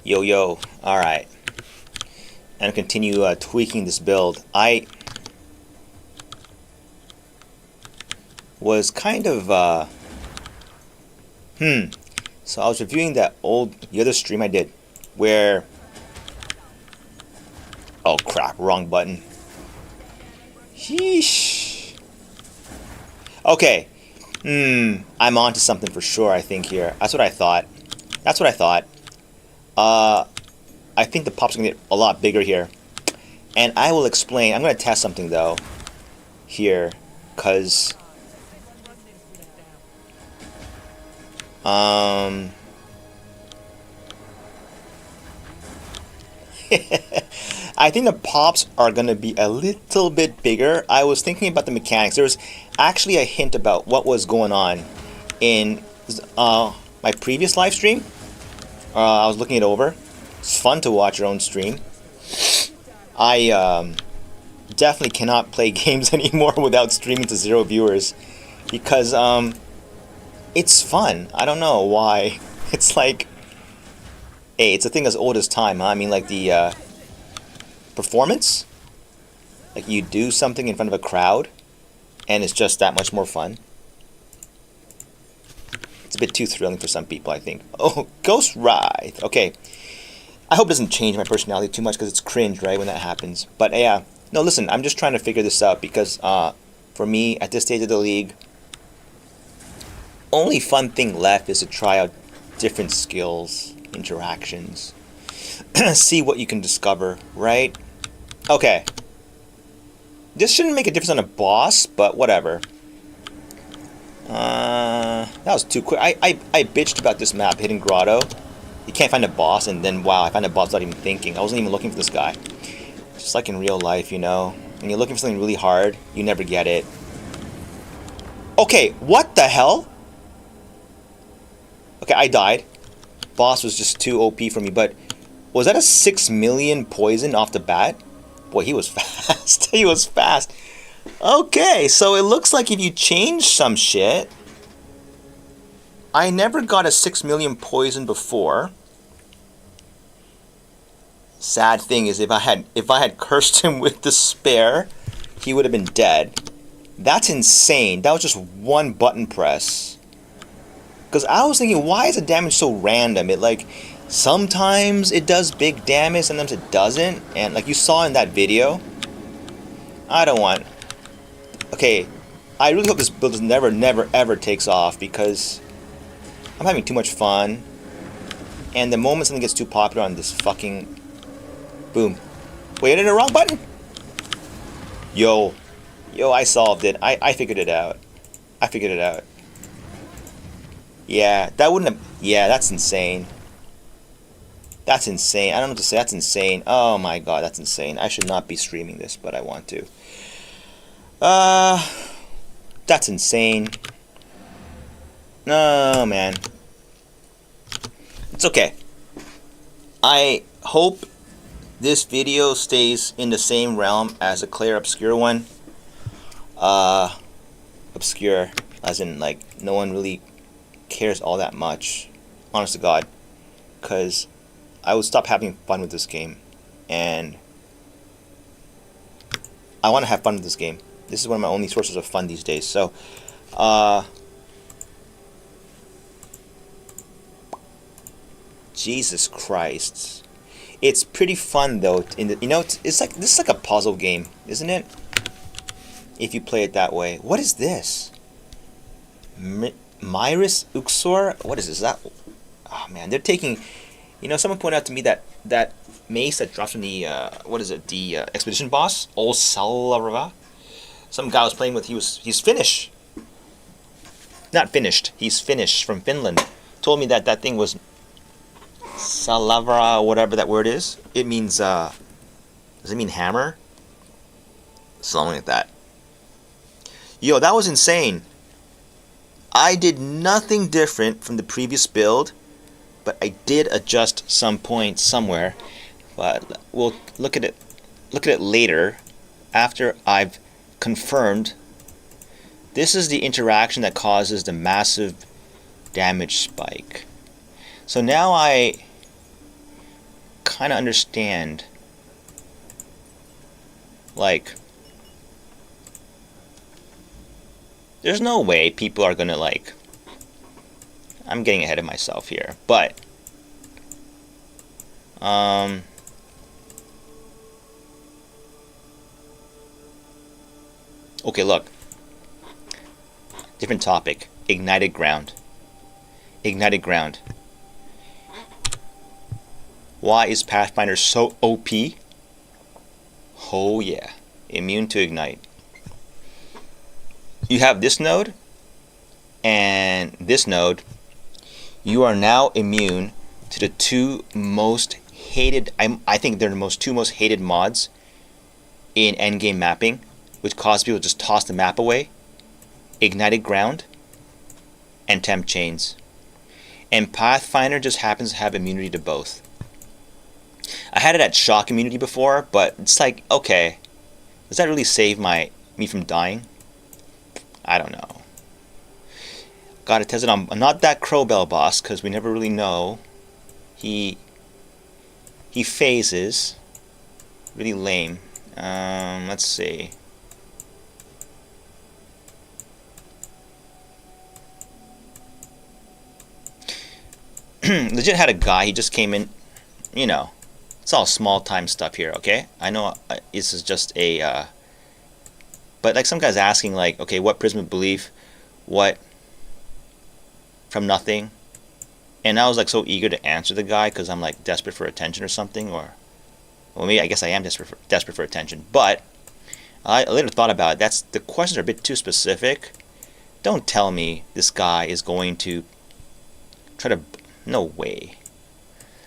Yo, yo. Alright. And continue tweaking this build. I was kind of, So I was reviewing the other stream I did, where... Oh crap, wrong button. Sheesh. Okay. I'm onto something for sure, I think, here. That's what I thought. I think the pop's gonna get a lot bigger here. And I will explain. I'm gonna test something, though, here, because... I think the pops are going to be a little bit bigger. I was thinking about the mechanics. There was actually a hint about what was going on in my previous live stream. I was looking it over. It's fun to watch your own stream. I definitely cannot play games anymore without streaming to 0 viewers, because it's fun. I don't know why. It's like, hey, it's a thing as old as time, huh? I mean, like the performance, like you do something in front of a crowd and it's just that much more fun. It's a bit too thrilling for some people, I think. Oh, Ghost Ride. Okay, I hope it doesn't change my personality too much, because it's cringe, right, when that happens. But yeah, no, listen, I'm just trying to figure this out, because for me, at this stage of the league, only fun thing left is to try out different skills, interactions, see what you can discover, right? Okay. This shouldn't make a difference on a boss, but whatever. That was too quick. I bitched about this map, Hidden Grotto. You can't find a boss, and then, wow, I found a boss without even thinking. I wasn't even looking for this guy. Just like in real life, you know? When you're looking for something really hard, you never get it. Okay, what the hell? Okay, I died. Boss was just too OP for me, but was that a 6 million poison off the bat? Boy, he was fast. He was fast. Okay, so it looks like if you change some shit... I never got a 6 million poison before. Sad thing is, if I had cursed him with despair, he would have been dead. That's insane. That was just one button press. Because I was thinking, why is the damage so random? It like... Sometimes it does big damage, sometimes it doesn't. And like you saw in that video, I don't want... Okay, I really hope this build never, ever takes off, because I'm having too much fun. And the moment something gets too popular on this fucking... Boom. Wait, I hit the wrong button? Yo, I solved it. I figured it out. Yeah, that wouldn't have... Yeah, that's insane. That's insane. I don't know what to say. That's insane. Oh my god, that's insane. I should not be streaming this, but I want to. That's insane. No, man. It's okay. I hope this video stays in the same realm as a Claire Obscure one. Obscure, as in, like, no one really cares all that much. Honest to God. Because I would stop having fun with this game, and I want to have fun with this game. This is one of my only sources of fun these days. So, Jesus Christ, it's pretty fun though. It's like this is like a puzzle game, isn't it? If you play it that way. What is this? Myris Uxor? What is this? Oh man, they're taking. You know, someone pointed out to me that mace that drops from the, what is it, the expedition boss, Old Salarava. Some guy I was playing with, he's Finnish. Not finished, he's Finnish, from Finland. Told me that thing was Salavra, whatever that word is. It means, does it mean hammer? Something like that. Yo, that was insane. I did nothing different from the previous build, but I did adjust some points somewhere. But we'll look at it later, after I've confirmed. This is the interaction that causes the massive damage spike. So now kind of understand. Like, there's no way people are gonna like. I'm getting ahead of myself here, but okay, look. Different topic. Ignited ground. Ignited ground. Why is Pathfinder so OP? Oh yeah. Immune to ignite. You have this node and this node. You are now immune to the two most hated, I think they're the two most hated mods in endgame mapping, which cause people to just toss the map away. Ignited ground and temp chains. And Pathfinder just happens to have immunity to both. I had it at shock immunity before, but it's like, okay, does that really save me from dying? I don't know. Gotta test it on not that Crowbell boss, because we never really know. He phases. Really lame. Let's see. Legit had a guy, he just came in, you know, it's all small time stuff here, okay? I know this is just a, but like some guy's asking like, okay, what prism of belief, what from nothing, and I was like so eager to answer the guy because I'm like desperate for attention or something, or, well, maybe I guess I am desperate for attention, but I later thought about it. The questions are a bit too specific. Don't tell me this guy is going to try to. No way.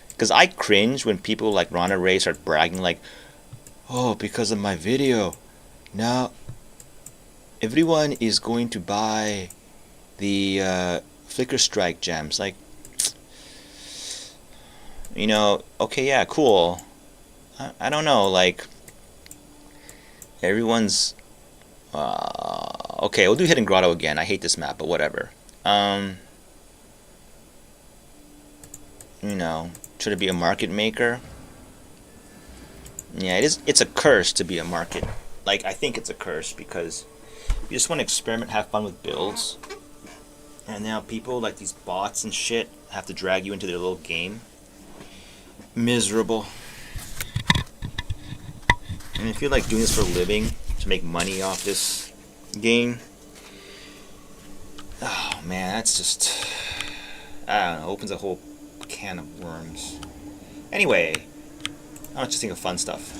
Because I cringe when people like Rana Ray start bragging like, oh, because of my video, now everyone is going to buy the Flicker Strike gems. Like, you know, okay, yeah, cool. I don't know, like, everyone's... okay, we'll do Hidden Grotto again. I hate this map, but whatever. You know, try to be a market maker. Yeah, it's a curse to be a market. Like, I think it's a curse because you just want to experiment, have fun with builds. And now people, like these bots and shit, have to drag you into their little game. Miserable. And if you're like doing this for a living, to make money off this game, oh man, that's just, I don't know, opens a whole can of worms. Anyway, I don't just think of fun stuff.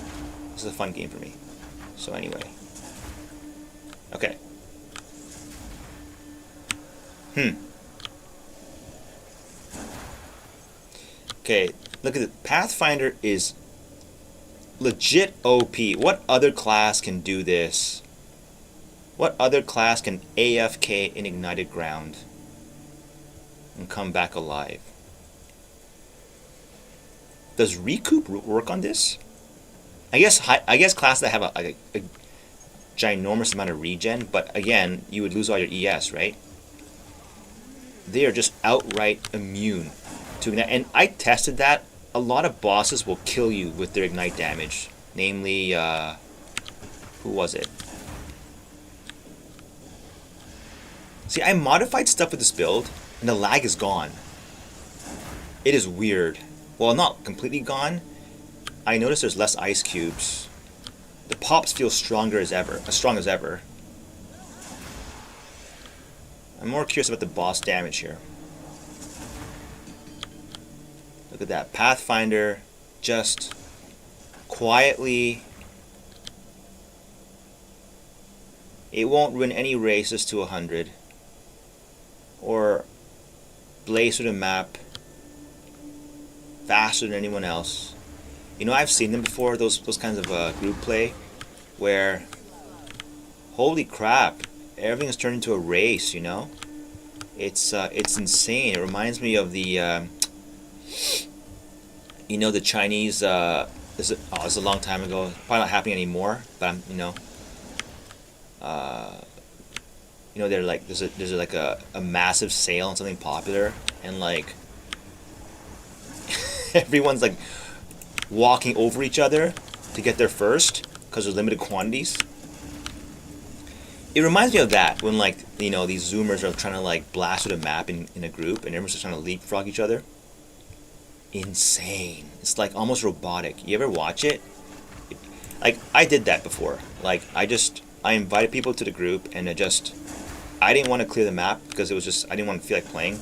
This is a fun game for me. So anyway. Okay. Okay, look at it. Pathfinder is legit OP. What other class can do this? What other class can AFK in Ignited Ground and come back alive? Does Recoup work on this? I guess classes that have a ginormous amount of regen, but again, you would lose all your ES, right? They are just outright immune to ignite. And I tested that. A lot of bosses will kill you with their ignite damage. Namely, who was it? See, I modified stuff with this build, and the lag is gone. It is weird. Well, not completely gone. I noticed there's less ice cubes. The pops feel stronger as ever, as strong as ever. I'm more curious about the boss damage here. Look at that. Pathfinder just quietly... It won't win any races to 100. Or blaze through the map faster than anyone else. You know, I've seen them before, those kinds of group play, where, holy crap, everything's turned into a race, you know? It's insane. It reminds me of the, you know, the Chinese, this is a long time ago, probably not happening anymore, but I'm, you know, they're like, there's like a massive sale on something popular, and like, everyone's like walking over each other to get there first because there's limited quantities. It reminds me of that when, like, you know, these zoomers are trying to like blast through the map in a group and everyone's just trying to leapfrog each other. Insane. It's like almost robotic. You ever watch it? Like, I did that before. Like, I invited people to the group and I didn't want to clear the map because it was just, I didn't want to feel like playing.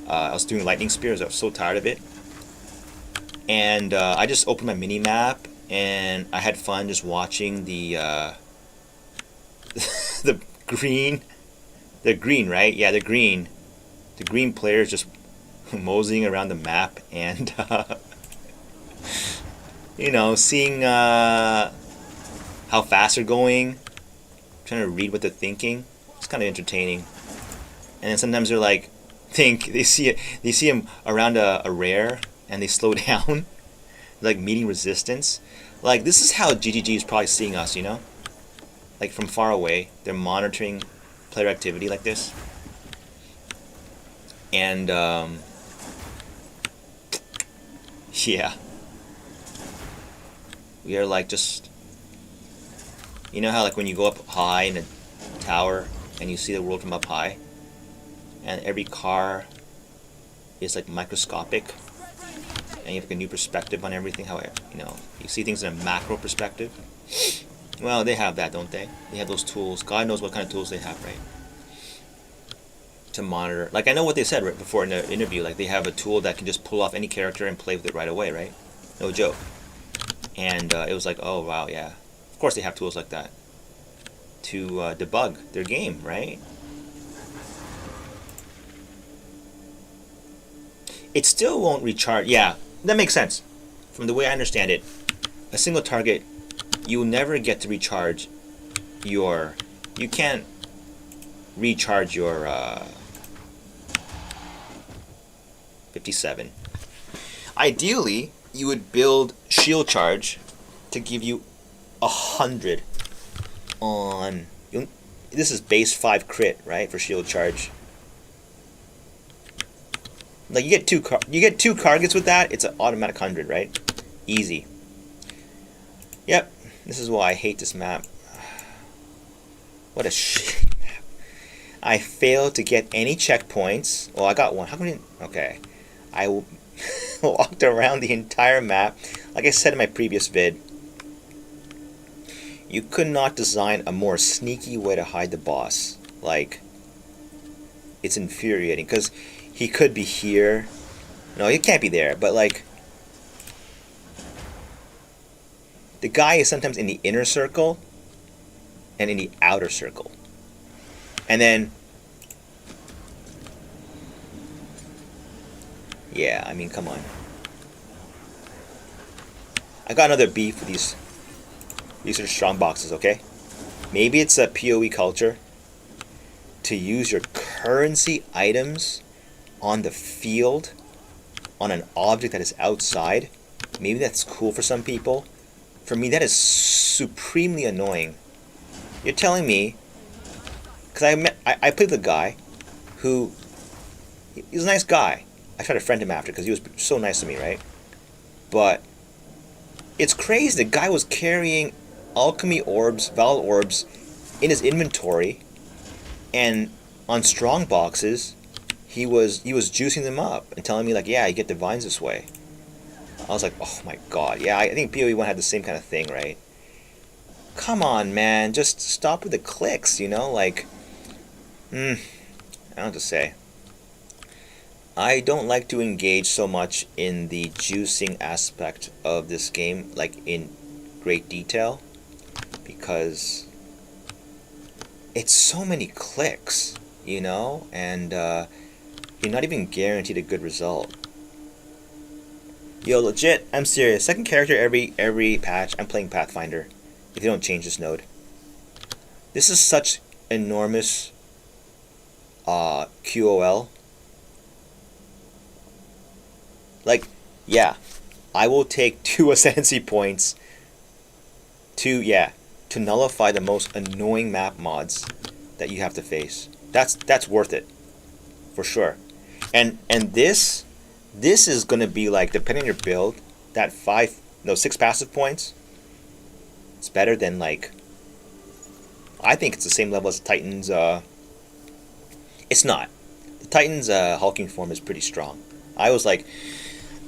I was doing lightning spears. I was so tired of it. And I just opened my mini map and I had fun just watching the the green. They're green, right? Yeah, they're green. The green players just moseying around the map and you know, seeing how fast they're going, trying to read what they're thinking. It's kind of entertaining. And then sometimes they're like, they see them around a rare and they slow down, like meeting resistance. Like, this is how GGG is probably seeing us, you know? Like, from far away, they're monitoring player activity like this. And yeah, we are like, just, you know how like when you go up high in a tower and you see the world from up high and every car is like microscopic and you have like a new perspective on everything, how, you know, you see things in a macro perspective. Well, they have that, don't they? They have those tools. God knows what kind of tools they have, right? To monitor. Like, I know what they said right before in the interview. Like, they have a tool that can just pull off any character and play with it right away, right? No joke. And it was like, oh, wow, yeah. Of course they have tools like that to debug their game, right? It still won't recharge. Yeah, that makes sense. From the way I understand it, a single target, you'll never get to recharge your... You can't recharge your 57. Ideally, you would build shield charge to give you 100 on... This is base 5 crit, right, for shield charge. Like, you get two targets with that, it's an automatic 100, right? Easy. Yep, this is why I hate this map. What a shit map. I failed to get any checkpoints. Well, I got one. How come I didn't? Okay. I walked around the entire map. Like I said in my previous vid, you could not design a more sneaky way to hide the boss. Like, it's infuriating because he could be here. No, he can't be there, but like, the guy is sometimes in the inner circle and in the outer circle. And then, yeah, I mean, come on. I got another beef with these. These are strong boxes, okay? Maybe it's a PoE culture to use your currency items on the field on an object that is outside. Maybe that's cool for some people. For me, that is supremely annoying. You're telling me, because I played with a guy who, he's a nice guy. I tried to friend him after because he was so nice to me, right? But it's crazy. The guy was carrying alchemy orbs, valor orbs in his inventory, and on strong boxes, he was juicing them up and telling me like, yeah, you get divines this way. I was like, oh my god, yeah, I think PoE 1 had the same kind of thing, right? Come on, man, just stop with the clicks, you know, like, I don't know what to say. I don't like to engage so much in the juicing aspect of this game, like in great detail, because it's so many clicks, you know, and you're not even guaranteed a good result. Yo, legit, I'm serious. Second character every patch, I'm playing Pathfinder, if they don't change this node. This is such enormous QOL. Like, yeah, I will take 2 ascendancy points to nullify the most annoying map mods that you have to face. That's worth it, for sure. And this is gonna be like, depending on your build, that 6 passive points, it's better than like, I think it's the same level as Titan's. It's not. The Titan's hulking form is pretty strong. I was like,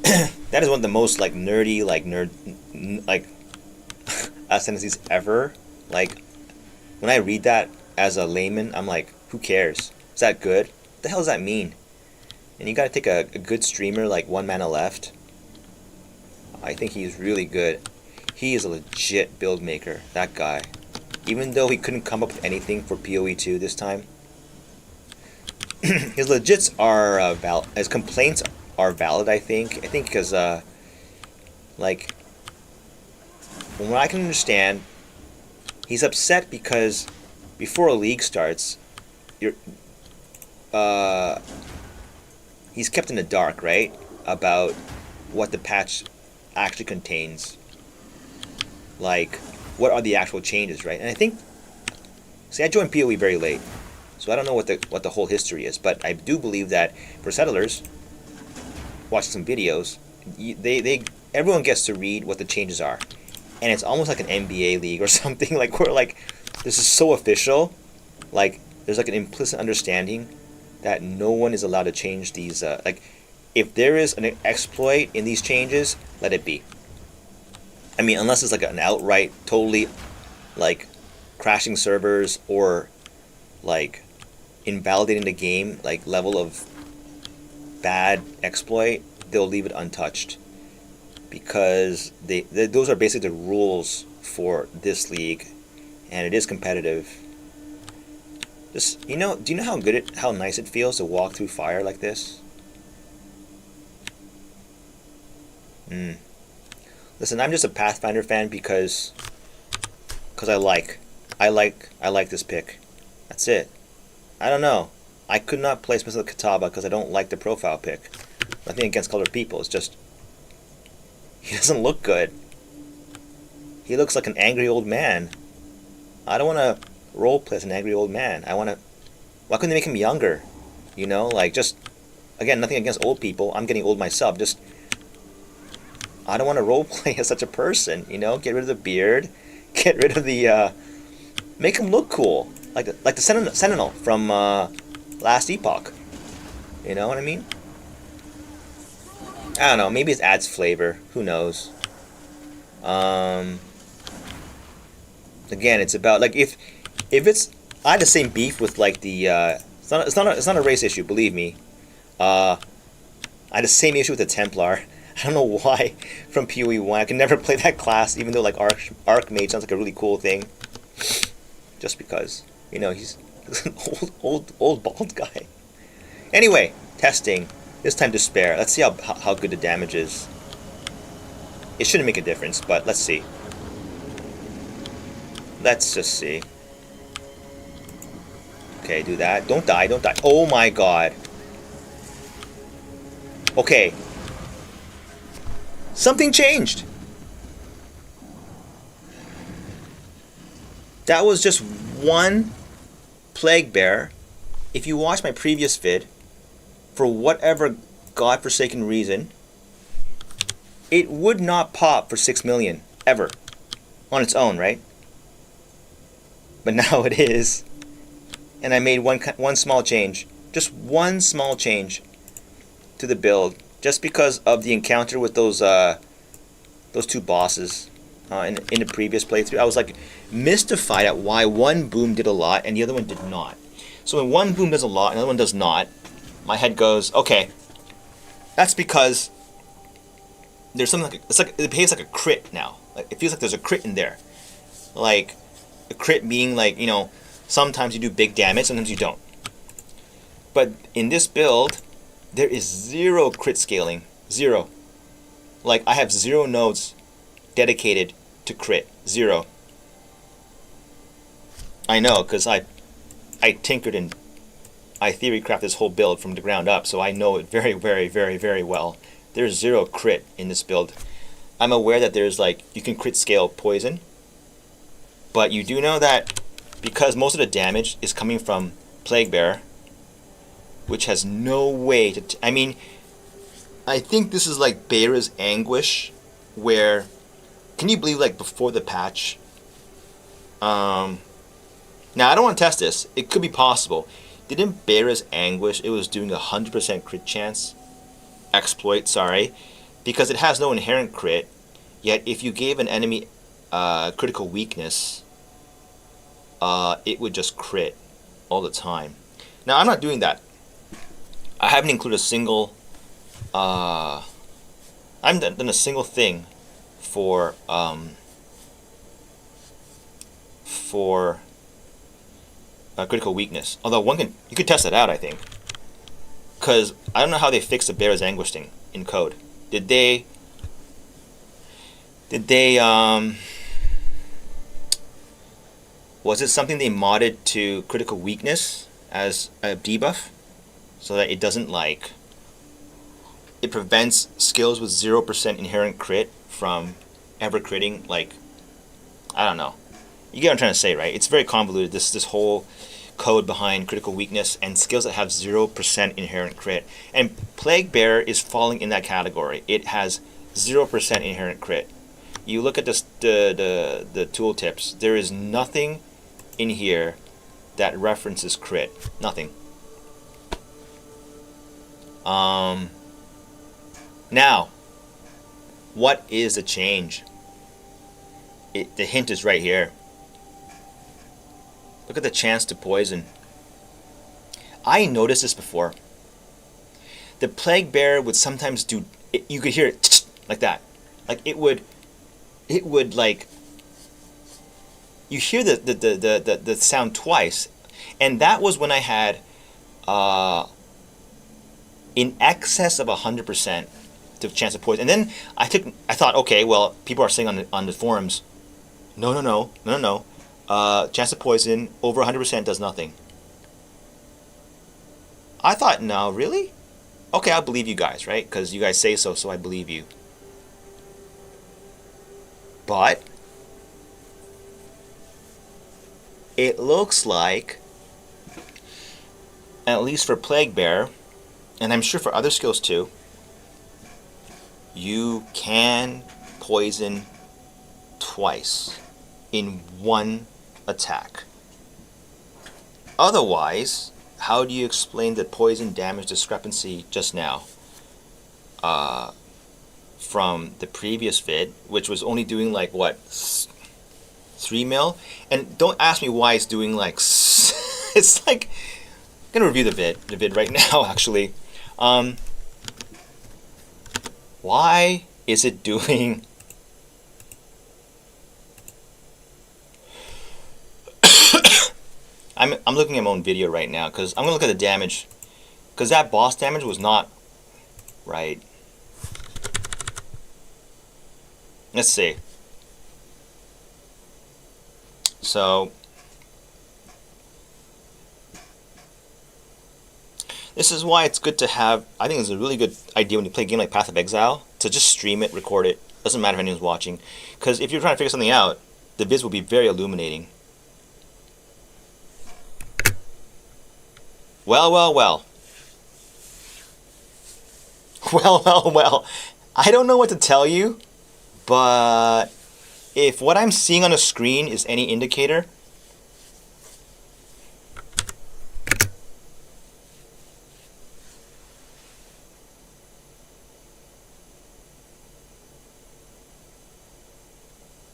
that is one of the most like nerdy like sentences ever. Like when I read that as a layman, I'm like, who cares? Is that good? What the hell does that mean? And you gotta take a good streamer like 1 mana left. I think he's really good. He is a legit build maker, that guy. Even though he couldn't come up with anything for PoE 2 this time, his legits are valid. His complaints are valid, I think. I think because, like, from what I can understand, he's upset because before a league starts, he's kept in the dark, right? About what the patch actually contains. Like, what are the actual changes, right? And I think, see, I joined PoE very late, so I don't know what the whole history is, but I do believe that for settlers, watching some videos, everyone gets to read what the changes are, and it's almost like an NBA league or something. Like, where like this is so official, like there's like an implicit understanding that no one is allowed to change these. Like, if there is an exploit in these changes, let it be. I mean, unless it's like an outright, totally, like, crashing servers or, like, invalidating the game, like, level of bad exploit, they'll leave it untouched. Because those are basically the rules for this league, and it is competitive. Just, do you know how nice it feels to walk through fire like this? Listen, I'm just a Pathfinder fan because I like this pick. That's it. I don't know. I could not play Smith of Kataba because I don't like the profile pick. Nothing against colored people. It's just he doesn't look good. He looks like an angry old man. I don't want to roleplay as an angry old man. Why couldn't they make him younger? Like, just, again, nothing against old people. I'm getting old myself. Just, I don't want to roleplay as such a person, Get rid of the beard. Get rid of the, make him look cool. Like the Sentinel from Last Epoch. You know what I mean? I don't know. Maybe it adds flavor. Who knows? Again, it's about, like, if it's, I had the same beef with, like, the, it's not a race issue, believe me. I had the same issue with the Templar. I don't know why, from PoE 1. I can never play that class, even though, like, Archmage sounds like a really cool thing. Just because, he's an old bald guy. Anyway, testing. This time Despair. Let's see how good the damage is. It shouldn't make a difference, but let's see. Let's just see. Okay, do that. Don't die, don't die. Oh my god. Okay. Something changed. That was just one Plague Bear. If you watch my previous vid, for whatever godforsaken reason, it would not pop for 6 million, ever. On its own, right? But now it is. And I made one small change. Just one small change to the build. Just because of the encounter with those two bosses in the previous playthrough. I was like mystified at why one boom did a lot and the other one did not. So when one boom does a lot and the other one does not, my head goes, okay, that's because there's something like, it behaves like a crit now. Like, it feels like there's a crit in there. Like, a crit being like, sometimes you do big damage, sometimes you don't. But in this build, there is 0 crit scaling. 0. Like, I have 0 nodes dedicated to crit. 0. I know, because I tinkered and I theory crafted this whole build from the ground up, so I know it very, very, very, very well. There's 0 crit in this build. I'm aware that there's, like, you can crit scale poison, but you do know that because most of the damage is coming from Plague Bear, which has no way to... I mean, I think this is like Bear's Anguish where, can you believe, like, before the patch, now I don't want to test this, it could be possible, didn't Bear's Anguish, it was doing 100% crit chance, exploit, sorry, because it has no inherent crit, yet if you gave an enemy critical weakness, it would just crit all the time. Now I'm not doing that. I haven't included a single, I haven't done a single thing for critical weakness. Although you could test that out, I think, because I don't know how they fixed the Bear's Anguish thing in code. Did they was it something they modded to critical weakness as a debuff, so that it doesn't, like, it prevents skills with 0% inherent crit from ever critting? Like, I don't know. You get what I'm trying to say, right? It's very convoluted, this whole code behind critical weakness and skills that have 0% inherent crit. And Plague Bear is falling in that category. It has 0% inherent crit. You look at this, the tooltips, there is nothing in here that references crit. Nothing. Now, what is the change? The hint is right here. Look at the chance to poison. I noticed this before. The Plague Bear would sometimes do, you could hear it like that. Like it would like, you hear the sound twice, and that was when I had in excess of 100% the chance of poison. And then I thought, okay, well, people are saying on the forums, no, chance of poison over 100% does nothing. I thought, no, really? Okay, I'll believe you guys, right? Because you guys say so, so I believe you. But it looks like, at least for Plague Bear, and I'm sure for other skills too, you can poison twice in one attack. Otherwise, how do you explain the poison damage discrepancy just now from the previous vid, which was only doing like what, 3 mil? And don't ask me why it's doing like it's like, I'm gonna review the vid right now actually. Why is it doing I'm looking at my own video right now because I'm gonna look at the damage, because that boss damage was not right. Let's see. So this is why it's good to have, I think it's a really good idea when you play a game like Path of Exile to just stream it, record it. Doesn't matter if anyone's watching, because if you're trying to figure something out, the vids will be very illuminating. Well. Well. I don't know what to tell you, but if what I'm seeing on the screen is any indicator,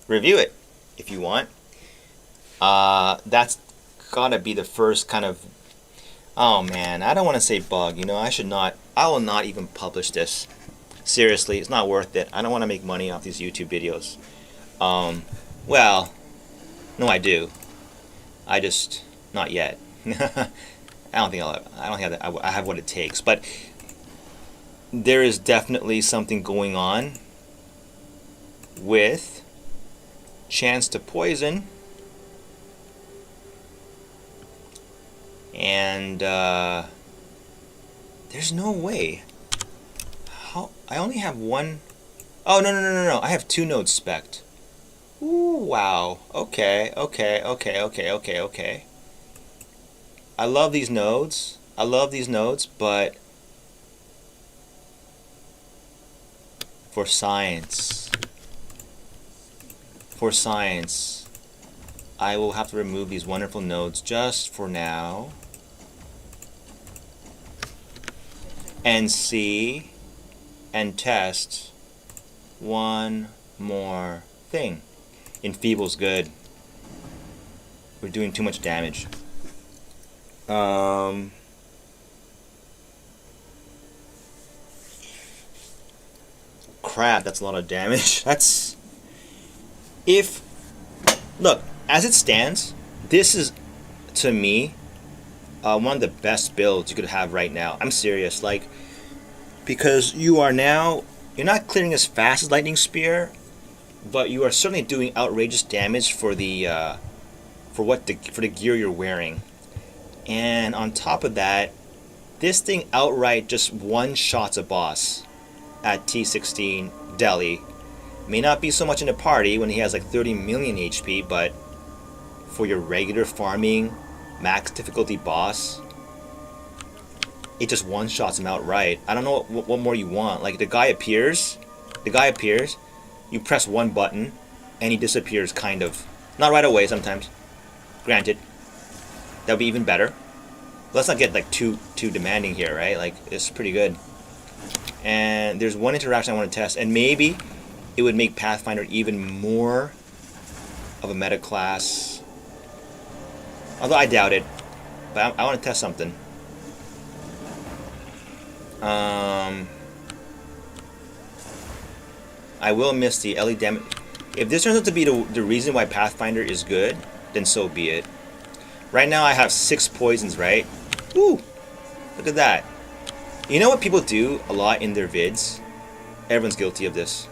review it if you want. That's gotta be the first kind of, oh man, I don't want to say bug, you know, I will not even publish this. Seriously, it's not worth it. I don't want to make money off these YouTube videos. Well, no, I do. I just, not yet. I don't think I have what it takes, but there is definitely something going on with chance to poison. And there's no way. How? I only have one. Oh, no. I have 2 nodes spec'd. Ooh, wow. Okay. I love these nodes. But for science, for science, I will have to remove these wonderful nodes just for now. And see and test one more thing. Enfeeble's good. We're doing too much damage. Crap, that's a lot of damage. That's... If... Look, as it stands, this is, to me, one of the best builds you could have right now. I'm serious, like, because you are now... You're not clearing as fast as Lightning Spear, but you are certainly doing outrageous damage for the for the gear you're wearing. And on top of that, this thing outright just one-shots a boss at t16 Delhi. May not be so much in a party when he has like 30 million HP, but for your regular farming max difficulty boss, it just one-shots him outright. I don't know what more you want. Like, the guy appears, you press one button, and he disappears, kind of. Not right away, sometimes. Granted. That would be even better. Let's not get, like, too demanding here, right? Like, it's pretty good. And there's one interaction I want to test, and maybe it would make Pathfinder even more of a meta class. Although I doubt it. But I want to test something. I will miss the LE damage. If this turns out to be the reason why Pathfinder is good, then so be it. Right now I have 6 poisons, right? Woo! Look at that. You know what people do a lot in their vids? Everyone's guilty of this.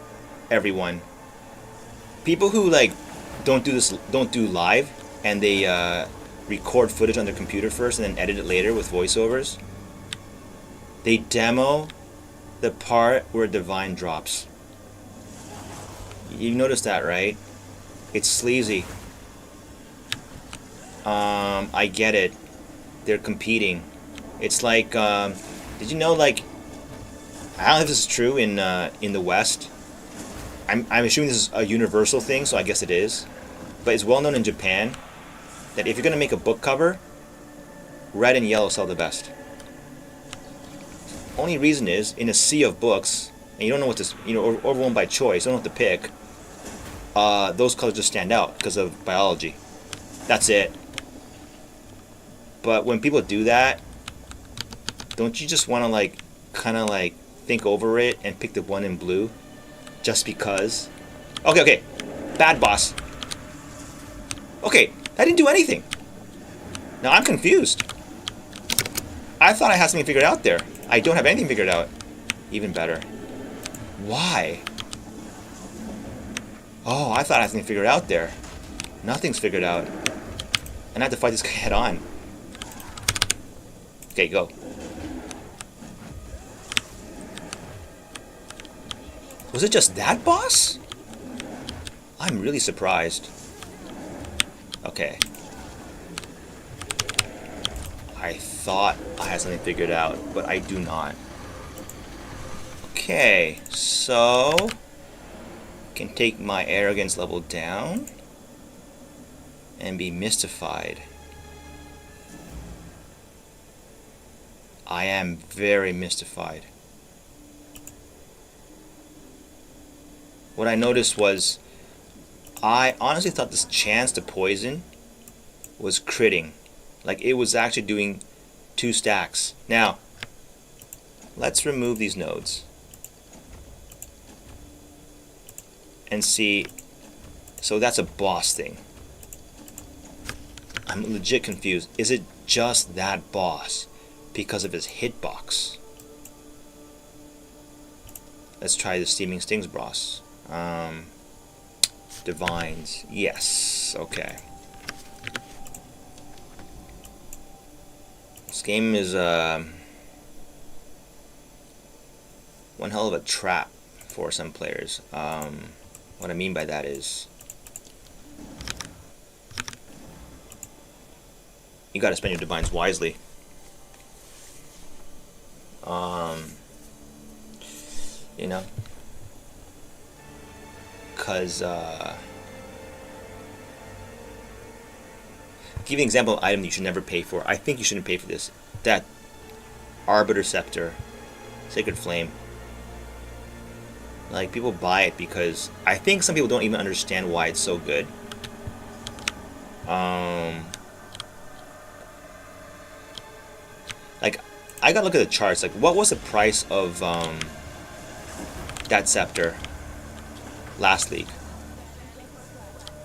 Everyone. People who like don't do live, and they record footage on their computer first and then edit it later with voiceovers. They demo the part where Divine drops. You noticed that, right? It's sleazy. I get it. They're competing. It's like, did you know, like, I don't know if this is true in the West. I'm assuming this is a universal thing, so I guess it is. But it's well known in Japan that if you're gonna make a book cover, red and yellow sell the best. Only reason is, in a sea of books, and you don't know what to, or overwhelmed by choice, don't know what to pick, those colors just stand out because of biology. That's it. But when people do that, don't you just want to, like, kind of, like, think over it and pick the one in blue? Just because? Okay. Bad boss. Okay, that didn't do anything. Now I'm confused. I thought I had something figured out there. I don't have anything figured out. Even better. Why? Oh, I thought I had something figured out there. Nothing's figured out. And I have to fight this guy head on. Okay, go. Was it just that boss? I'm really surprised. Okay. I thought I had something figured out, but I do not. Okay, so can take my arrogance level down and be mystified. I am very mystified. What I noticed was, I honestly thought this chance to poison was critting. Like, it was actually doing 2 stacks. Now, let's remove these nodes. And see, so that's a boss thing. I'm legit confused. Is it just that boss because of his hitbox? Let's try the Steaming Stings boss. Divines. Yes. Okay. This game is one hell of a trap for some players. What I mean by that is, you got to spend your divines wisely. You know, because give you an example of an item you should never pay for. I think you shouldn't pay for this. That Arbiter Scepter, Sacred Flame. Like, people buy it because I think some people don't even understand why it's so good. Like, I gotta look at the charts. Like, what was the price of that scepter last league?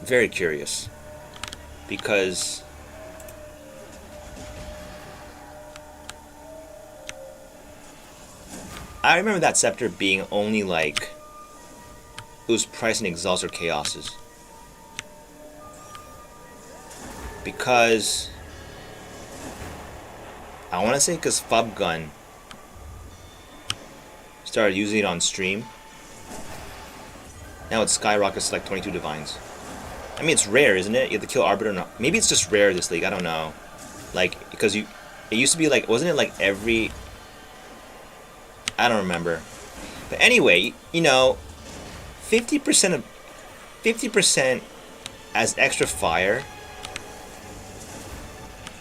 Very curious, because I remember that scepter being only like, it was priced in Exalts or Chaoses. Because I want to say because Fubgun started using it on stream. Now it skyrockets to like 22 divines. I mean, it's rare, isn't it? You have to kill Arbiter. No, maybe it's just rare this league. I don't know. Like, because it used to be like, wasn't it like every? I don't remember. But anyway, you know, 50% as extra fire.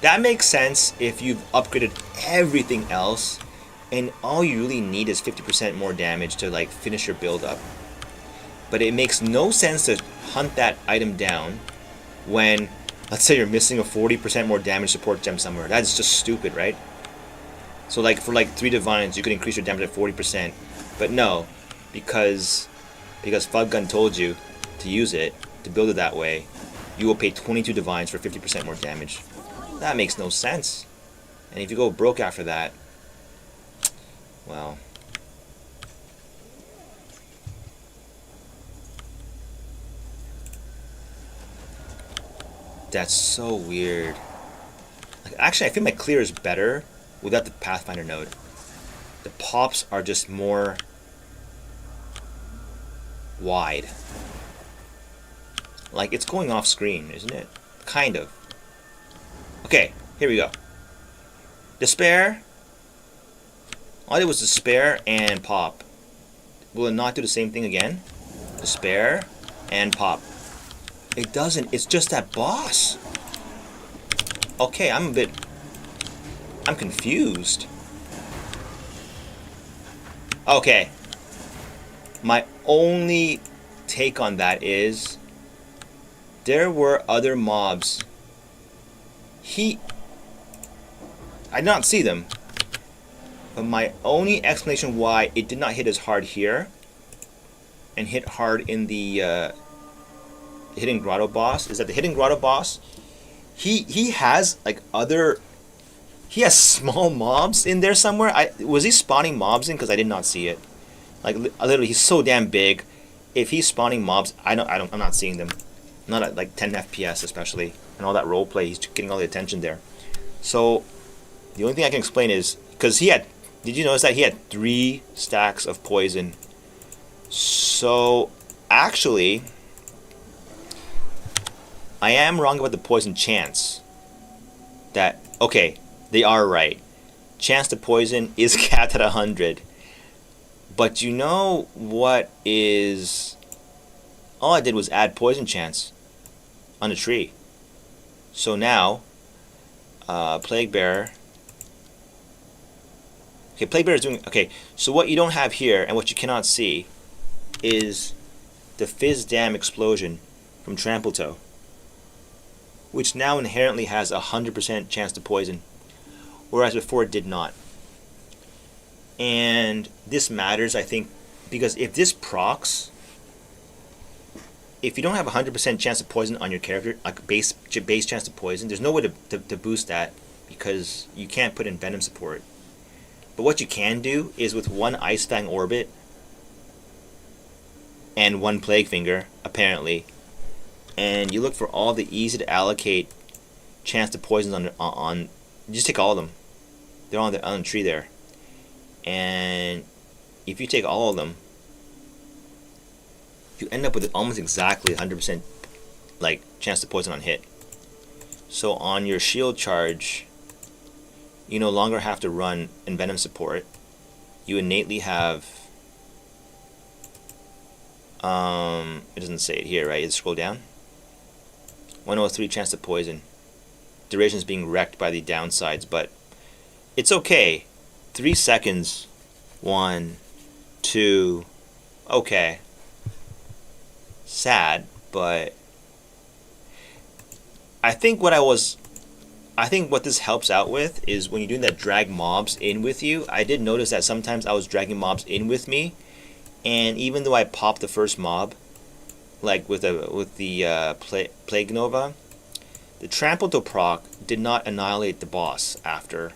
That makes sense if you've upgraded everything else, and all you really need is 50% more damage to like finish your build up. But it makes no sense to hunt that item down when, let's say, you're missing a 40% more damage support gem somewhere. That's just stupid, right? So like for like 3 divines, you could increase your damage at 40%, but no, because Fuggun told you to use it, to build it that way, you will pay 22 divines for 50% more damage. That makes no sense. And if you go broke after that, well, that's so weird. Like, actually, I feel my clear is better without the Pathfinder node. The pops are just more wide. Like, it's going off screen, isn't it? Kind of. Okay, here we go. Despair. All I did was despair and pop. Will it not do the same thing again? Despair and pop. It doesn't. It's just that boss. Okay, I'm confused. Okay. My only take on that is there were other mobs. I did not see them. But my only explanation why it did not hit as hard here and hit hard in the Hidden Grotto boss is that the Hidden Grotto boss, he has like he has small mobs in there somewhere. Was he spawning mobs in? Because I did not see it. Like, literally, he's so damn big. If he's spawning mobs, I'm not seeing them. Not at like 10 FPS especially, and all that role play. He's getting all the attention there. So the only thing I can explain is because he had. Did you notice that he had 3 stacks of poison? So actually, I am wrong about the poison chance. That, okay, they are right. Chance to poison is capped at 100. But you know what is... All I did was add poison chance on a tree. So now, Plague Bearer... Okay, Plague Bearer is doing... Okay, so what you don't have here, and what you cannot see, is the Fizz Dam Explosion from Trample Toe, which now inherently has a 100% chance to poison, whereas before it did not. And this matters, I think, because if this procs, if you don't have a 100% chance to poison on your character, like base chance to poison, there's no way to boost that because you can't put in Venom support. But what you can do is with 1 Ice Fang Orbit and 1 Plague Finger, apparently, and you look for all the easy to allocate chance to poisons on you just take all of them. They're on the tree there. And if you take all of them, you end up with almost exactly 100% like chance to poison on hit. So on your shield charge, you no longer have to run Envenom support. You innately have it doesn't say it here, right? You scroll down. 103 chance to poison. duration is being wrecked by the downsides, but it's okay. 3 seconds. 1, 2. Okay. Sad, but I think what this helps out with is when you're doing that drag mobs in with you. I did notice that sometimes I was dragging mobs in with me, and even though I popped the first mob, like with the Plague Nova, the Trample to proc did not annihilate the boss after,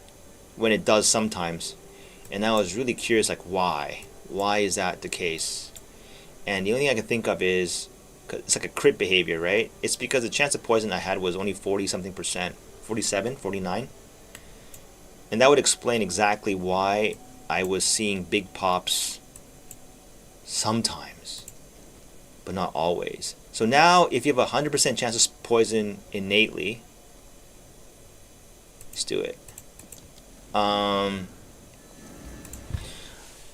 when it does sometimes. And I was really curious, like, why? Why is that the case? And the only thing I can think of is, it's like a crit behavior, right? It's because the chance of poison I had was only 40 something percent, 47, 49. And that would explain exactly why I was seeing big pops sometimes, but not always. So now, if you have a 100% chance of poison innately, let's do it.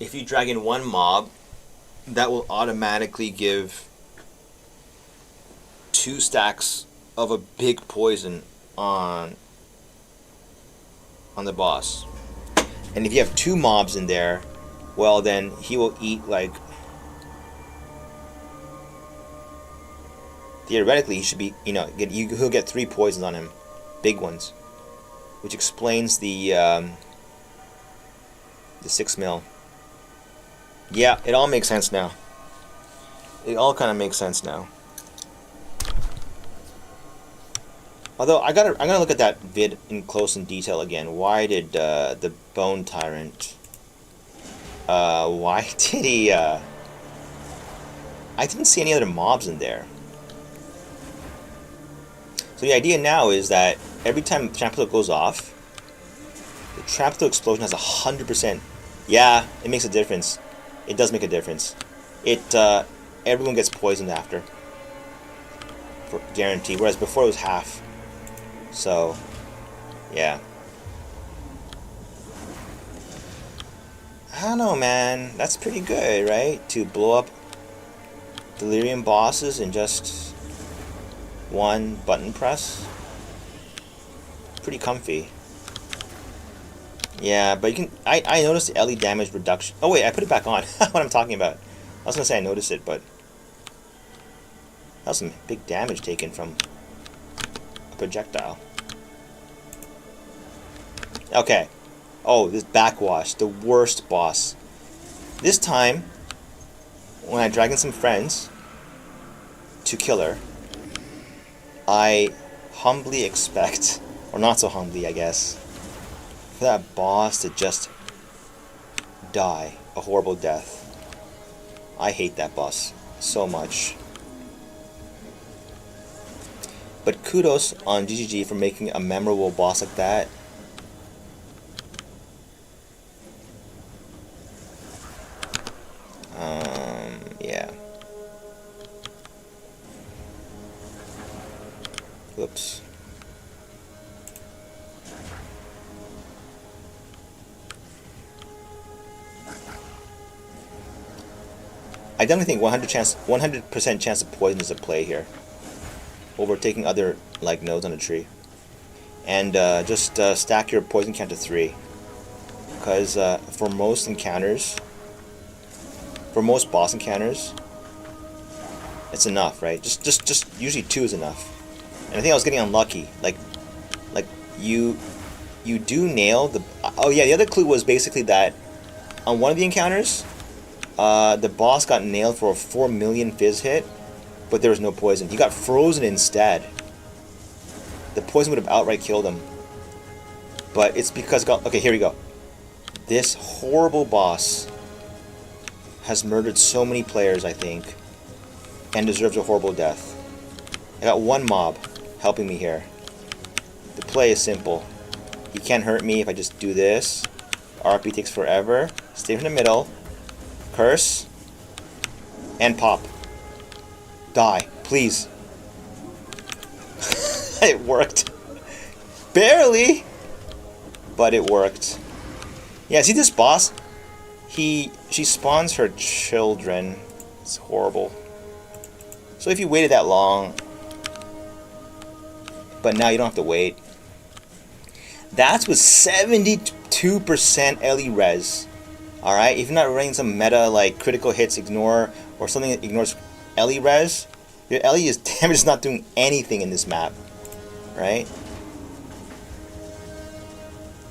If you drag in one mob, that will automatically give 2 stacks of a big poison on the boss. And if you have 2 mobs in there, well, then he will eat, like, theoretically he should be, he'll get 3 poisons on him, big ones, which explains the 6 mil. Yeah, it all makes sense now. It all kind of makes sense now. Although I'm gonna look at that vid in close in detail again. Why did the Bone Tyrant? Why did he? I didn't see any other mobs in there. So the idea now is that every time Trample goes off, the Trample explosion has 100%. Yeah, it makes a difference. It does make a difference. Everyone gets poisoned after, for guaranteed. Whereas before it was half. So, yeah. I don't know, man. That's pretty good, right? To blow up Delirium bosses in just one button press. Pretty comfy. Yeah, but you can. I noticed the LE damage reduction. Oh wait, I put it back on. What I'm talking about. I was gonna say I noticed it, but that was some big damage taken from a projectile. Okay. Oh, this backwash, the worst boss. This time, when I drag in some friends to kill her, I humbly expect, or not so humbly, I guess, for that boss to just die a horrible death. I hate that boss so much. But kudos on GGG for making a memorable boss like that. Yeah. Whoops. I definitely think 100% chance of poison is a play here, over taking other like nodes on a tree, and just stack your poison count to 3, because for most encounters, for most boss encounters, it's enough, right? Just usually 2 is enough. And I think I was getting unlucky, like you do nail the. Oh yeah, the other clue was basically that on one of the encounters, the boss got nailed for a 4 million fizz hit, but there was no poison. He got frozen instead. The poison would have outright killed him. But it's because... Okay, here we go. This horrible boss has murdered so many players, I think, and deserves a horrible death. I got one mob helping me here. The play is simple. He can't hurt me if I just do this. RP takes forever. Stay in the middle. Curse. And pop. Die. Please. It worked. Barely. But it worked. Yeah, see this boss? She spawns her children. It's horrible. So if you waited that long, but now you don't have to wait. That's with 72% LE res. Alright, if you're not running some meta like critical hits ignore or something that ignores LE res, your LE is damage is not doing anything in this map. Right?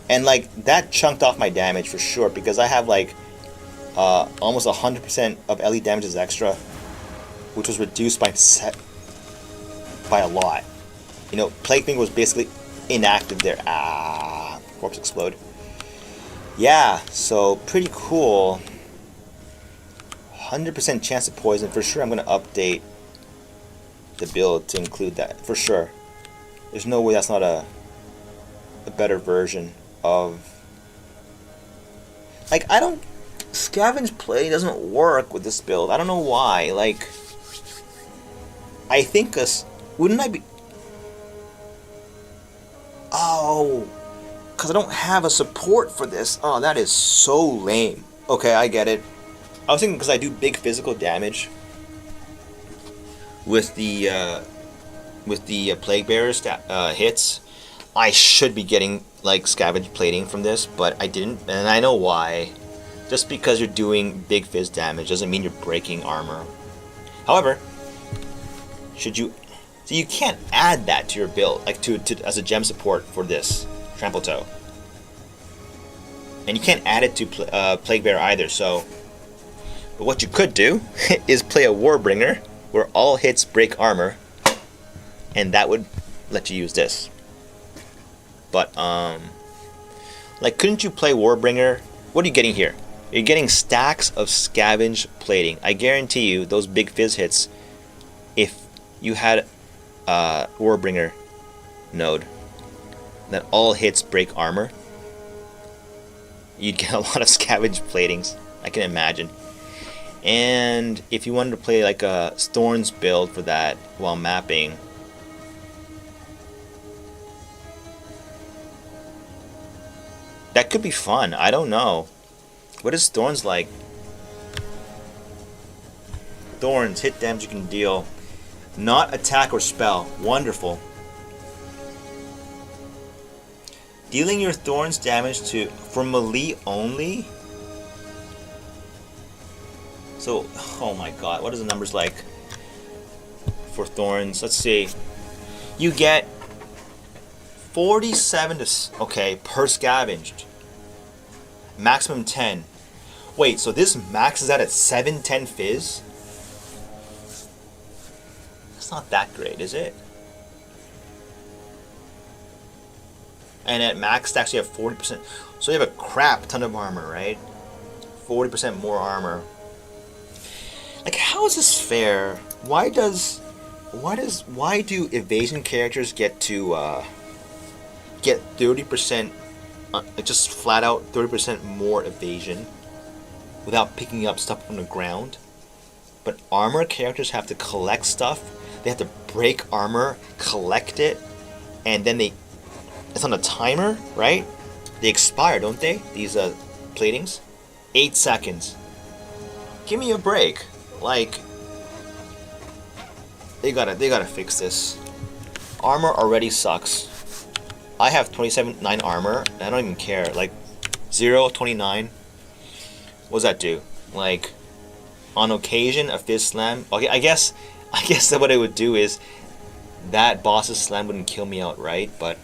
And like that chunked off my damage for sure because I have like almost 100% of LE damage is extra, which was reduced by a lot. You know, Plague Finger was basically inactive there. Corpse explode. Yeah, so pretty cool. 100% chance of poison. For sure I'm going to update the build to include that. For sure. There's no way that's not a better version of... Like, I don't... Scavenge Play doesn't work with this build. I don't know why. Like... I think wouldn't I be... Oh... Because I don't have a support for this. Oh, that is so lame. Okay, I get it. I was thinking because I do big physical damage with the Plague Bearers hits, I should be getting like Scavenge Plating from this, but I didn't, and I know why. Just because you're doing big fizz damage doesn't mean you're breaking armor. However, should you... So you can't add that to your build, like to as a gem support for this Trample Toe. And you can't add it to Plague Bearer either, so... But what you could do is play a Warbringer, where all hits break armor, and that would let you use this. But, like, couldn't you play Warbringer? What are you getting here? You're getting stacks of Scavenge Plating. I guarantee you, those big fizz hits, if you had a Warbringer node that all hits break armor, you'd get a lot of Scavenge Platings. I can imagine. And if you wanted to play like a Thorns build for that while mapping, that could be fun. I don't know. What is Thorns like? Thorns, hit damage you can deal. Not attack or spell. Wonderful. Dealing your Thorns damage for melee only? So, oh my god, what are the numbers like for Thorns? Let's see. You get 47 to... Okay, per scavenged. Maximum 10. Wait, so this maxes out at 710 fizz? That's not that great, is it? And at max stacks you have 40%. So you have a crap ton of armor, right? 40% more armor. Like, how is this fair? Why do evasion characters get to get 30%, just flat out 30% more evasion without picking up stuff from the ground? But armor characters have to collect stuff. They have to break armor, collect it, and then it's on a timer, right? They expire, don't they? These platings, 8 seconds. Give me a break. Like, they gotta fix this. Armor already sucks. I have 27.9 armor, and I don't even care. Like, 0, 29. What does that do? Like, on occasion, a fizz slam. Okay, I guess that what it would do is that boss's slam wouldn't kill me outright, but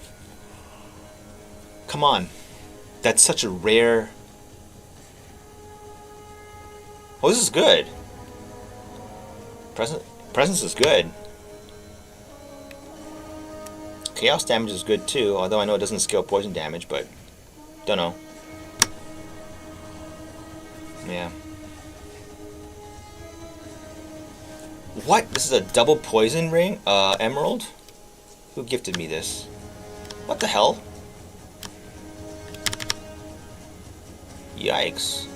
come on, that's such a rare. Oh, this is good. Presence is good. Chaos damage is good too, although I know it doesn't scale poison damage, but don't know. Yeah. What? This is a double poison ring? Emerald? Who gifted me this? What the hell? Yikes.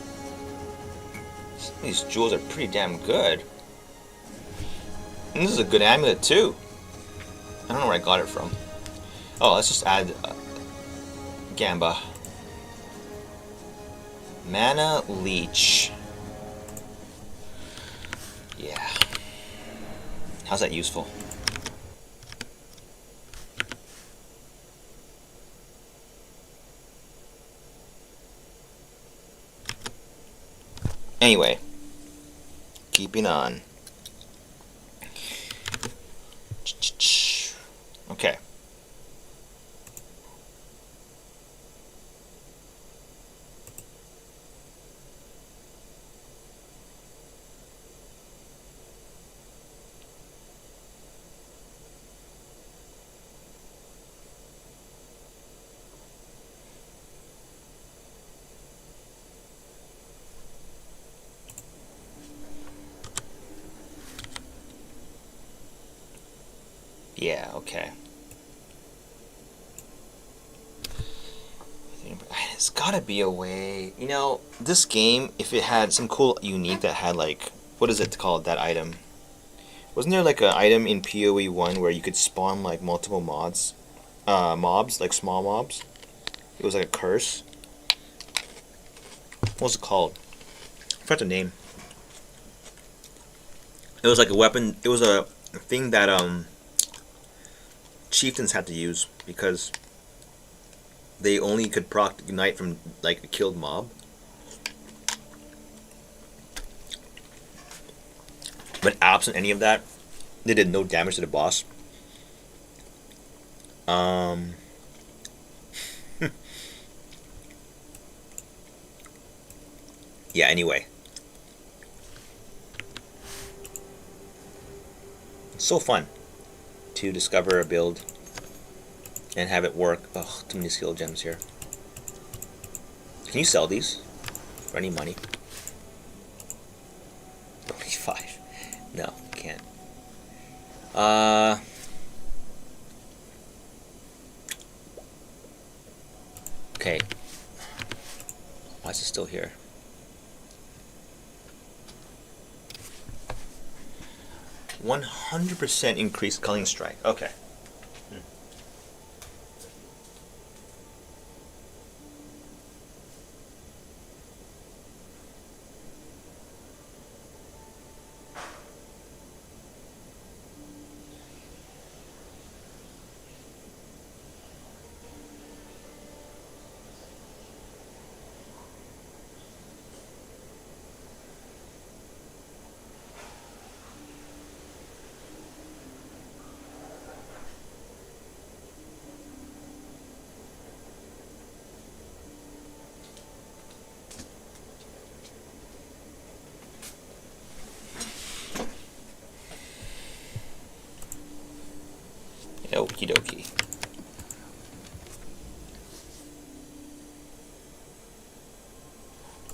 These jewels are pretty damn good. And this is a good amulet too. I don't know where I got it from. Oh, let's just add Gamba. Mana Leech. Yeah. How's that useful? Anyway, keeping on. Okay. Yeah, okay. There's gotta be a way. You know, this game, if it had some cool unique that had like, what is it called, that item? Wasn't there like an item in PoE 1 where you could spawn like multiple mobs, like small mobs? It was like a curse. What was it called? I forgot the name. It was like a weapon. It was a thing that chieftains had to use because they only could proc ignite from like a killed mob. But absent any of that, they did no damage to the boss. Yeah, anyway. It's so fun to discover a build and have it work. Ugh, too many skill gems here. Can you sell these for any money? Only 5. No, can't. Okay. Why is it still here? 100% increased culling strike. Okay. Okie dokie.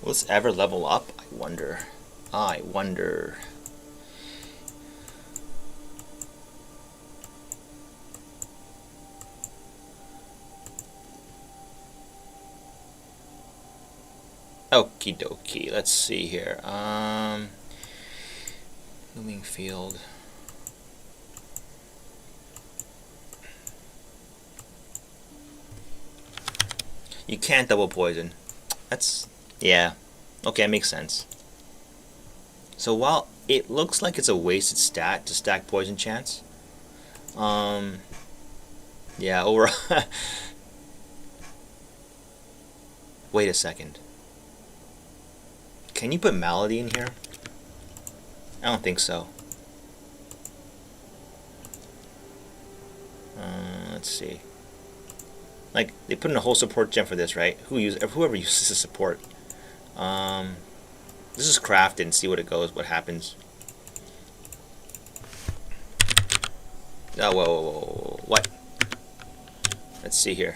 Will this ever level up? I wonder. I wonder. Okie dokie. Let's see here. Looming field. You can't double poison. That's, yeah. Okay, that makes sense. So while it looks like it's a wasted stat to stack poison chance, yeah, over. Wait a second. Can you put Malady in here? I don't think so. Let's see. Like, they put in a whole support gem for this, right? Whoever uses the support. This is craft and see what it goes, what happens. Oh, whoa, what? Let's see here.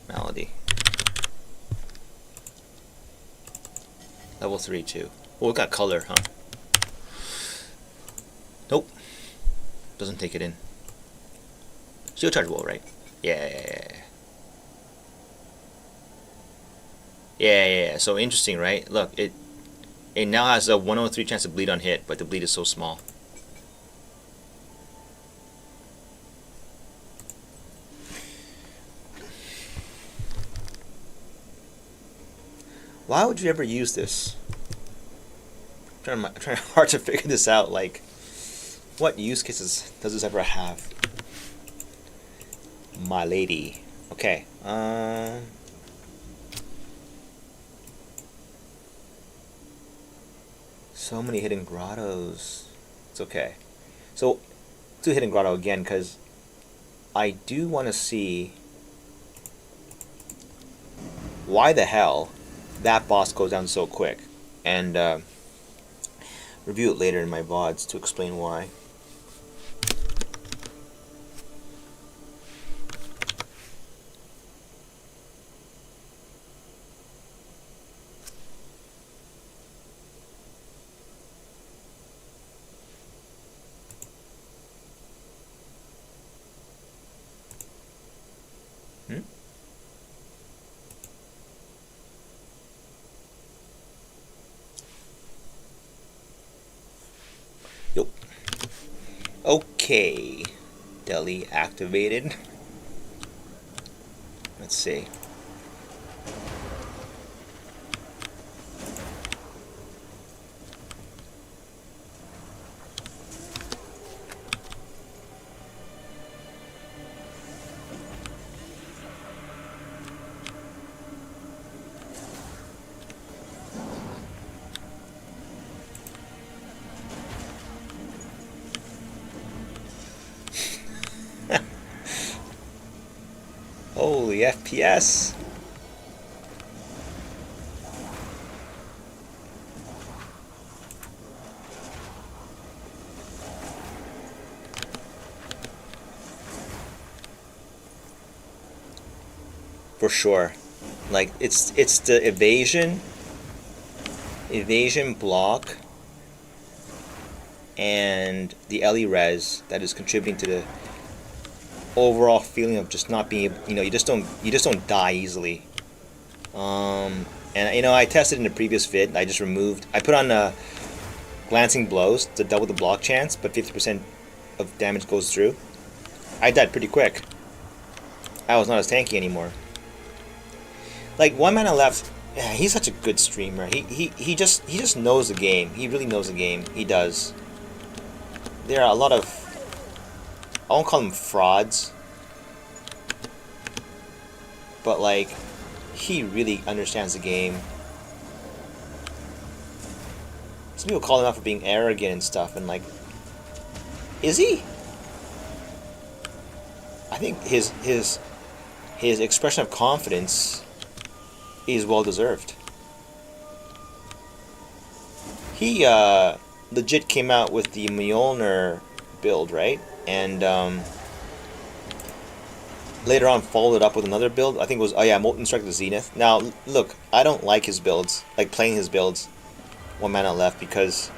Malady. Level 3 too. Oh, it got color, huh? Nope. Doesn't take it in. Shield charge wall, right? Yeah. So interesting, right? Look, it now has a 103 chance to bleed on hit, but the bleed is so small. Why would you ever use this? I'm trying hard to figure this out. Like, what use cases does this ever have? My lady. Okay. So many hidden grottos. It's okay. So, do hidden grotto again, because I do want to see why the hell that boss goes down so quick. And review it later in my VODs to explain why. Yep. Okay. Deli activated. Let's see. Holy FPS. For sure. Like it's the evasion block and the LE res that is contributing to the overall feeling of just not being, you just don't die easily. And I tested in the previous vid. I put on glancing blows to double the block chance, but 50% of damage goes through. I died pretty quick. I was not as tanky anymore. Like, One Mana Left, yeah, he's such a good streamer. He just knows the game. He really knows the game. He does. There are a lot of, I won't call them frauds, but like, he really understands the game. Some people call him out for being arrogant and stuff, and like, is he? I think his expression of confidence is well deserved. He legit came out with the Mjolnir build, right? And later on followed it up with another build. I think it was, Molten Strike the Zenith. Now, look, I don't like his builds, like playing his builds, One Mana Left, because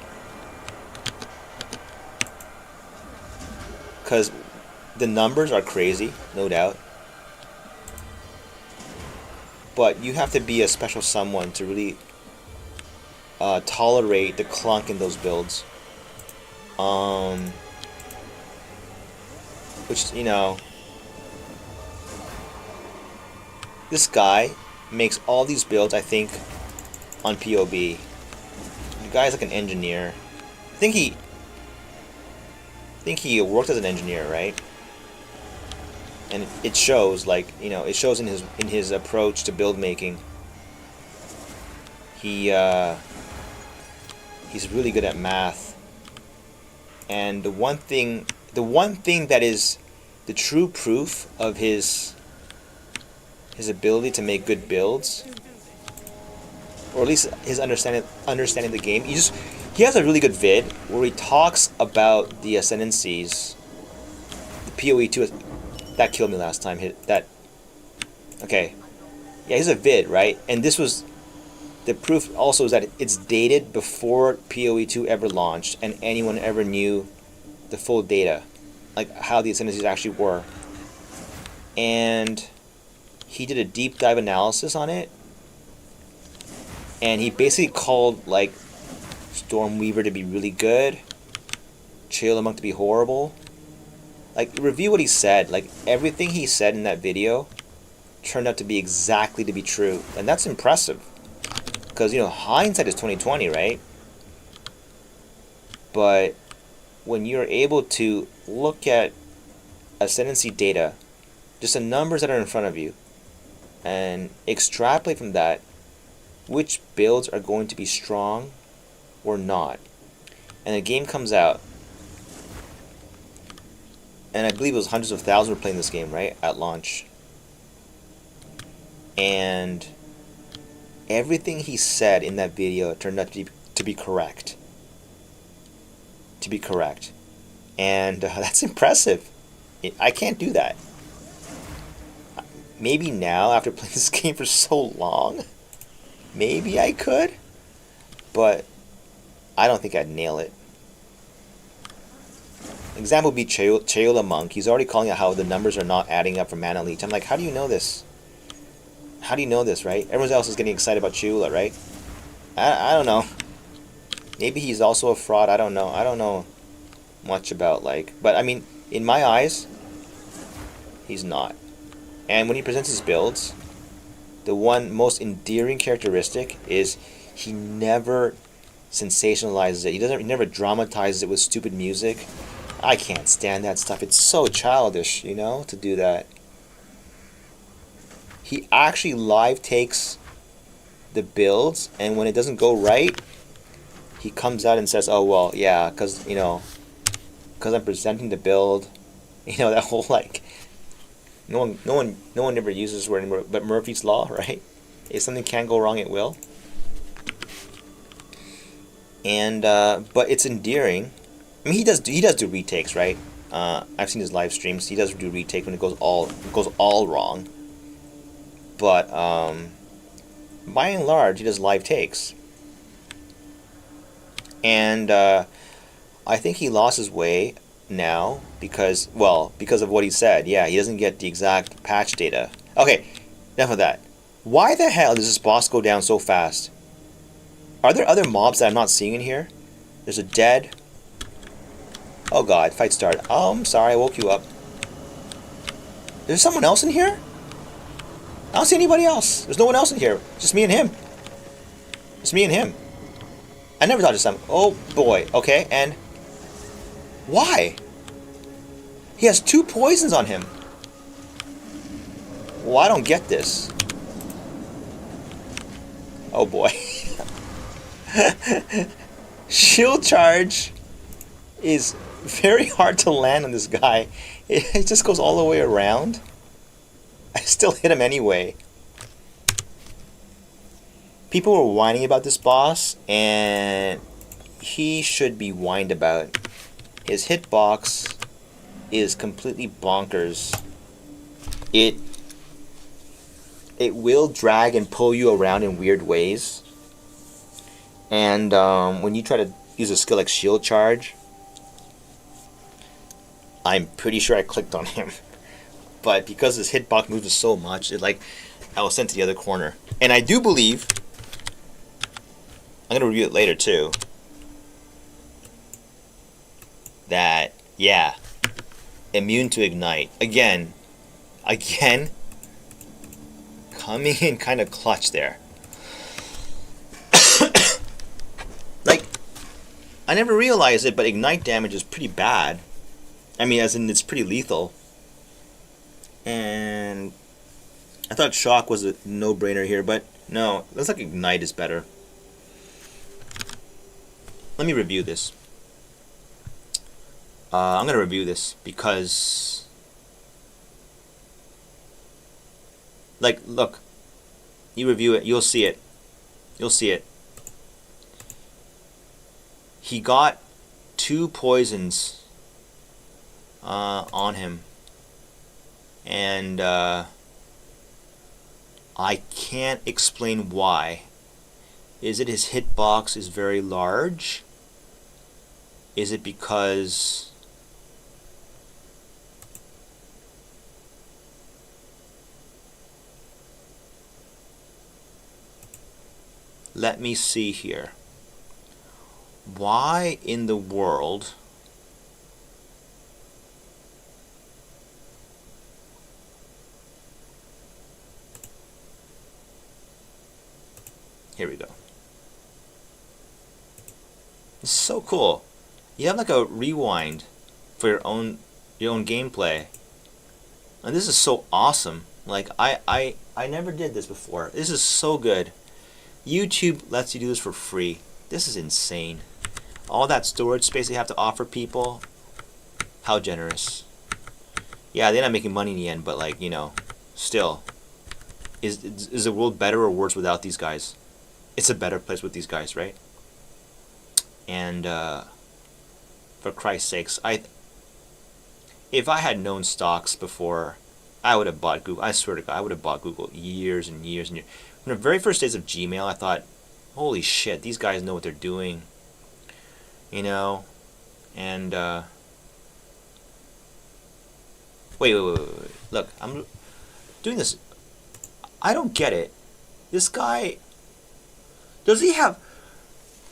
the numbers are crazy, no doubt. But you have to be a special someone to really tolerate the clunk in those builds. Which, this guy makes all these builds, I think, on POB. The guy's like an engineer. I think he worked as an engineer, right? And it shows, like, it shows in his approach to build making. He's really good at math. And the one thing that is the true proof of his ability to make good builds, or at least his understanding the game. He has a really good vid where he talks about the ascendancies, the PoE2. That killed me last time. Okay. Yeah, he's a vid, right? And this was the proof also is that it's dated before PoE2 ever launched and anyone ever knew the full data, like how the ascendancies actually were. And he did a deep dive analysis on it, and he basically called like Stormweaver to be really good, Chailamunk to be horrible. Like, review what he said. Like, everything he said in that video turned out to be exactly to be true, and that's impressive. Because hindsight is 20/20, right? But when you're able to look at ascendancy data, just the numbers that are in front of you, and extrapolate from that which builds are going to be strong or not. And the game comes out, and I believe it was hundreds of thousands were playing this game, right, at launch. And everything he said in that video turned out to be correct. And that's impressive. I can't do that. Maybe now, after playing this game for so long, maybe I could, but I don't think I'd nail it. Example would be Cheo the Monk. He's already calling out how the numbers are not adding up for Mana Leech. I'm like, how do you know this? How do you know this, right? Everyone else is getting excited about Chiula, right? I don't know. Maybe he's also a fraud. I don't know. I don't know much about, like... But, I mean, in my eyes, he's not. And when he presents his builds, the one most endearing characteristic is he never sensationalizes it. He never dramatizes it with stupid music. I can't stand that stuff. It's so childish, you know, to do that. He actually live takes the builds, and when it doesn't go right, he comes out and says, "Oh well, yeah, because you know, because I'm presenting the build." You know, that whole like, no one ever uses this word anymore, but Murphy's Law, right? If something can go wrong, it will. And but it's endearing. I mean, he does do retakes, right? I've seen his live streams. He does do retake when it goes all wrong. But by and large, he does live takes. And I think he lost his way now because of what he said. Yeah, he doesn't get the exact patch data. Okay, enough of that. Why the hell does this boss go down so fast? Are there other mobs that I'm not seeing in here? There's a dead... Oh god, fight started. Oh, I'm sorry, I woke you up. There's someone else in here? I don't see anybody else. There's no one else in here. Just me and him. Just me and him. I never thought of something. Oh boy. Okay, and... Why? He has 2 poisons on him. Well, I don't get this. Oh boy. Shield charge is very hard to land on this guy. It just goes all the way around. I still hit him anyway. People were whining about this boss, and he should be whined about. His hitbox is completely bonkers. It will drag and pull you around in weird ways. And when you try to use a skill like shield charge, I'm pretty sure I clicked on him. But because his hitbox moves so much, I was sent to the other corner. And I do believe, I'm going to review it later too, that, yeah, immune to ignite. Again, coming in kind of clutch there. Like, I never realized it, but ignite damage is pretty bad. I mean, as in, it's pretty lethal. And I thought shock was a no-brainer here, but no, looks like ignite is better. Let me review this. I'm gonna review this because, like, look, you review it, you'll see it. You'll see it. He got 2 poisons on him. And I can't explain why. Is it his hitbox is very large? Is it because let me see here. Why in the world here we go. It's so cool. You have like a rewind for your own gameplay. And this is so awesome. Like I never did this before. This is so good. YouTube lets you do this for free. This is insane. All that storage space they have to offer people. How generous. Yeah, they're not making money in the end, but like, you know, still. Is the world better or worse without these guys? It's a better place with these guys, right? And for Christ's sakes, if I had known stocks before, I would have bought Google. I swear to God, I would have bought Google years and years and years. From the very first days of Gmail, I thought, holy shit, these guys know what they're doing. You know? And, wait. Look, I'm doing this. I don't get it. This guy, does he have,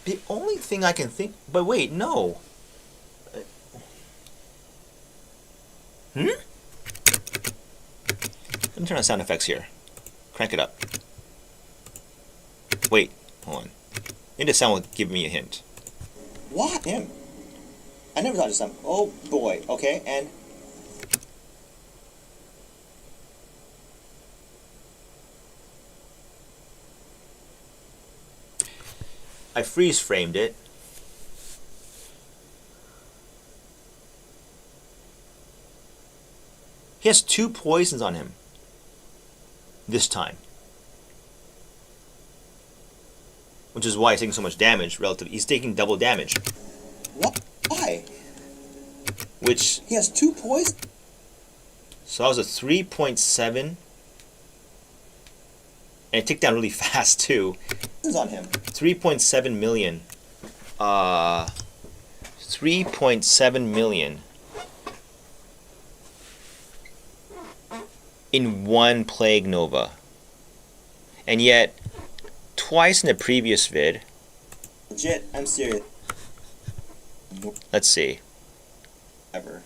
the only thing I can think, but wait, no. Let me turn on sound effects here. Crank it up. Wait, hold on. Maybe the sound will give me a hint. What? Him? I never thought of sound. Oh boy, okay, and... I freeze framed it. He has 2 poisons on him. This time. Which is why he's taking so much damage relative. He's taking double damage. What? Why? Which... He has 2 poisons? So that was a 3.7. And it ticked down really fast too. On him. 3.7 million. 3.7 million. In one Plague Nova. And yet, twice in the previous vid. Legit, I'm serious. Let's see. Ever.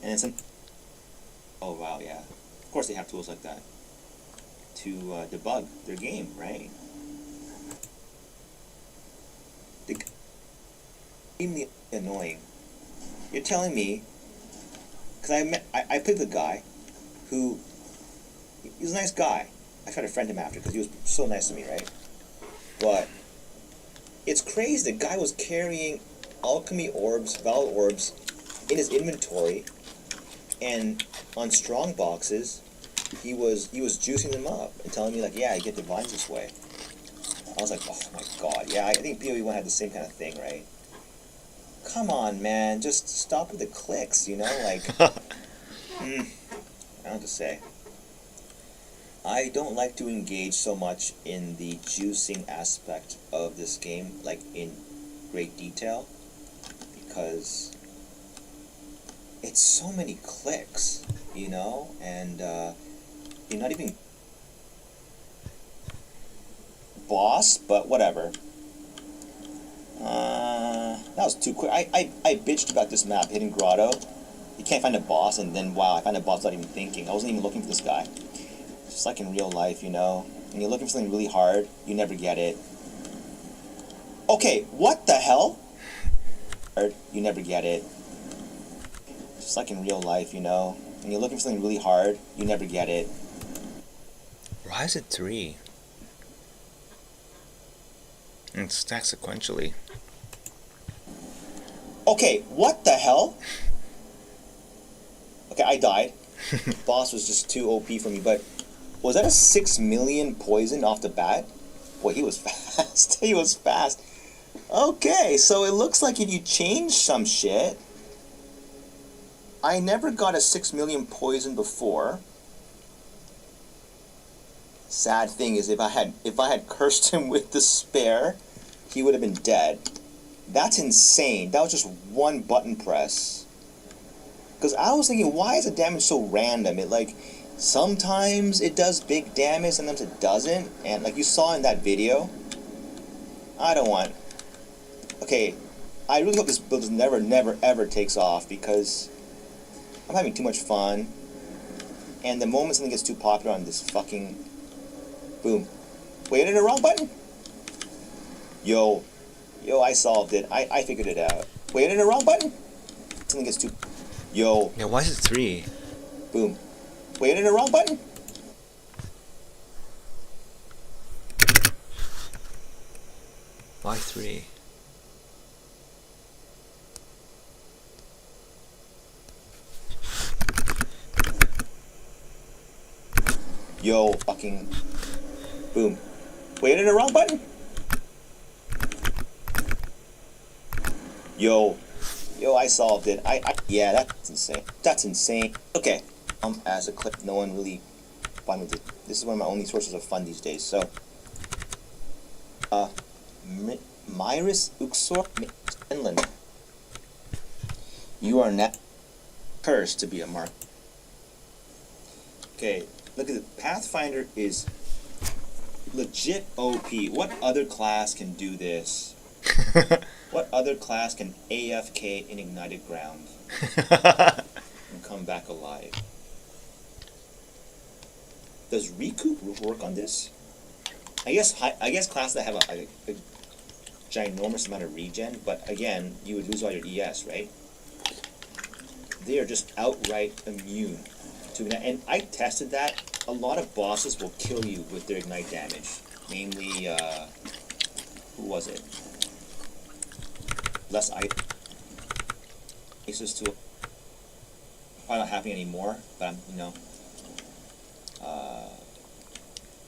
And it's an... Oh wow, yeah. Of course they have tools like that. To debug their game, right? Extremely annoying. You're telling me, because I played with a guy who, he was a nice guy. I tried to friend him after because he was so nice to me, right? But it's crazy. The guy was carrying alchemy orbs, valor orbs, in his inventory, and on strong boxes. He was juicing them up and telling me like, yeah, you get divines this way. I was like, oh my god, yeah, I think PoE1 had the same kind of thing, right? Come on, man, just stop with the clicks, you know, like, I don't know what to say. I don't like to engage so much in the juicing aspect of this game, like in great detail, because it's so many clicks, you know, and you're not even boss, but whatever. That was too quick. I bitched about this map, Hidden Grotto. You can't find a boss, and then wow, I found a boss without even thinking. I wasn't even looking for this guy. Just like in real life, you know. When you're looking for something really hard, you never get it. Okay, what the hell? You never get it. Just like in real life, you know. When you're looking for something really hard, you never get it. Why is it 3? And it's stacked sequentially. Okay, what the hell? Okay, I died. Boss was just too OP for me, but was that a 6 million poison off the bat? Boy, he was fast. He was fast. Okay, so it looks like if you change some shit... I never got a 6 million poison before. Sad thing is, if I had cursed him with the spare, he would have been dead. That's insane. That was just one button press. Because I was thinking, why is the damage so random? It like, sometimes it does big damage, sometimes it doesn't. And like you saw in that video, I don't want... Okay, I really hope this build just never, ever takes off, because I'm having too much fun. And the moment something gets too popular on this fucking... Boom. Wait, I hit the wrong button? Yo, I solved it. I figured it out. Wait, I hit the wrong button? Something gets too... Yo. Yeah, why is it 3? Boom. Wait, I hit the wrong button? Why 3? Yo, fucking... Boom. Wait, hit the wrong button? Yo, I solved it. Yeah, that's insane. That's insane. Okay. As a clip, no one really fun with it. This is one of my only sources of fun these days. So, Myris Uxor, Finland. You are now cursed to be a mark. Okay, look at it. Pathfinder is legit OP. What other class can do this? What other class can AFK in ignited ground and come back alive? Does recoup work on this? I guess classes that have a ginormous amount of regen, but again, you would lose all your ES, right? They are just outright immune to ignite. And I tested that. A lot of bosses will kill you with their ignite damage. Namely, who was it? Less ISIS to probably not happening anymore, but I'm,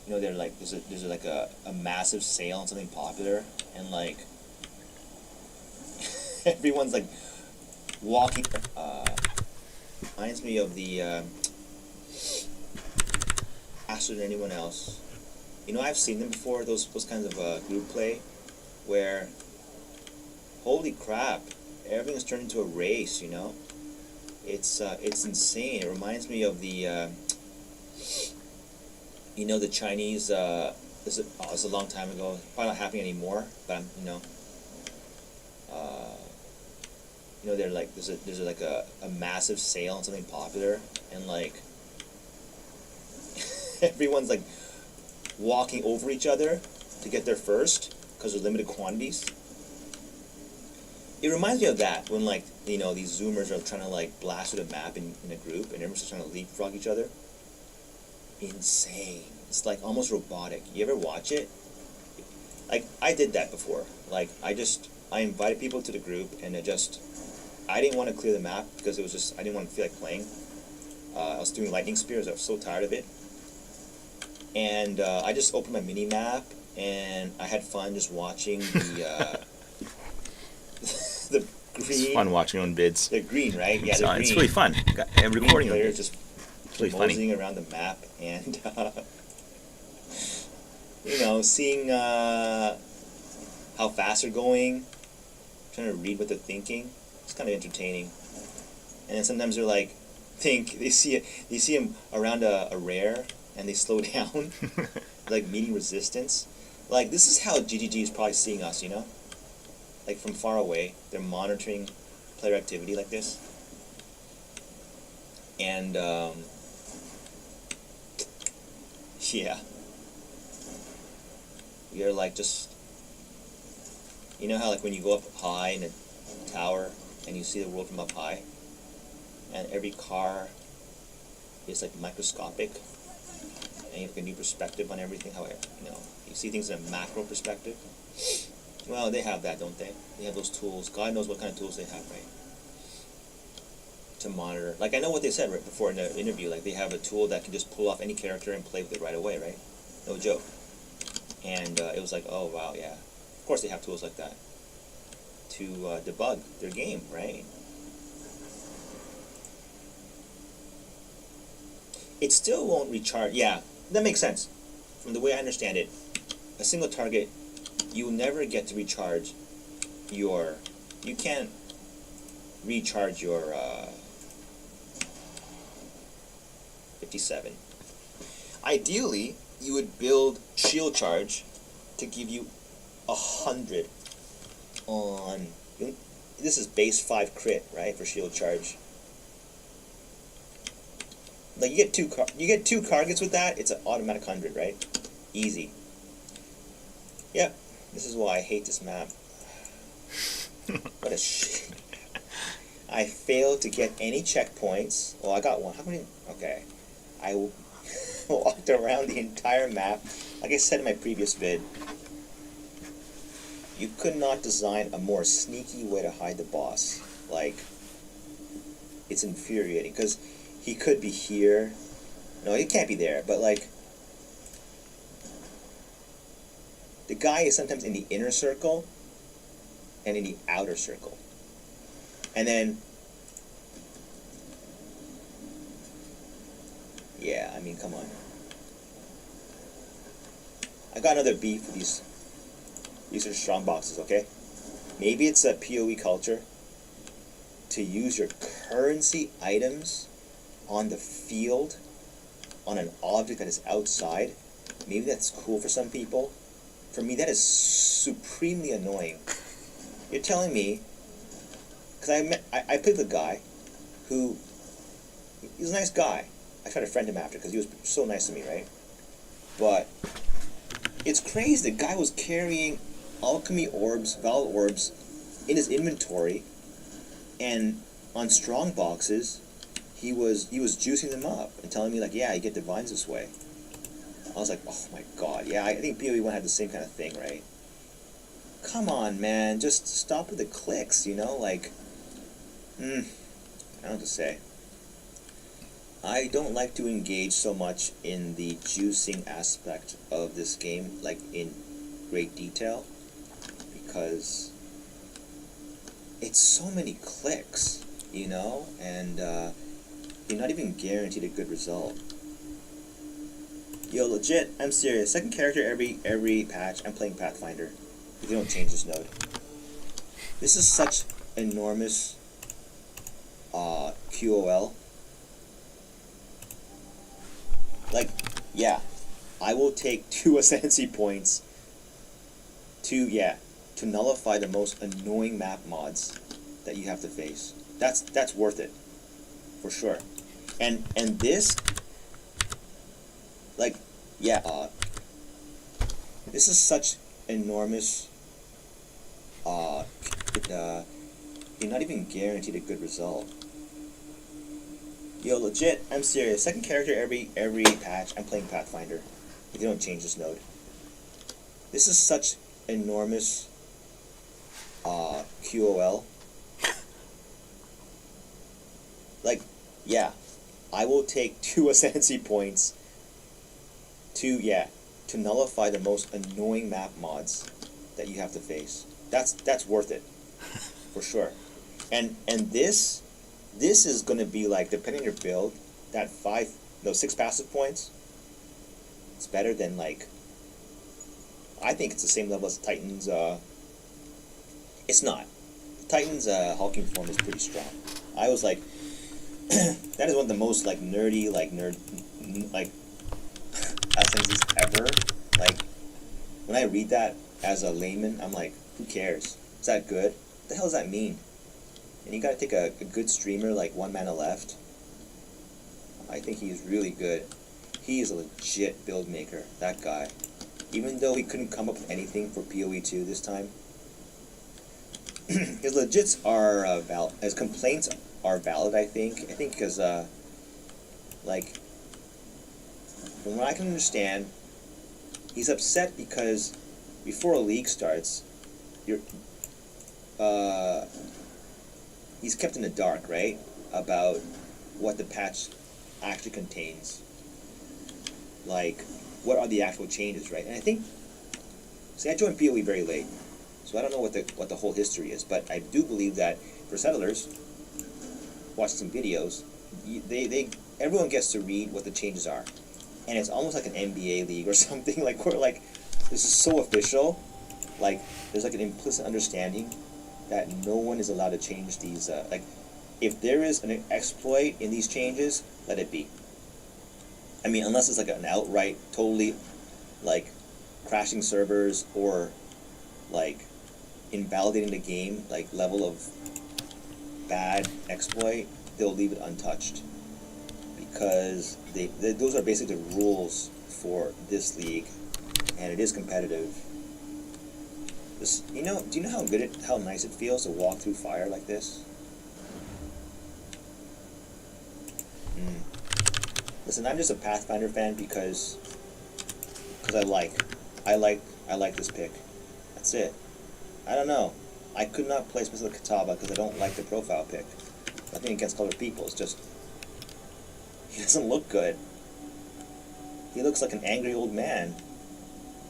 they're like there's like a massive sale on something popular, and like everyone's like walking. Reminds me of the faster than anyone else. I've seen them before. Those kinds of group play, where holy crap, everything's turned into a race. It's insane. It reminds me of the the Chinese. This is a long time ago. Probably not happening anymore. But they're like there's like a massive sale on something popular, and like everyone's like walking over each other to get there first because there's limited quantities. It reminds me of that when like these Zoomers are trying to like blast through the map in a group, and everyone's just trying to leapfrog each other. Insane. It's like almost robotic. You ever watch it? Like I did that before. Like I invited people to the group, and I didn't want to clear the map because it was just I didn't want to feel like playing. I was doing lightning spears. I was so tired of it, and I just opened my mini map, and I had fun just watching the the green. It's fun watching your own bids. The green, right? Yeah, the green. It's really fun. I'm recording the it. Just really funny. moseying around the map, and seeing how fast they're going, trying to read what they're thinking. It's kind of entertaining. And then sometimes they're like, they see them around a rare, and they slow down, like meeting resistance. Like this is how GGG is probably seeing us, like from far away. They're monitoring player activity like this, and yeah, we are like just, how like when you go up high in a tower and you see the world from up high, and every car is like microscopic, and you have a new perspective on everything. How you see things in a macro perspective. Well, they have that, don't they? They have those tools. God knows what kind of tools they have, right? To monitor. Like I know what they said right before in the interview. Like they have a tool that can just pull off any character and play with it right away, right? No joke. And it was like, oh wow, yeah. Of course they have tools like that to debug their game, right? It still won't recharge. Yeah, that makes sense. From the way I understand it, a single target, you will never get to recharge your... You can't recharge your 57. Ideally, you would build shield charge to give you 100 on... This is base 5 crit, right, for shield charge. Like you get two targets with that, it's an automatic 100, right? Easy. Yep. This is why I hate this map. What a shit. I failed to get any checkpoints. Well, I got one. How many? Okay. I walked around the entire map. Like I said in my previous vid. You could not design a more sneaky way to hide the boss. Like, it's infuriating, because he could be here. No, he can't be there, but like, the guy is sometimes in the inner circle and in the outer circle. And then, yeah, I mean, come on. I got another beef with these. These are strong boxes, okay? Maybe it's a PoE culture to use your currency items on the field, on an object that is outside. Maybe that's cool for some people. For me, that is supremely annoying. You're telling me, because I played with a guy who, he's a nice guy. I tried to friend him after because he was so nice to me, right? But it's crazy. The guy was carrying alchemy orbs, valor orbs, in his inventory, and on strong boxes, he was juicing them up and telling me like, yeah, you get divines this way. I was like, oh my god, yeah, I think PoE 1 had the same kind of thing, right? Come on, man, just stop with the clicks, you know, like, I don't know what to say. I don't like to engage so much in the juicing aspect of this game, like in great detail, because it's so many clicks, you know, and you're not even guaranteed a good result. Yo, legit, I'm serious. Second character every patch. I'm playing Pathfinder. If you don't change this node. This is such enormous QOL. Like, yeah, I will take 2 ascendancy points to nullify the most annoying map mods that you have to face. That's worth it, for sure. And this, like, yeah, this is such enormous. You're not even guaranteed a good result. Yo, legit, I'm serious. Second character every patch. I'm playing Pathfinder. If you don't change this node. This is such enormous QOL. Like, yeah, I will take 2 ascendancy points to nullify the most annoying map mods that you have to face. That's worth it, for sure. And this is gonna be like, depending on your build, that 6 passive points. It's better than, like, I think it's the same level as Titan's. It's not. Titan's hulking form is pretty strong. I was like, that is one of the most like nerdy essences ever. Like, when I read that as a layman, I'm like, who cares? Is that good? What the hell does that mean? And you gotta take a good streamer like 1 mana left. I think he's really good. He is a legit build maker, that guy. Even though he couldn't come up with anything for PoE 2 this time, his legits are valid. His complaints are valid, I think. I think because, like, from what I can understand, he's upset because before a league starts, he's kept in the dark, right, about what the patch actually contains. Like, what are the actual changes, right? And I think, see, I joined PoE very late, so I don't know what the whole history is, but I do believe that for settlers, watching some videos, everyone gets to read what the changes are, and it's almost like an NBA league or something. Like, where like, this is so official, like there's like an implicit understanding that no one is allowed to change these. Like, if there is an exploit in these changes, let it be. I mean, unless it's like an outright, totally, like, crashing servers or, like, invalidating the game, like, level of bad exploit, they'll leave it untouched. Because those are basically the rules for this league, and it is competitive. This, do you know how nice it feels to walk through fire like this? Listen, I'm just a Pathfinder fan because I like this pick. That's it. I don't know. I could not play specific Kataba because I don't like the profile pic. Nothing against colored people. It's just he doesn't look good. He looks like an angry old man.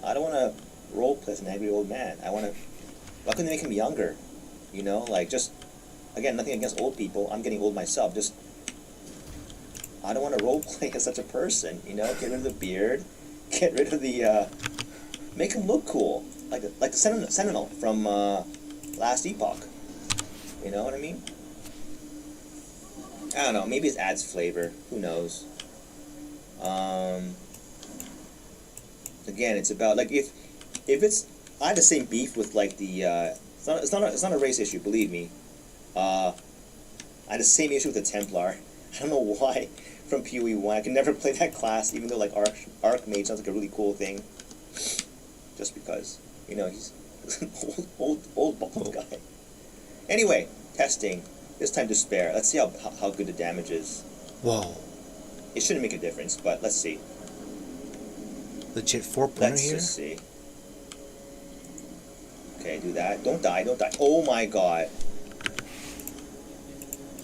I don't want to role play as an angry old man. I want to. Why couldn't they make him younger? You know, like just again, nothing against old people. I'm getting old myself. Just I don't want to role play as such a person. You know, get rid of the beard, get rid of the. Make him look cool, like the Sentinel from Last Epoch. You know what I mean? I don't know. Maybe it adds flavor. Who knows? Again, it's about like if it's I had the same beef with like the it's not a race issue, believe me. I had the same issue with the Templar. I don't know why from PoE1 I could never play that class, even though like Archmage sounds like a really cool thing. Just because, you know, he's an old bald guy. Anyway, testing. This time Despair. Let's see how good the damage is. Whoa. It shouldn't make a difference, but let's see. Legit 4-pointer Let's here? just see. Okay, do that. Don't die, don't die. Oh my god.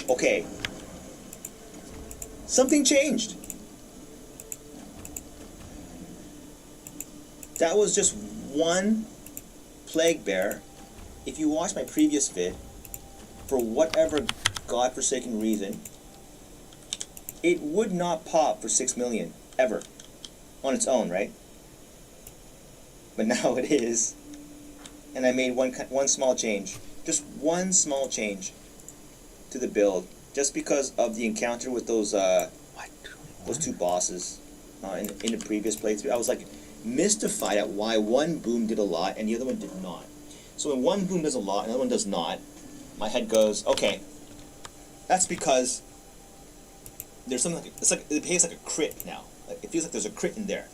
Okay. Something changed. That was just one Plague Bear. If you watch my previous vid, for whatever godforsaken reason, it would not pop for 6 million, ever. On its own, right? But now it is. And I made one small change. Just one small change to the build. Just because of the encounter with those two bosses in the previous playthrough. I was like mystified at why one boom did a lot and the other one did not. So when one boom does a lot and the other one does not, my head goes, okay, that's because there's something like, it's like, it behaves like a crit now. Like, it feels like there's a crit in there.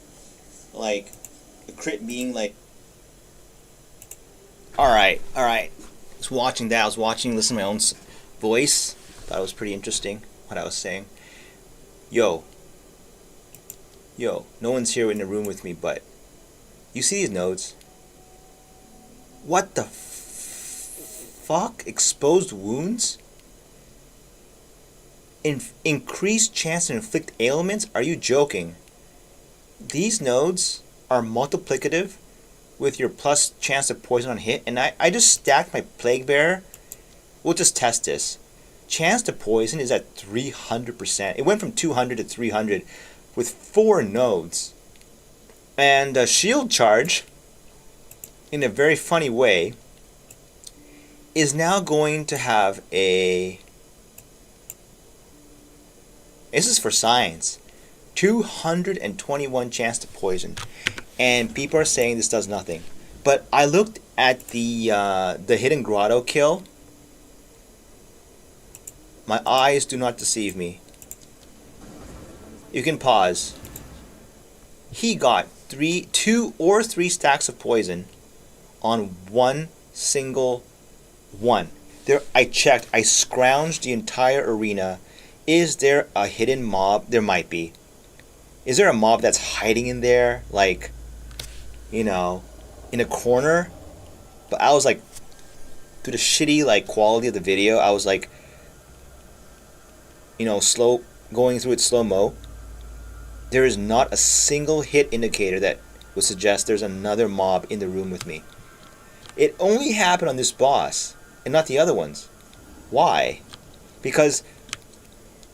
Like, a crit being like, alright. I was watching that, listening to my own voice. Thought it was pretty interesting, what I was saying. Yo, no one's here in the room with me, but you see these nodes? What the fuck? Exposed wounds? Increased chance to inflict ailments? Are you joking? These nodes are multiplicative with your plus chance of poison on hit, and I just stacked my Plague Bear. We'll just test this. Chance to poison is at 300%. It went from 200 to 300 with 4 nodes. And shield charge, in a very funny way, is now going to have a... This is for science. 221 chance to poison. And people are saying this does nothing. But I looked at the Hidden Grotto kill. My eyes do not deceive me. You can pause. He got 2 or 3 stacks of poison on one single one. There, I checked. I scrounged the entire arena. Is there a hidden mob? There might be. Is there a mob that's hiding in there, like, you know, in a corner? But I was like, through the shitty like quality of the video, I was like, you know, going through it slow-mo. There is not a single hit indicator that would suggest there's another mob in the room with me. It only happened on this boss and not the other ones. Why? Because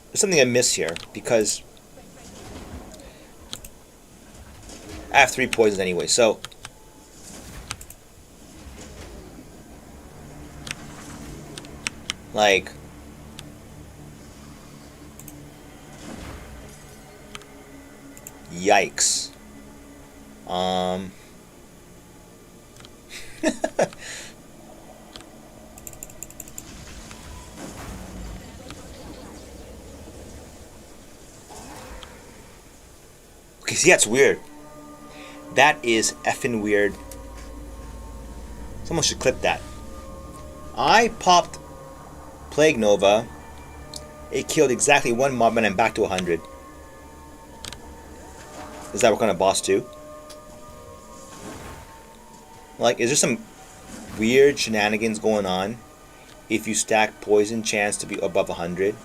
there's something I miss here. Because I have 3 poisons anyway, so like yikes. Okay, see, that's weird. That is effing weird. Someone should clip that. I popped Plague Nova. It killed exactly 1 mob and I'm back to 100. Does that work on a boss too? Like, is there some weird shenanigans going on if you stack poison chance to be above 100.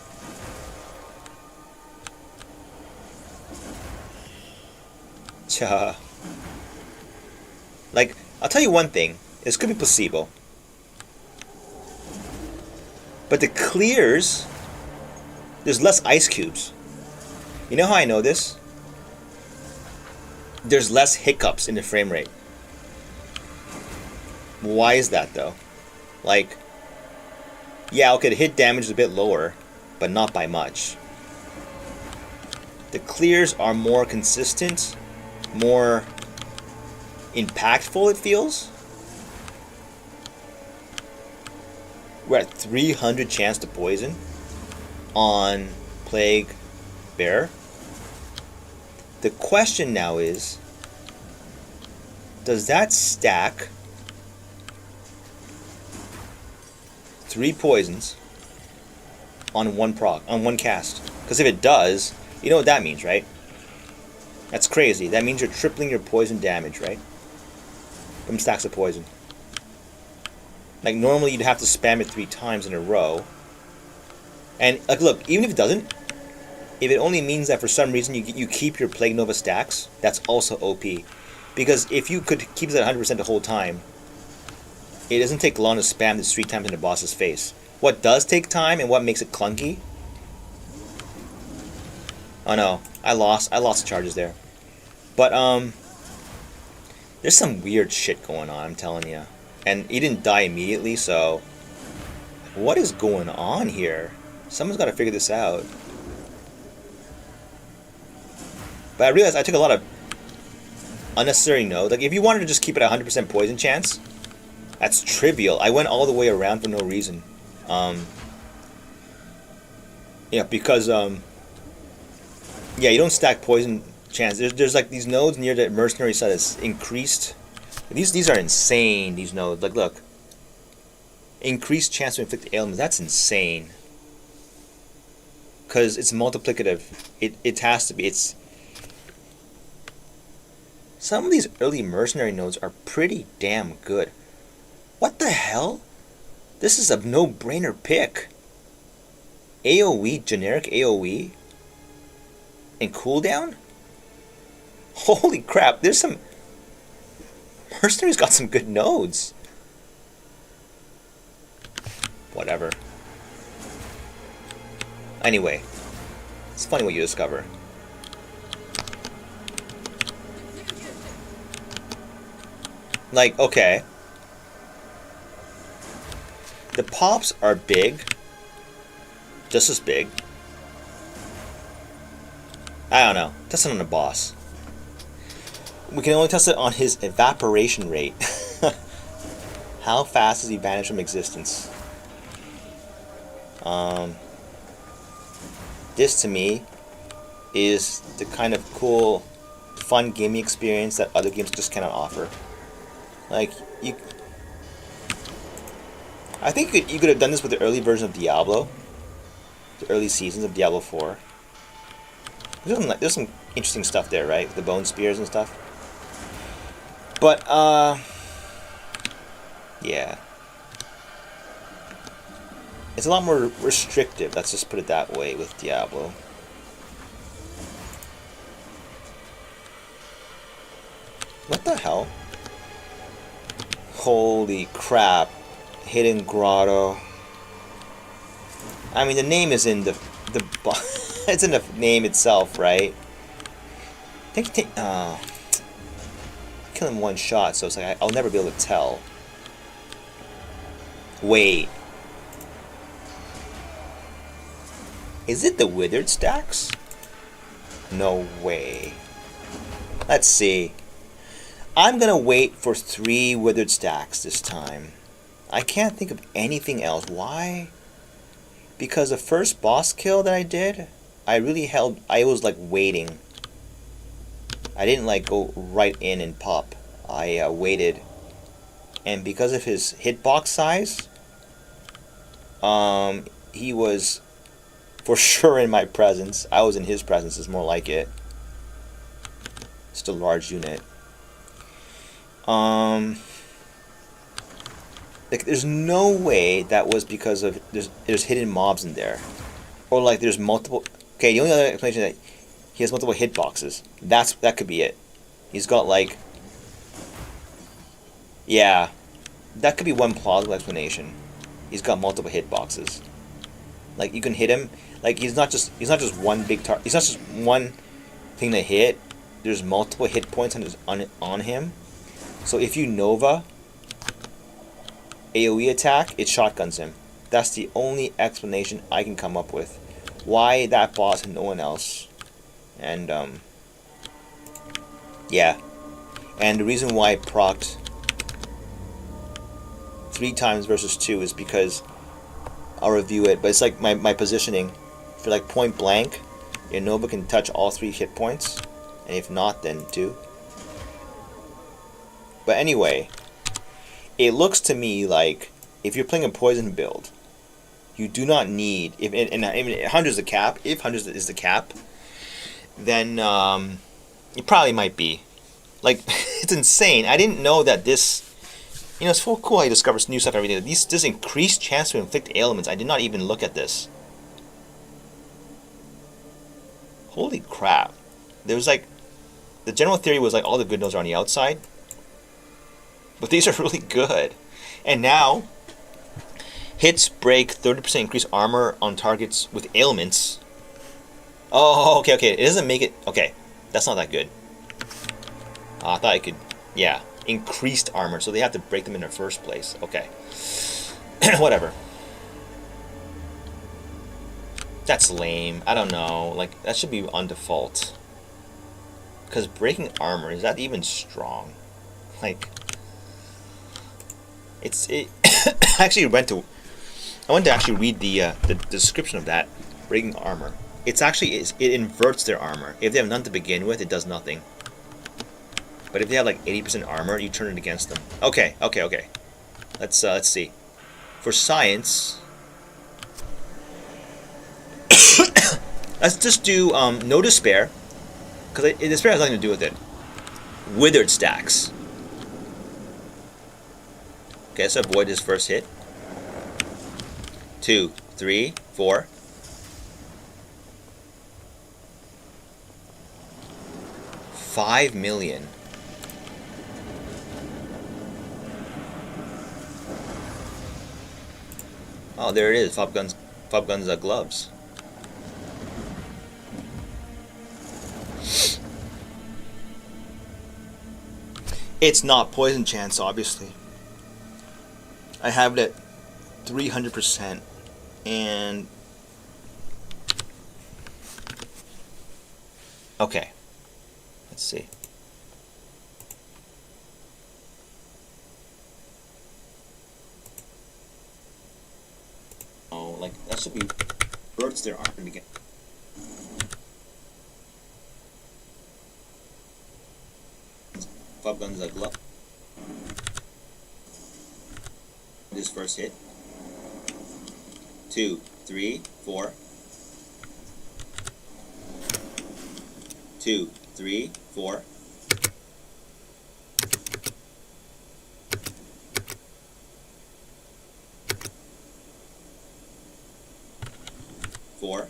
Like, I'll tell you one thing. This could be placebo. But the clears, there's less ice cubes. You know how I know this? There's less hiccups in the frame rate. Why is that though? Like, yeah, okay, the hit damage is a bit lower, but not by much. The clears are more consistent, more impactful, it feels. We're at 300 chance to poison on Plague Bear. The question now is, does that stack 3 poisons on one cast? Because if it does, you know what that means, right? That's crazy. That means you're tripling your poison damage, right? From stacks of poison. Like, normally you'd have to spam it 3 times in a row. And, like, look, even if it doesn't, if it only means that for some reason you keep your Plague Nova stacks, that's also OP. Because if you could keep it at 100% the whole time, it doesn't take long to spam this 3 times in the boss's face. What does take time and what makes it clunky? Oh no, I lost the charges there. But, there's some weird shit going on, I'm telling you. And he didn't die immediately, so what is going on here? Someone's got to figure this out. But I realized I took a lot of unnecessary notes. Like, if you wanted to just keep it at 100% poison chance, that's trivial. I went all the way around for no reason. Yeah, because, yeah, you don't stack poison chance. There's like these nodes near the mercenary side that's increased. These are insane, these nodes. Like, look. Increased chance to inflict ailments. That's insane. Because it's multiplicative. It has to be. It's... Some of these early mercenary nodes are pretty damn good. What the hell? This is a no-brainer pick. AoE, generic AoE? And cooldown? Holy crap, there's some... Mercenary's got some good nodes. Whatever. Anyway, it's funny what you discover. Like, okay. The pops are big. Just as big. I don't know. Test it on the boss. We can only test it on his evaporation rate. How fast does he vanish from existence? This to me is the kind of cool, fun gaming experience that other games just cannot offer. Like, I think you could have done this with the early version of Diablo, the early seasons of Diablo 4. There's some interesting stuff there, right? The bone spears and stuff. But, yeah. It's a lot more restrictive, let's just put it that way, with Diablo. What the hell? Holy crap. Hidden Grotto. I mean, the name is in the it's in the name itself, right? I think kill him one shot, so it's like I'll never be able to tell. Wait. Is it the withered stacks? No way. Let's see. I'm gonna wait for 3 withered stacks this time. I can't think of anything else. Why? Because the first boss kill that I did, I was like waiting. I didn't like go right in and pop. I waited. And because of his hitbox size, he was for sure in my presence. I was in his presence, is more like it. It's a large unit. Like, there's no way that was because of there's hidden mobs in there, or like there's multiple. Okay, the only other explanation is that he has multiple hitboxes. That could be it. He's got like, yeah, that could be one plausible explanation. He's got multiple hitboxes. Like, you can hit him. Like, he's not just one big target. He's not just one thing to hit. There's multiple hit points on him. So if you Nova AoE attack, it shotguns him. That's the only explanation I can come up with. Why that boss and no one else. And yeah. And the reason why I procced 3 times versus 2 is because I'll review it, but it's like my positioning for like point blank. Your Nova can touch all 3 hit points, and if not, then 2. But anyway, it looks to me like if you're playing a poison build, you do not need, if 100 is the cap, if 100 is the cap, then it probably might be. Like, it's insane. I didn't know that this, it's so cool how you discover new stuff every day. This increased chance to inflict ailments. I did not even look at this. Holy crap. There was like, the general theory was like all the good notes are on the outside. But these are really good. And now, hits break 30% increased armor on targets with ailments. Oh, okay. It doesn't make it, okay. That's not that good. I thought I could, yeah. Increased armor, so they have to break them in the first place. Okay. Whatever. That's lame. I don't know. Like, that should be on default. Because breaking armor, is that even strong? Like, I actually went to actually read the description of that breaking armor. It's actually, it inverts their armor. If they have none to begin with, it does nothing. But if they have like 80% armor, you turn it against them. Okay. Let's see. For science, let's just do no despair, because despair has nothing to do with it. Withered stacks. Okay, let's avoid his first hit. 2, 3, 4. 5 million. Oh, there it is. Fob guns gloves. It's not poison chance, obviously. I have it at 300%, and okay. Let's see. Oh, like, that should be bursts their arm again. Fob guns a glove. This first hit. 2, 3, 4. 2, 3, 4. 4.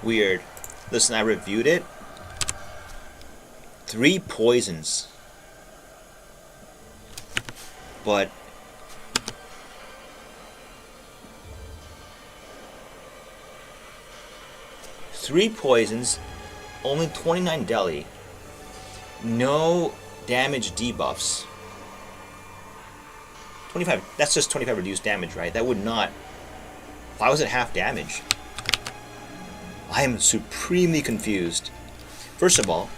Weird. Listen, I reviewed it. 3 poisons. But three poisons, only 29 deli. No damage debuffs. 25. That's just 25 reduced damage, right? That would not. Why was it half damage? I am supremely confused. First of all,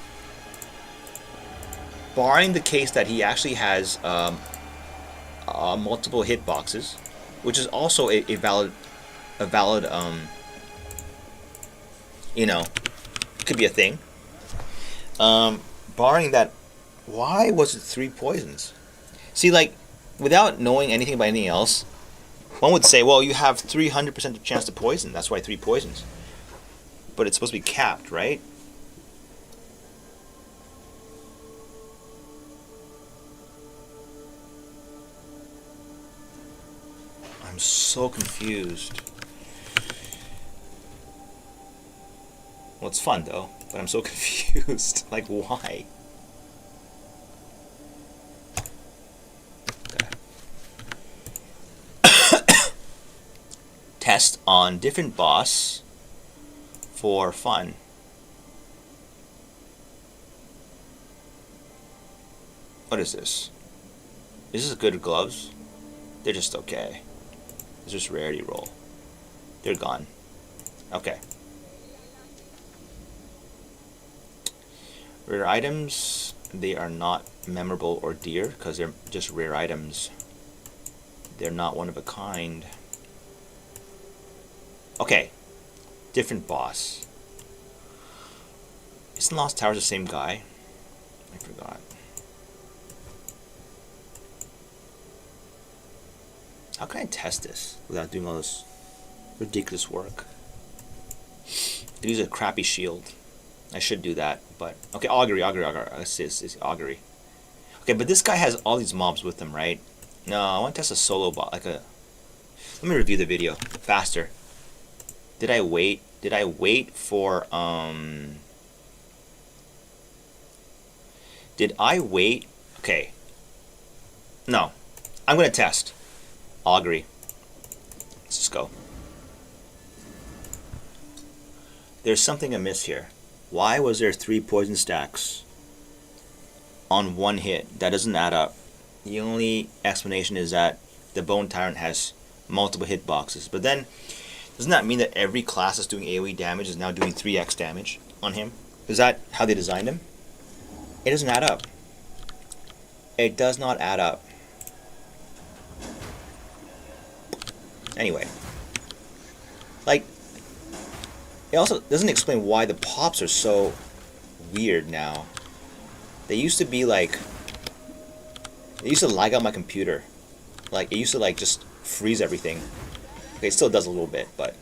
barring the case that he actually has multiple hitboxes, which is also a valid, you know, could be a thing. Barring that, why was it 3 poisons? See, like, without knowing anything about anything else, one would say, well, you have 300% chance to poison. That's why 3 poisons. But it's supposed to be capped, right? I'm so confused. Well, it's fun though, but I'm so confused. Like, why? Okay. Test on different boss for fun. What is this? Is this good gloves? They're just okay. It's just rarity roll. They're gone. Okay. Rare items, they are not memorable or dear because they're just rare items. They're not one of a kind. Okay. Different boss. Isn't Lost Towers the same guy? I forgot. How can I test this without doing all this ridiculous work? I use a crappy shield. I should do that, but okay. Augury. It's augury. Okay, but this guy has all these mobs with him, right? No, I want to test a solo bot, like a. Let me review the video faster. Did I wait? Did I wait for Did I wait? Okay. No, I'm gonna test. Augury. Let's just go. There's something amiss here. Why was there 3 poison stacks on 1 hit? That doesn't add up. The only explanation is that the Bone Tyrant has multiple hitboxes. But then, doesn't that mean that every class that's doing AoE damage is now doing 3x damage on him? Is that how they designed him? It doesn't add up. It does not add up. Anyway. Like, it also doesn't explain why the pops are so weird now. They used to be like... It used to lag out my computer. Like, it used to like just freeze everything. Okay, it still does a little bit, but...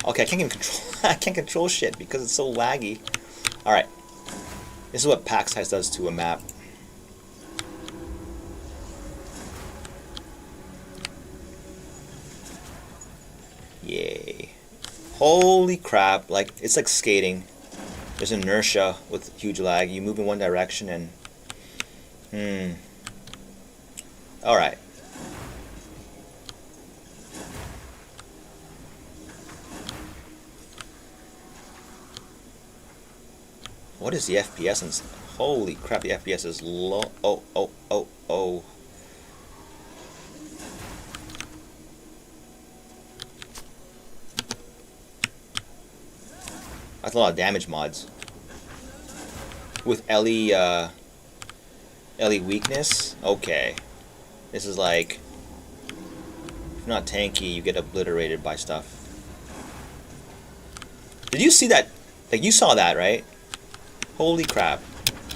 Okay, I can't even control... I can't control shit because it's so laggy. Alright. This is what pack size does to a map. Yay. Holy crap, like, it's like skating. There's inertia with huge lag. You move in one direction and... Alright. What is the FPS? Holy crap, the FPS is low. Oh. That's a lot of damage mods. With Ellie weakness? Okay. This is like... If you're not tanky, you get obliterated by stuff. Did you see that? Like, you saw that, right? Holy crap.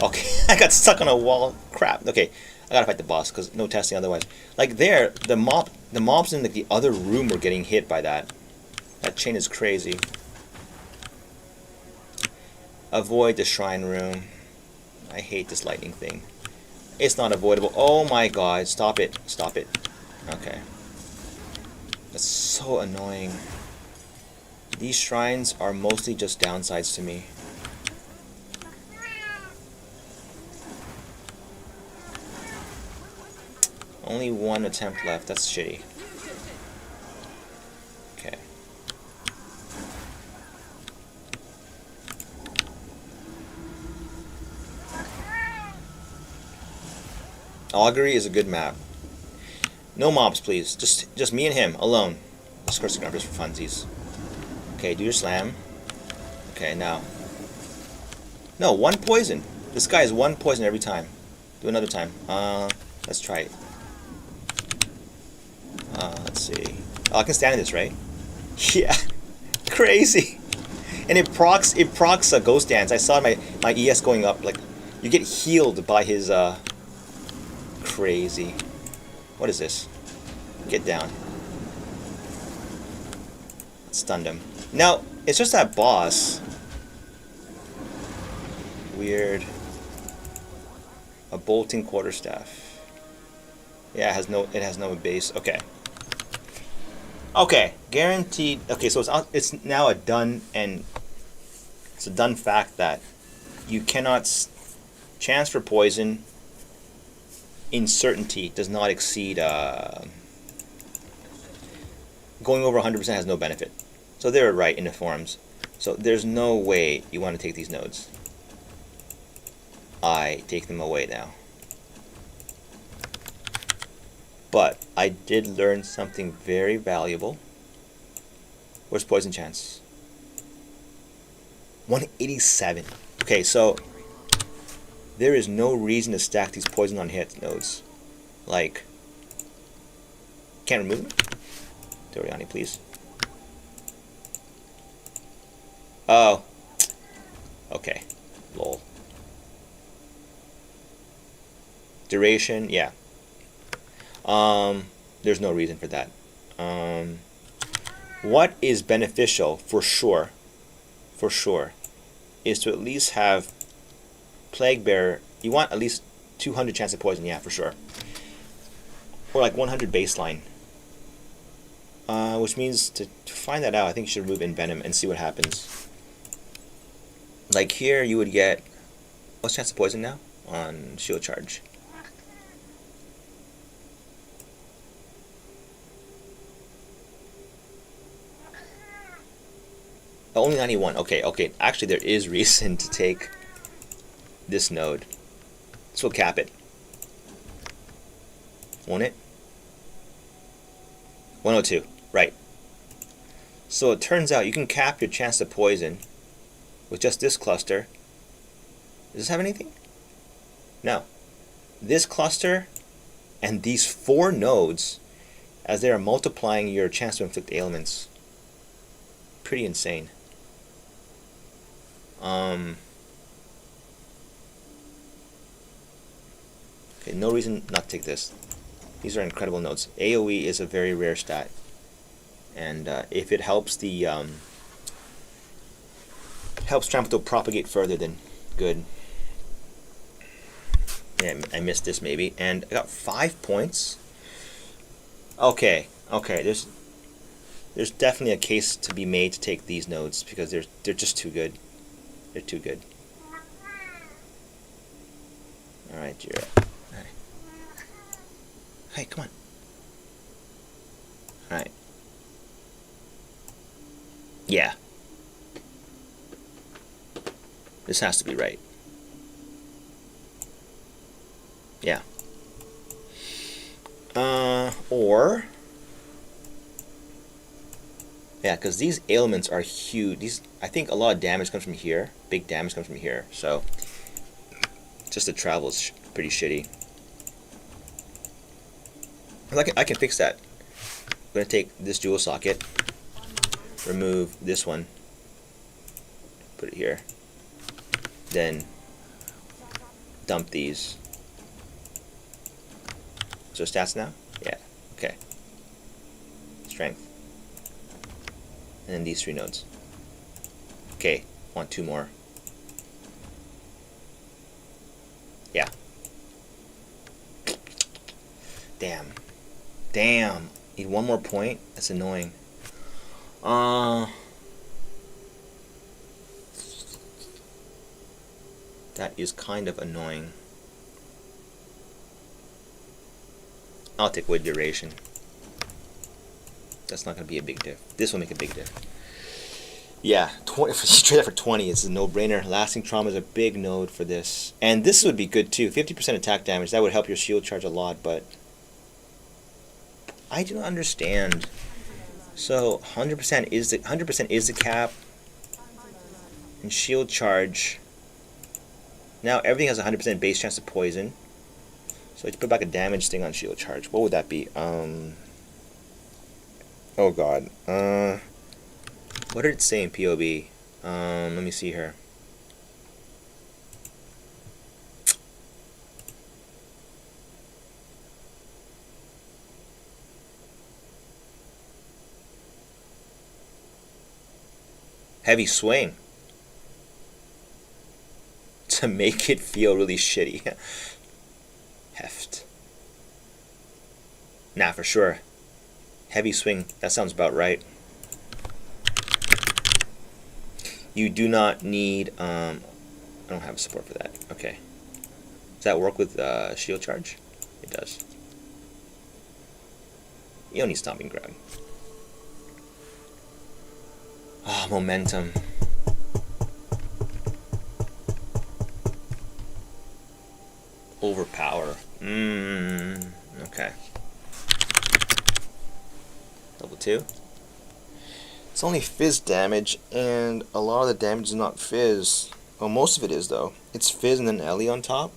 Okay, I got stuck on a wall. Crap. Okay, I gotta fight the boss, because no testing otherwise. Like, there, the mobs in the other room were getting hit by that. That chain is crazy. Avoid the shrine room. I hate this lightning thing. It's not avoidable. Oh my god, stop it. Stop it. Okay. That's so annoying. These shrines are mostly just downsides to me. Only 1 attempt left. That's shitty. Okay. Augury is a good map. No mobs, please. Just me and him alone. Just cursing numbers for funsies. Okay, do your slam. Okay, now. No, one poison. This guy is one poison every time. Do another time. Let's try it. Let's see. Oh, I can stand in this, right? Yeah. Crazy. And it procs a ghost dance. I saw my ES going up. Like, you get healed by his crazy. What is this? Get down. Stunned him. Now, it's just that boss. Weird. A bolting quarterstaff. Yeah, it has no base. Okay. Okay, guaranteed. Okay, so it's now a done fact that you cannot chance for poison in certainty does not exceed going over 100% has no benefit. So they're right in the forums. So there's no way you want to take these nodes. I take them away now. But I did learn something very valuable. Where's poison chance? 187. Okay, so there is no reason to stack these poison on hit nodes. Like, can't remove them? Doriani, please. Oh. Okay. Lol. Duration, yeah. There's no reason for that. What is beneficial for sure, is to at least have Plague Bearer. You want at least 200 chance of poison, yeah, for sure. Or like 100 baseline. Which means to find that out, I think you should remove Envenom and see what happens. Like here, you would get what's chance of poison now on shield charge? Only 91. Okay. Actually, there is reason to take this node. This will cap it. Won't it? 102. Right. So it turns out you can cap your chance of poison with just this cluster. Does this have anything? No. This cluster and these 4 nodes, as they are multiplying your chance to inflict ailments. Pretty insane. Okay, no reason not to take this. These are incredible nodes. AoE is a very rare stat, and if it helps the helps Trample to propagate further, then good. Yeah, I missed this maybe, and I got 5 points. Okay. There's definitely a case to be made to take these nodes because they're just too good. They're too good. All right, you're up. All right. Hey, come on. All right. Yeah. This has to be right. Yeah. Or... yeah, because these ailments are huge. I think a lot of damage comes from here. Big damage comes from here. So, just the travel is pretty shitty. I can fix that. I'm going to take this dual socket, remove this one, put it here, then dump these. So stats now? Yeah, okay. Strength. And then these 3 nodes. Okay, want 2 more. Yeah. Damn. Need 1 more point? That's annoying. That is kind of annoying. I'll take wood duration. That's not going to be a big diff. This will make a big diff. Yeah, 20, if you trade that for 20, it's a no-brainer. Lasting trauma is a big node for this. And this would be good too. 50% attack damage, that would help your shield charge a lot, but I do not understand. So 100% is the cap. And shield charge. Now everything has a 100% base chance to poison. So let's put back a damage thing on shield charge. What would that be? Oh god. What did it say in POB? Let me see here. Heavy swing. To make it feel really shitty. Heft. Nah, for sure. Heavy swing. That sounds about right. You do not need, I don't have support for that. Okay. Does that work with shield charge? It does. You don't need stomping grab. Ah, momentum. Overpower. Okay. Level 2. It's only fizz damage, and a lot of the damage is not fizz. Well, most of it is, though. It's fizz and then Ellie on top,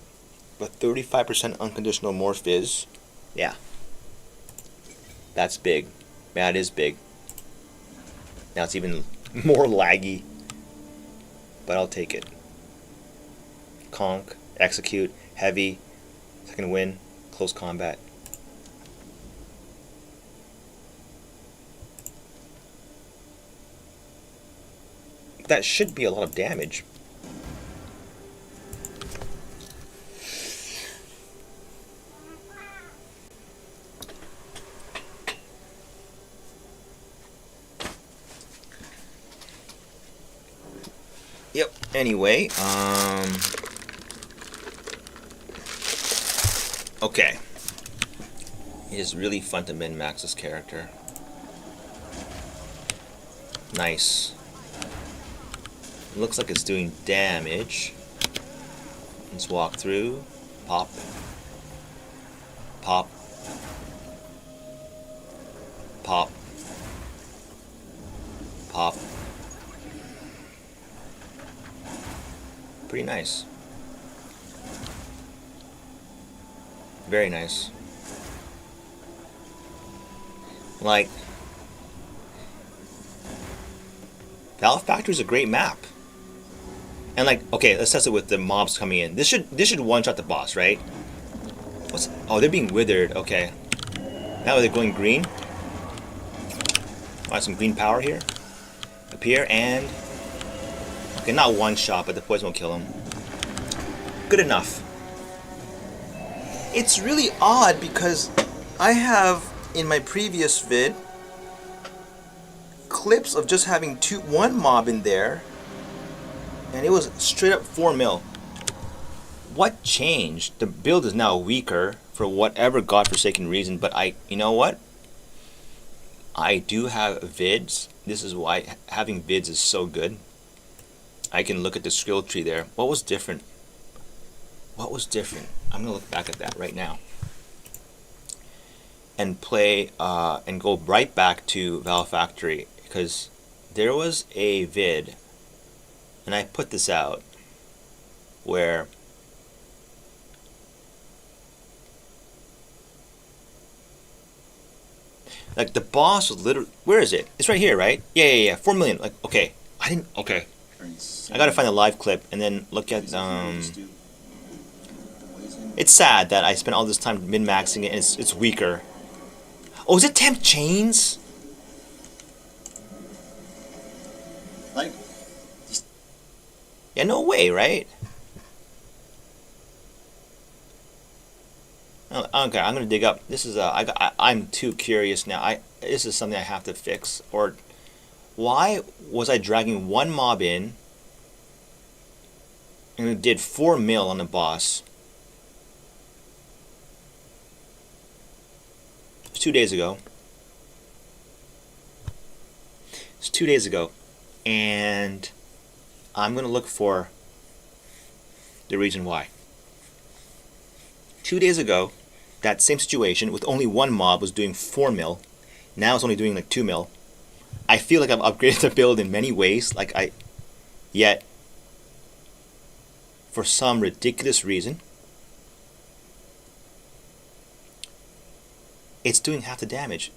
but 35% unconditional more fizz. Yeah. That's big. That is big. Now it's even more laggy, but I'll take it. Conk, execute, heavy, second win, close combat. That should be a lot of damage. Yep. Anyway, okay. It is really fun to min-max this character. Nice. Looks like it's doing damage. Let's walk through. Pop. Pop. Pop. Pop. Pretty nice. Very nice. Like, Valve Factory is a great map. And like, okay, let's test it with the mobs coming in. This should one-shot the boss, right? Oh, they're being withered. Okay. Now they're going green. Want some green power here? Appear and okay, not one shot, but the poison will kill him. Good enough. It's really odd because I have in my previous vid clips of just having one mob in there, and it was straight up 4 mil. What changed? The build is now weaker for whatever godforsaken reason, but you know what? I do have vids. This is why having vids is so good. I can look at the skill tree there. What was different? What was different? I'm gonna look back at that right now and play and go right back to Valve Factory, because there was a vid, and I put this out, where like the boss was literally, where is it? It's right here, right? Yeah. 4 million. Like, okay, I didn't. Okay, I gotta find a live clip and then look at It's sad that I spent all this time min-maxing it and it's weaker. Oh, is it temp chains? Like, yeah, no way, right? Okay, I'm gonna dig up. This is I'm too curious now. This is something I have to fix. Or why was I dragging one mob in and it did 4 mil on the boss? It was 2 days ago. It's 2 days ago. and I'm going to look for the reason why. 2 days ago, that same situation with only one mob was doing 4 mil. Now it's only doing like 2 mil. I feel like I've upgraded the build in many ways, yet for some ridiculous reason, it's doing half the damage.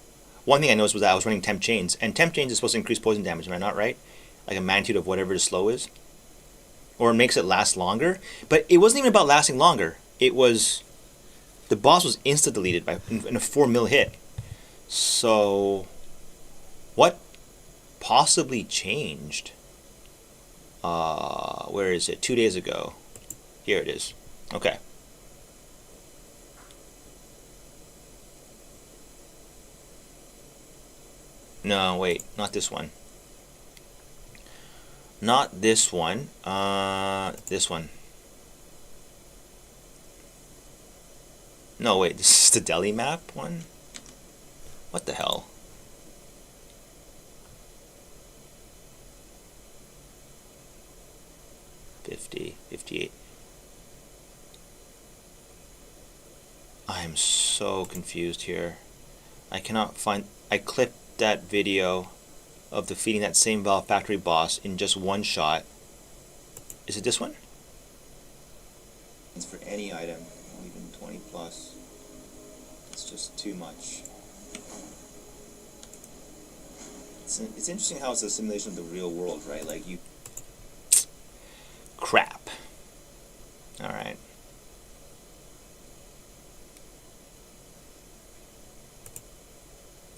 One thing I noticed was that I was running temp chains, and temp chains is supposed to increase poison damage, am I not right? Like a magnitude of whatever the slow is. Or it makes it last longer. But it wasn't even about lasting longer. It was, the boss was insta-deleted in a 4 mil hit. So, what possibly changed? Where is it? 2 days ago. Here it is. Okay. No, wait, not this one. Not this one. This one. No, wait, this is the Delhi map one? What the hell? $50, $58. I am so confused here. I cannot find... I clipped that video of defeating that same Valve Factory boss in just one shot. Is it this one? It's for any item, even 20 plus. It's just too much. It's interesting how it's a simulation of the real world, right? Like you... Crap. Alright.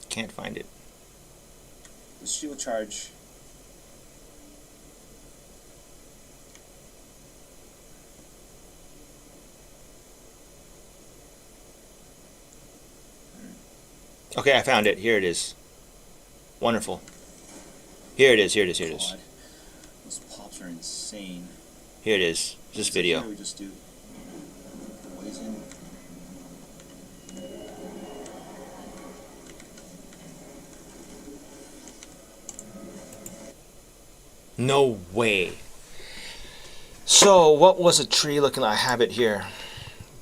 Can't find it. The shield charge. Okay, I found it. Here it is. Wonderful. Here it is, here it is, here it is. God. Those pops are insane. Here it is. This video. We just do poison. No way. So, what was a tree looking like? I have it here.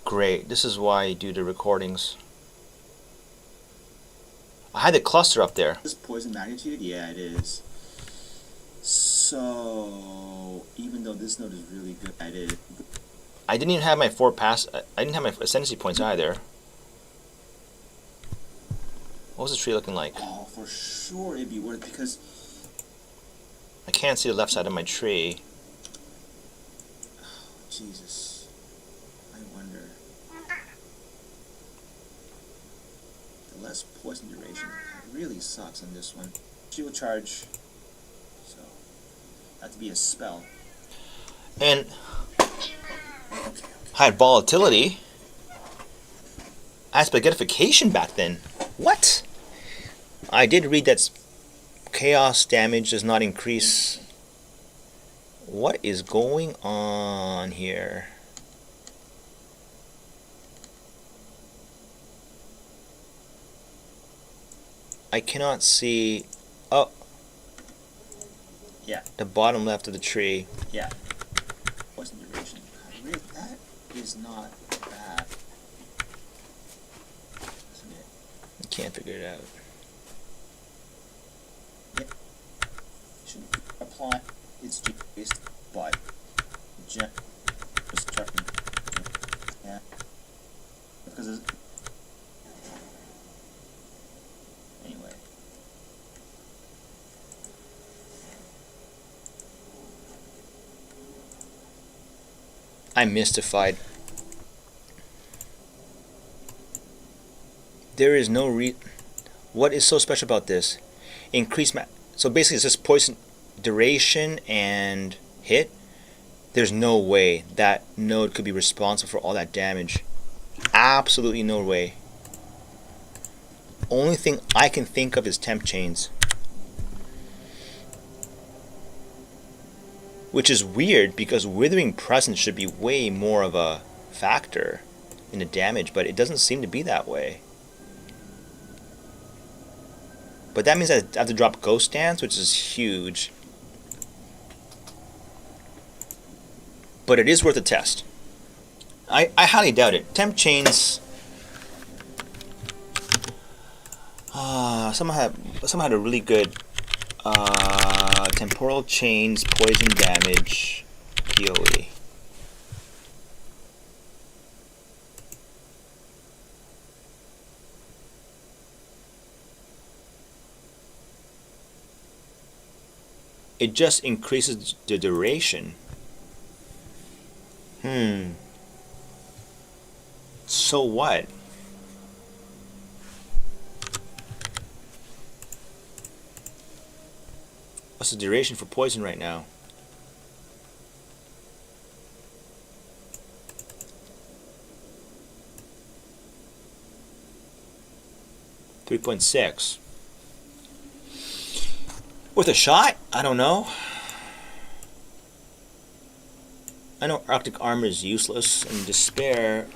Great. This is why I do the recordings. I had the cluster up there. This poison magnitude? Yeah, it is. So, even though this node is really good at it. I didn't even have my 4 pass. I didn't have my ascendancy points either. What was the tree looking like? Oh, for sure it'd be worth it because I can't see the left side of my tree. oh, Jesus. I wonder. The less poison duration really sucks on this one. Shield charge. So, that to be a spell. And I had volatility. I had spaghettification back then. What? I did read that chaos damage does not increase. What is going on here? I cannot see. Oh. Yeah. The bottom left of the tree. Yeah. Poison duration. God, really, that is not bad. Isn't it? I can't figure it out. Should apply its based but just checking. Yeah. Because it's anyway. I'm mystified. There is no what is so special about this? Increase so basically it's just poison duration and hit. There's no way that node could be responsible for all that damage. Absolutely no way. Only thing I can think of is temp chains. Which is weird because Withering Presence should be way more of a factor in the damage, but it doesn't seem to be that way. But that means I have to drop Ghost Dance, which is huge. but it is worth a test. I highly doubt it. Temp chains. Someone had a really good temporal chains, poison damage, PoE. It just increases the duration. So what? What's the duration for poison right now? .6. Worth a shot? I don't know. I know Arctic Armor is useless, and Despair...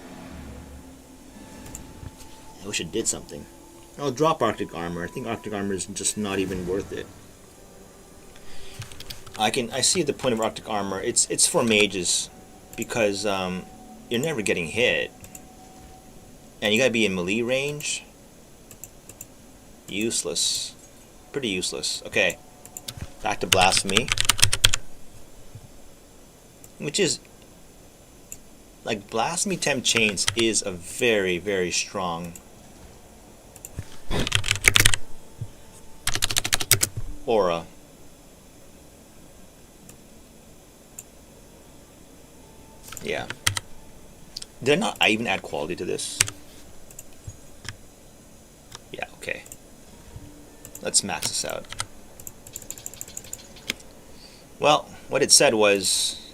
I wish it did something. I'll drop Arctic Armor. I think Arctic Armor is just not even worth it. I see the point of Arctic Armor. It's for mages, because you're never getting hit. And you gotta be in melee range. Useless. Pretty useless. Okay. Back to Blasphemy. Which is... like, Blasphemy Temp Chains is a very, very strong aura. Yeah. Did I even add quality to this? Yeah, okay. Let's max this out. Well, what it said was,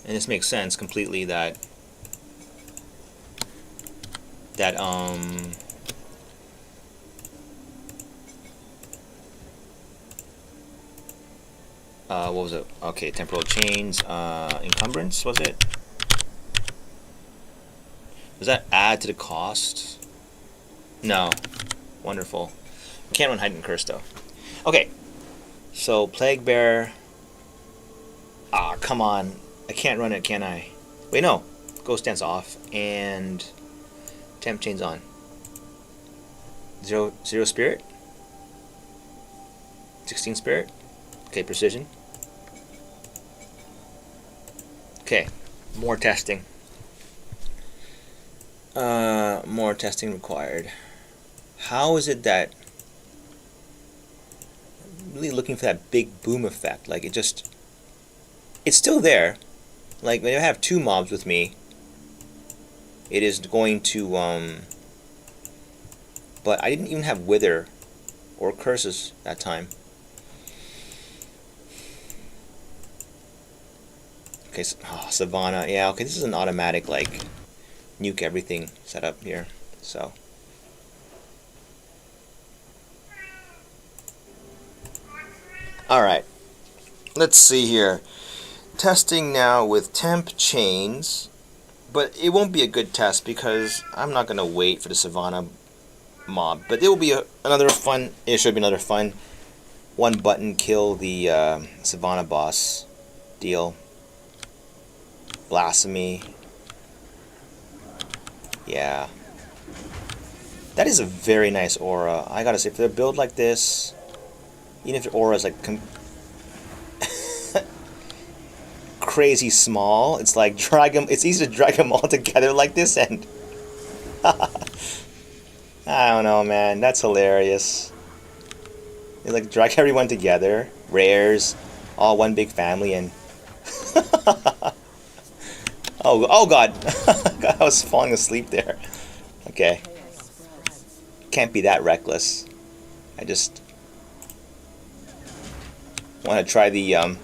and this makes sense completely, that what was it? Okay, temporal chains, encumbrance, was it? Does that add to the cost? No. Wonderful. Can't run Heightened Curse though. Okay. So Plague Bear. Ah, come on. I can't run it, can I? Wait, no. Ghost Dance off and Temp Chains on. Zero Spirit. 16 Spirit. Okay, Precision. Okay, more testing. More testing required. How is it that I'm really looking for that big boom effect? Like it's still there. Like when I have two mobs with me, it is going to but I didn't even have Wither or Curses that time. Okay, Savannah. Yeah, okay, this is an automatic, like, nuke everything setup here, so. Alright, let's see here. Testing now with Temp Chains, but it won't be a good test because I'm not going to wait for the Savannah mob, but it will be another fun, it should be another fun one button kill the Savannah boss deal. Blasphemy. Yeah. That is a very nice aura. I gotta say, if they're built like this, even if the aura is like crazy small, it's like drag them. It's easy to drag them all together like this, and I don't know, man. That's hilarious. It's like drag everyone together, rares, all one big family, and oh God, I was falling asleep there. Okay, can't be that reckless. I just want to try the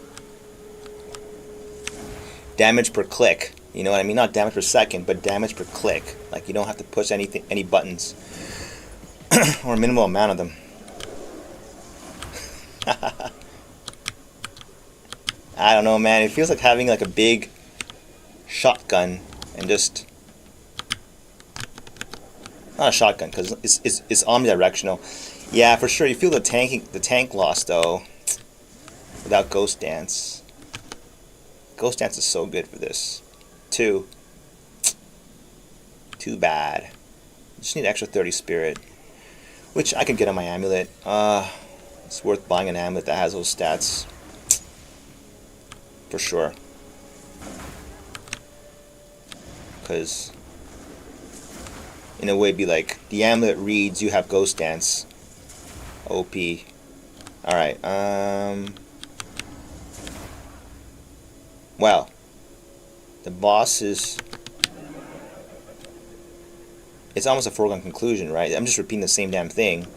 damage per click. You know what I mean? Not damage per second, but damage per click. Like you don't have to push any buttons, or a minimal amount of them. I don't know, man. It feels like having like a big shotgun and just not a shotgun because it's omnidirectional. Yeah, for sure. You feel the tank loss though without Ghost Dance. Ghost Dance is so good for this. 2. Too bad. Just need extra 30 spirit, which I can get on my amulet. It's worth buying an amulet that has those stats. For sure. Because in a way it'd be like, the amulet reads you have Ghost Dance. OP. Alright, well, the boss is... It's almost a foregone conclusion, right? I'm just repeating the same damn thing.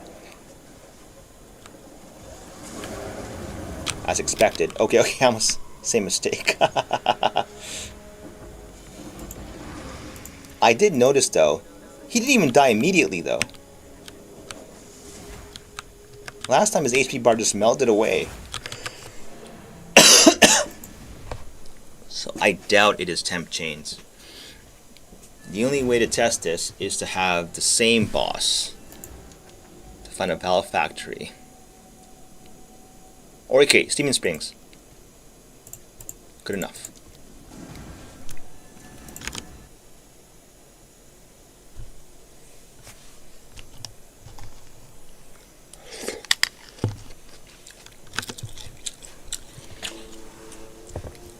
As expected. Okay, almost same mistake. I did notice, though, he didn't even die immediately, though. Last time his HP bar just melted away. So I doubt it is temp chains. The only way to test this is to have the same boss to find a Valve Factory. Or okay, Steaming Springs. Good enough.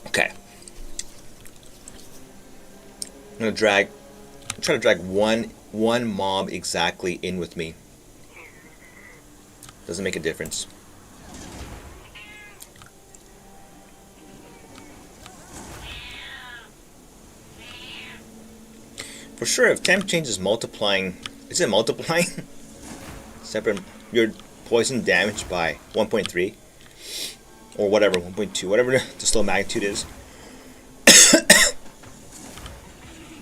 Okay. I'm gonna try to drag one mob exactly in with me. Doesn't make a difference. For sure, if temp change is multiplying, is it multiplying? Separate your poison damage by 1.3 or whatever, 1.2, whatever the slow magnitude is.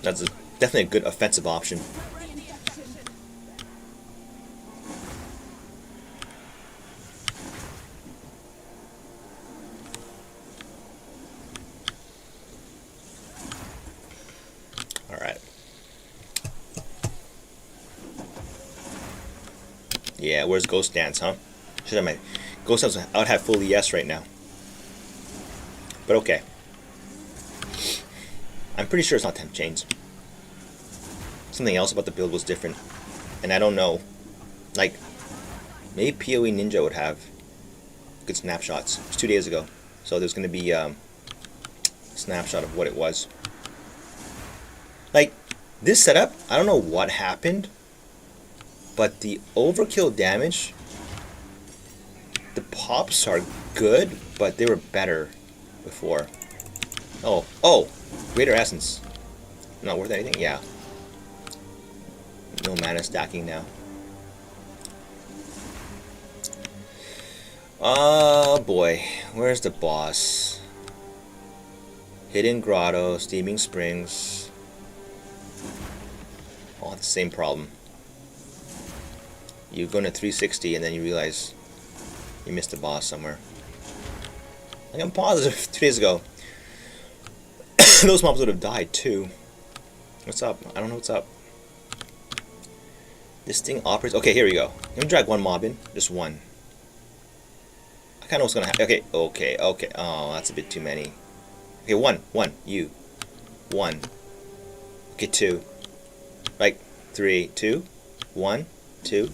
That's definitely a good offensive option. Alright. Yeah, where's Ghost Dance, huh? Should have my Ghost Dance. I would have full ES right now. But okay. I'm pretty sure it's not temp chains. Something else about the build was different. And I don't know. Like, maybe PoE Ninja would have good snapshots. It was 2 days ago. So there's going to be a snapshot of what it was. Like, this setup, I don't know what happened. But the overkill damage, the pops are good, but they were better before. Oh, Greater Essence. Not worth anything? Yeah. No mana stacking now. Oh boy, where's the boss? Hidden Grotto, Steaming Springs. All the same problem. You go into 360 and then you realize you missed the boss somewhere. Like, I'm positive 2 days ago those mobs would have died too. What's up? I don't know what's up. This thing operates. Okay, here we go. Let me drag one mob in. Just one. I kind of know what's gonna happen. Okay. Oh, that's a bit too many. Okay, one. You. One. Okay, two. Like, 3, 2, 1, 2.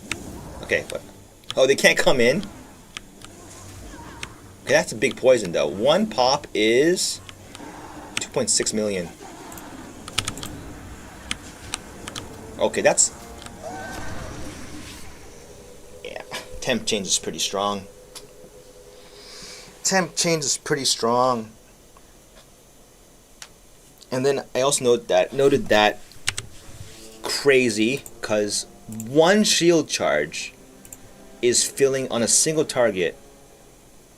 Okay, what? Oh, they can't come in? Okay, that's a big poison though. One pop is 2.6 million. Okay, that's... Yeah, temp change is pretty strong. Temp change is pretty strong. And then I also noted that crazy, because one shield charge is filling on a single target,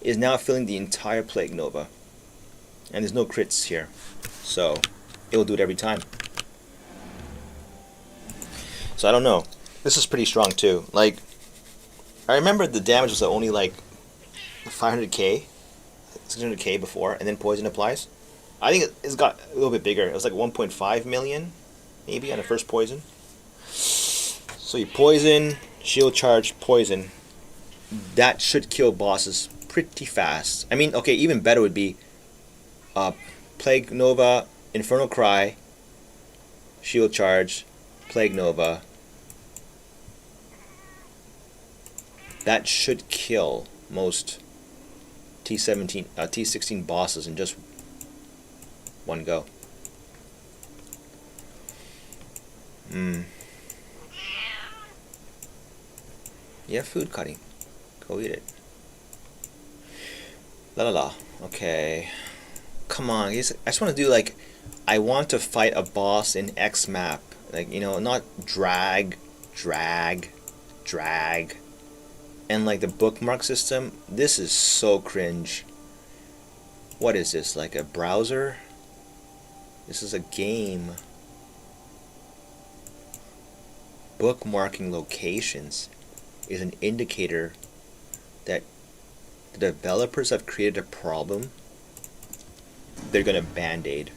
is now filling the entire Plague Nova. And there's no crits here. So, it'll do it every time. So I don't know. This is pretty strong too. Like, I remember the damage was only like 500k, 600k before, and then poison applies. I think it's got a little bit bigger. It was like 1.5 million, maybe, on the first poison. So you poison, shield charge, poison. That should kill bosses pretty fast. I mean, okay, even better would be Plague Nova, Infernal Cry, Shield Charge, Plague Nova. That should kill most t16 bosses in just one go. Yeah, food cutting. Go eat it. La la la. Okay. Come on. I just want to do like, I want to fight a boss in X map. Like, you know, not drag. And like the bookmark system. This is so cringe. What is this? Like a browser? This is a game. Bookmarking locations is an indicator that the developers have created a problem they're gonna band-aid.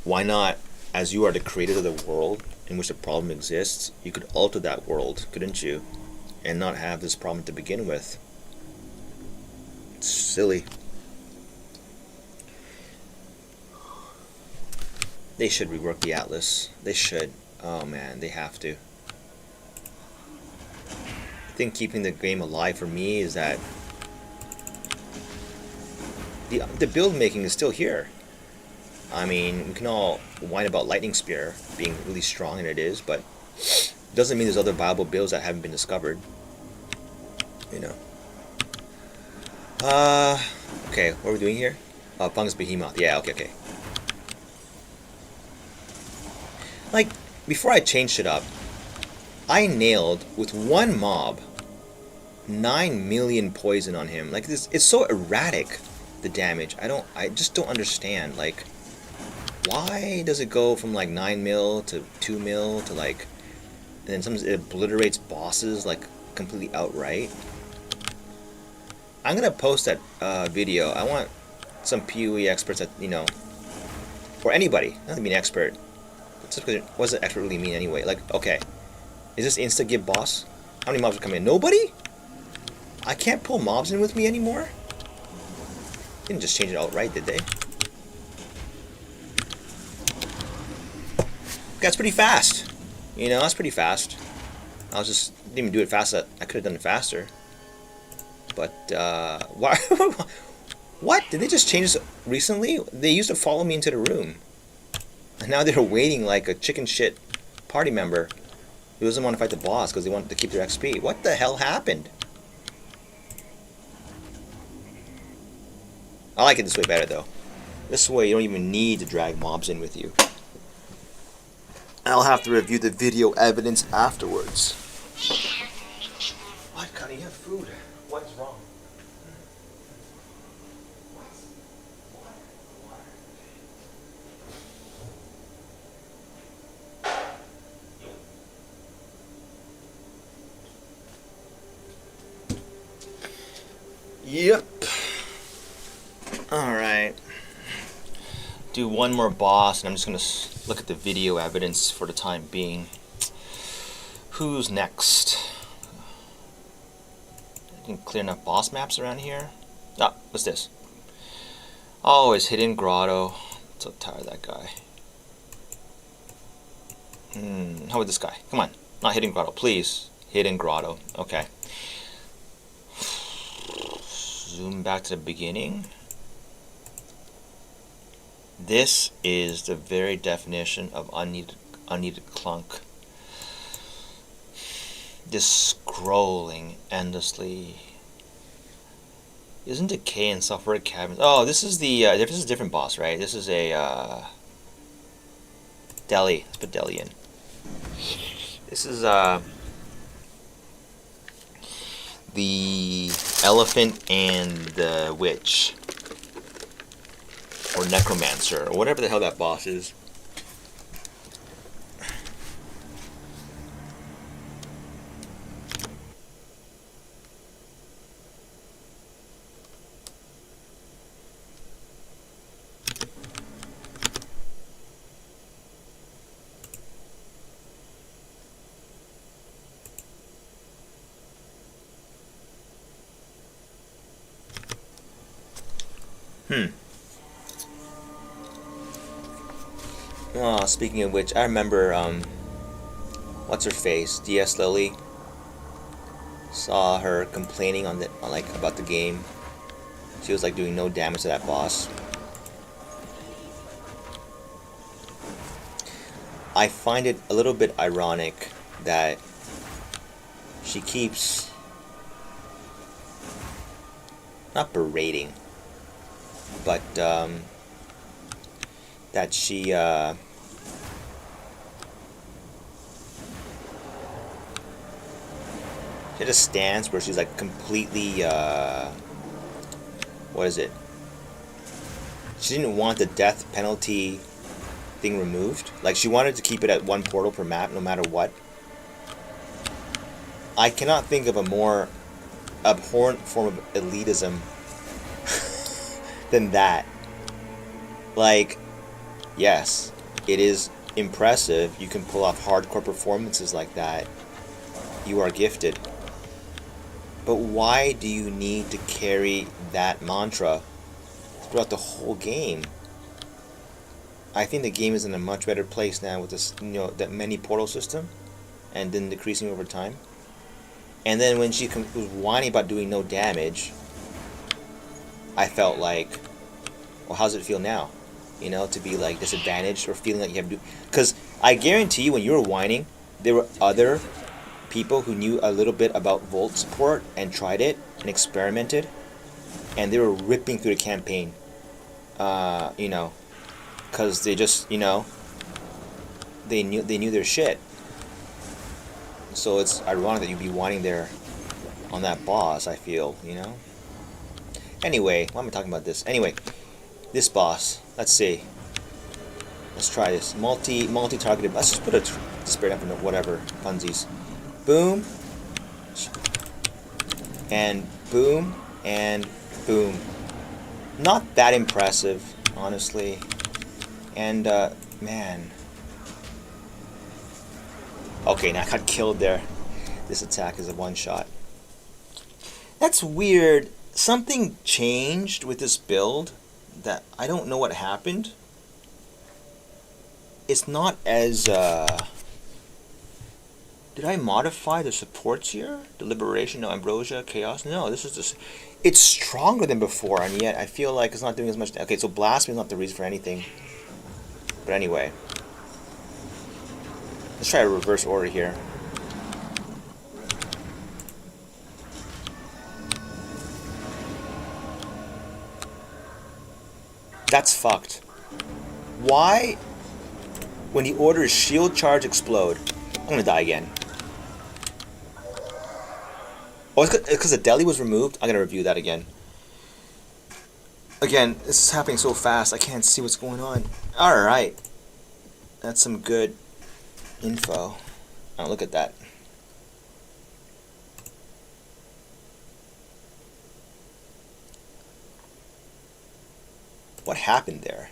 Why not, as you are the creator of the world in which the problem exists, you could alter that world, couldn't you? And not have this problem to begin with. It's silly. They should rework the Atlas. They should. Oh man, they have to. I think keeping the game alive for me is that the build making is still here. I mean, we can all whine about Lightning Spear being really strong, and it is, but it doesn't mean there's other viable builds that haven't been discovered. You know. Okay, what are we doing here? Fungus Behemoth. Yeah, okay. Like, before I changed it up, I nailed, with one mob, 9 million poison on him. Like, this, it's so erratic, the damage. I just don't understand. Like, why does it go from like 9 mil to 2 mil to like, and then sometimes it obliterates bosses like completely outright? I'm gonna post that video. I want some PoE experts that, you know, or anybody, not to be an expert. What does an expert really mean anyway? Like, okay, is this insta-give boss? How many mobs are coming in? Nobody? I can't pull mobs in with me anymore? They didn't just change it outright, did they? That's pretty fast. You know, that's pretty fast. Didn't even do it fast. I could have done it faster. But, why? What? Did they just change this recently? They used to follow me into the room. And now they're waiting like a chicken shit party member who doesn't want to fight the boss because they want to keep their XP. What the hell happened? I like it this way better though. This way you don't even need to drag mobs in with you. I'll have to review the video evidence afterwards. What? Connie, you have food. What's wrong? Yep. Alright. Do one more boss, and I'm just going to look at the video evidence for the time being. Who's next? I didn't clear enough boss maps around here. Ah, what's this? Oh, it's Hidden Grotto. I'm so tired of that guy. How about this guy? Come on. Not Hidden Grotto, please. Hidden Grotto. Okay. Zoom back to the beginning. This is the very definition of unneeded clunk. Just scrolling endlessly. Isn't Decay and Sulfuric Caverns? Oh, this is the this is a different boss, right? This is a Deli. Let's put Deli in. This is the Elephant and the Witch, or Necromancer, or whatever the hell that boss is. Oh, speaking of which, I remember, what's her face? DS Lily. Saw her complaining about the game. She was like doing no damage to that boss. I find it a little bit ironic that she keeps not berating, but that she had a stance where she's like completely what is it? She didn't want the death penalty thing removed. Like, she wanted to keep it at one portal per map no matter what. I cannot think of a more abhorrent form of elitism than that. Like, yes, it is impressive. You can pull off hardcore performances like that. You are gifted. But why do you need to carry that mantra throughout the whole game? I think the game is in a much better place now with this, that many portal system, and then decreasing over time. And then when she was whining about doing no damage, I felt like, well, how's it feel now? To be like disadvantaged or feeling like you have to do. Because I guarantee you, when you were whining, there were other people who knew a little bit about Volt support and tried it and experimented, and they were ripping through the campaign. Because they just, they knew their shit. So it's ironic that you'd be whining there on that boss, I feel, Anyway, why am I talking about this? Anyway, this boss, let's see. Let's try this. Multi-targeted. Let's just put a spare down for whatever, funsies. Boom. And boom. And boom. Not that impressive, honestly. And, man. Okay, now I got killed there. This attack is a one-shot. That's weird. Something changed with this build that I don't know what happened. It's not as, did I modify the supports here? Deliberation, no, Ambrosia, Chaos? No, this is just... It's stronger than before, and yet I feel like it's not doing as much... Okay, so Blasphemy is not the reason for anything. But anyway. Let's try a reverse order here. That's fucked. Why, when the order is shield charge explode, I'm gonna die again. Oh, it's because the deli was removed? I'm gonna review that again. Again, this is happening so fast, I can't see what's going on. Alright. That's some good info. Oh, look at that. What happened there?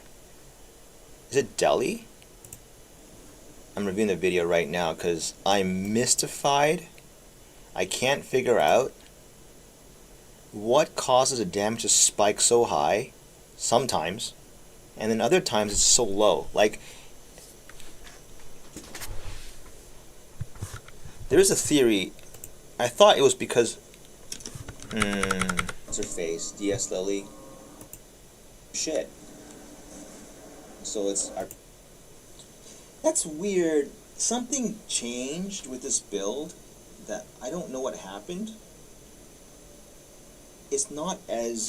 Is it Delhi? I'm reviewing the video right now because I'm mystified. I can't figure out what causes the damage to spike so high sometimes, and then other times it's so low. Like, there's a theory. I thought it was because what's her face? DS Lily. Shit. So it's that's weird. Something changed with this build that I don't know what happened. It's not as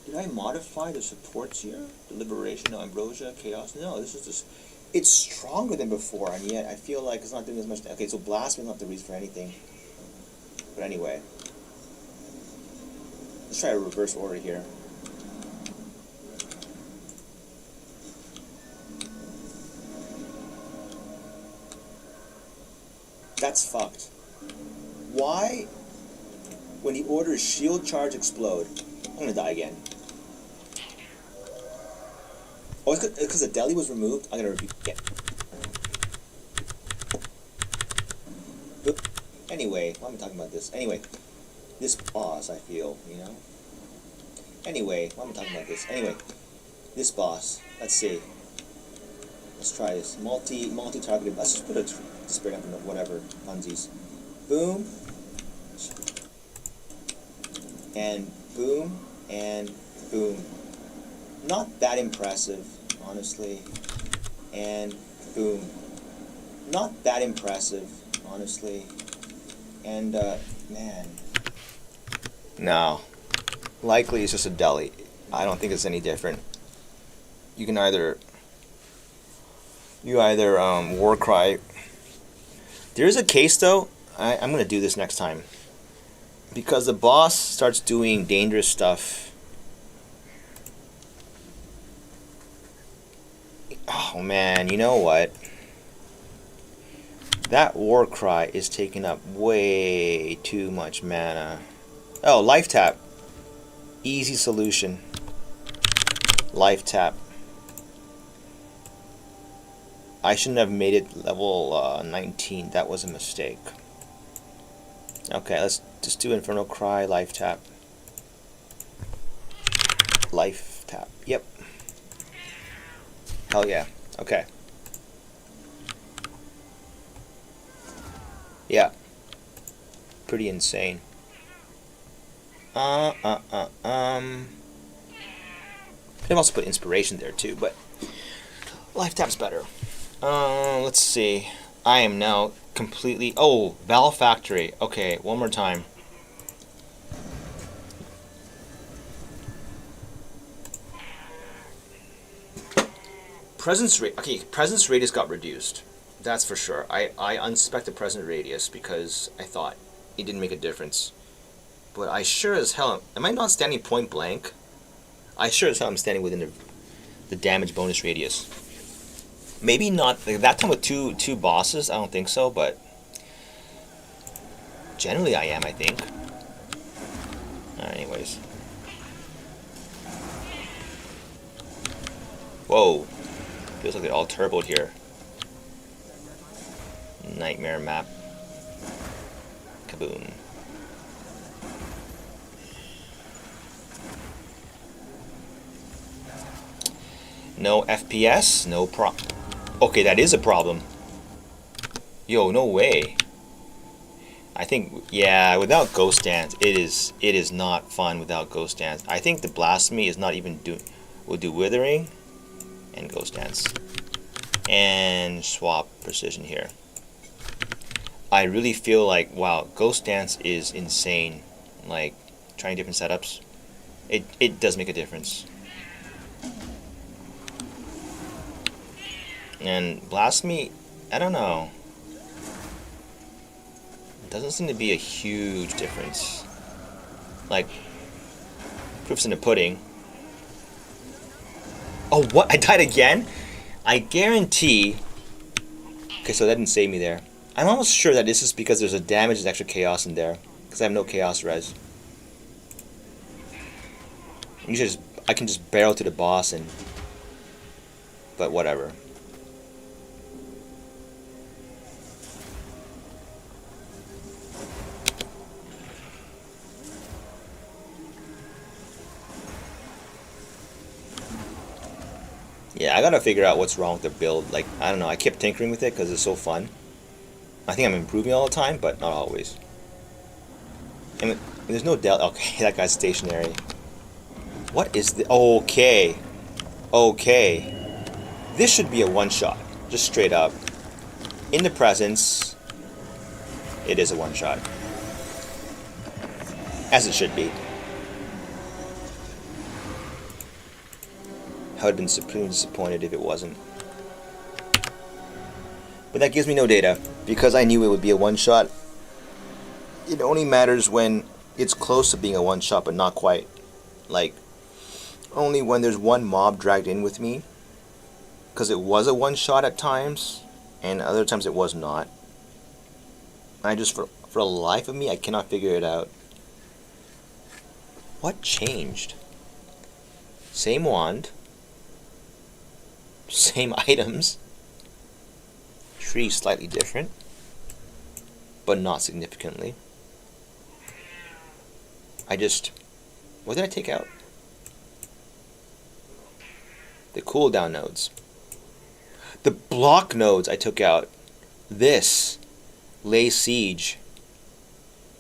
did I modify the supports here? Deliberation, no, Ambrosia, Chaos? No, this is just... It's stronger than before, and yet I feel like it's not doing as much... Okay, so Blasphemy is not the reason for anything. But anyway. Let's try a reverse order here. That's fucked. Why, when the order is shield charge explode, I'm gonna die again. Oh, it's because the deli was removed? I'm gonna repeat again. Anyway, why am I talking about this? Anyway, this boss, I feel, Anyway, why am I talking about this? Anyway, this boss. Let's see. Let's try this. Multi-targeted. Let's just put a despair up in whatever funsies. Boom. And boom. And boom. Not that impressive, honestly. And boom. Not that impressive, honestly. And, man. No. Likely it's just a deli. I don't think it's any different. You can either war cry. There is a case though. I'm gonna do this next time because the boss starts doing dangerous stuff. Oh man, you know what? That war cry is taking up way too much mana. Oh, life tap. Easy solution. Life tap. I shouldn't have made it level 19. That was a mistake. Okay, let's just do Inferno Cry, life tap. Life tap. Yep. Hell yeah. Okay. Yeah. Pretty insane. Could have also put inspiration there too, but life tap's better. Let's see. I am now completely... Oh, Val Factory. Okay, one more time. Presence rate. Okay, presence radius got reduced. That's for sure. I unspec'd presence radius because I thought it didn't make a difference. But I sure as hell... Am I not standing point blank? I sure as hell am standing within the damage bonus radius. Maybe not like that time with two bosses. I don't think so, but generally I am. I think. Anyways, whoa, feels like they're all turboed here. Nightmare map. Kaboom. No FPS. No Okay, that is a problem. Yo, no way. I think, yeah, without Ghost Dance, it is not fun without Ghost Dance. I think the Blasphemy is not even will do Withering and Ghost Dance. And swap Precision here. I really feel like, wow, Ghost Dance is insane. Like, trying different setups. It does make a difference. And Blasphemy, I don't know. It doesn't seem to be a huge difference. Like, proof's in the pudding. Oh, what? I died again? I guarantee... Okay, so that didn't save me there. I'm almost sure that this is because there's a damage and extra chaos in there. Because I have no chaos res. I can just barrel to the boss and... But whatever. Yeah, I gotta figure out what's wrong with the build. Like, I don't know, I kept tinkering with it because it's so fun. I think I'm improving all the time, but not always. And there's no del. Okay, that guy's stationary. What is the... Okay. Okay. This should be a one-shot. Just straight up. In the presence, it is a one-shot. As it should be. I would have been supremely disappointed if it wasn't. But that gives me no data, because I knew it would be a one-shot. It only matters when it's close to being a one-shot, but not quite. Like, only when there's one mob dragged in with me, because it was a one-shot at times, and other times it was not. I just, for the life of me, I cannot figure it out. What changed? Same wand. Same items. Tree slightly different, but not significantly. What did I take out? The cooldown nodes. The block nodes I took out. This. Lay siege.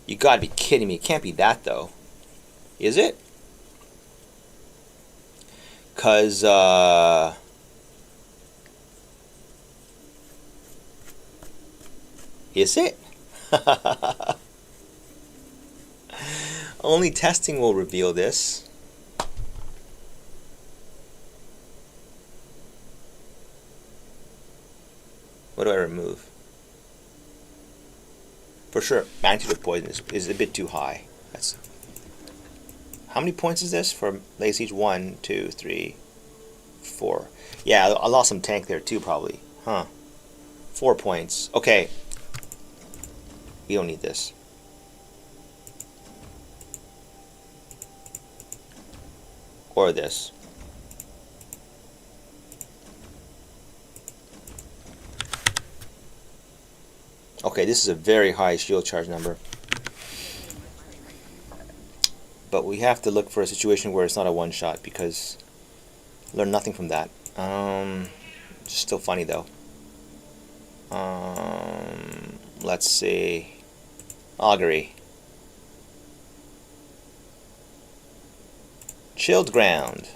You gotta be kidding me. It can't be that though. Is it? Cause is it? Only testing will reveal this. What do I remove? For sure, magnitude of poison is a bit too high. That's how many points is this for Lay Siege? 1, 2, 3, 4. Yeah, I lost some tank there too, probably. Huh. 4 points. Okay. You don't need this. Or this. Okay, this is a very high shield charge number. But we have to look for a situation where it's not a one-shot, because learn nothing from that. Just still funny though. Let's see. Augury. Chilled ground.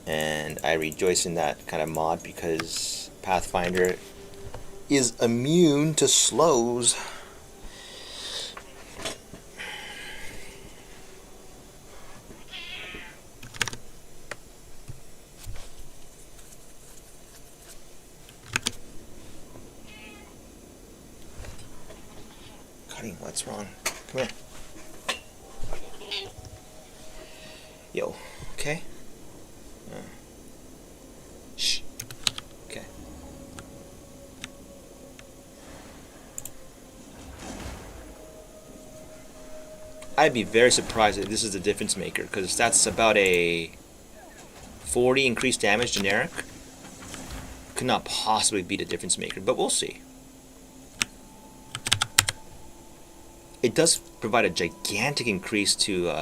And I rejoice in that kind of mod because Pathfinder is immune to slows. Cutting, what's wrong? Come here. Yo, okay? Shh. Okay. I'd be very surprised if this is the difference maker, because that's about a 40 increased damage generic. Could not possibly be the difference maker, but we'll see. It does provide a gigantic increase to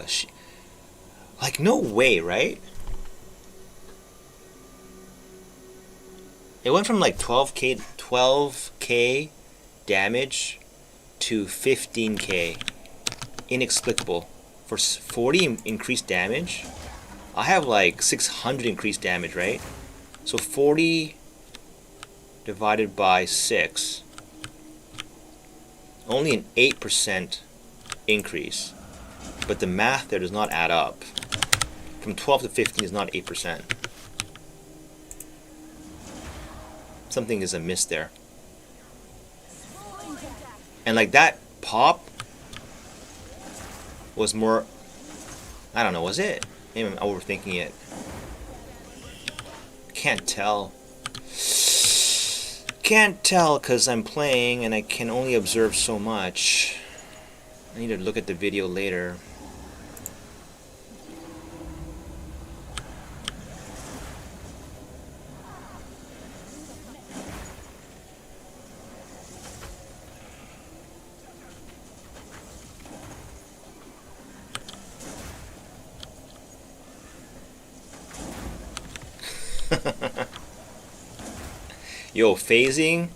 like, no way, right? It went from like 12k damage to 15k. Inexplicable. For 40 increased damage, I have like 600 increased damage, right? So 40 divided by 6, only an 8% increase. But the math there does not add up. From 12 to 15 is not 8%. Something is amiss there. And like that pop was more, I don't know, was it? Maybe I'm overthinking it. Can't tell. Can't tell because I'm playing and I can only observe so much. I need to look at the video later. Yo, phasing,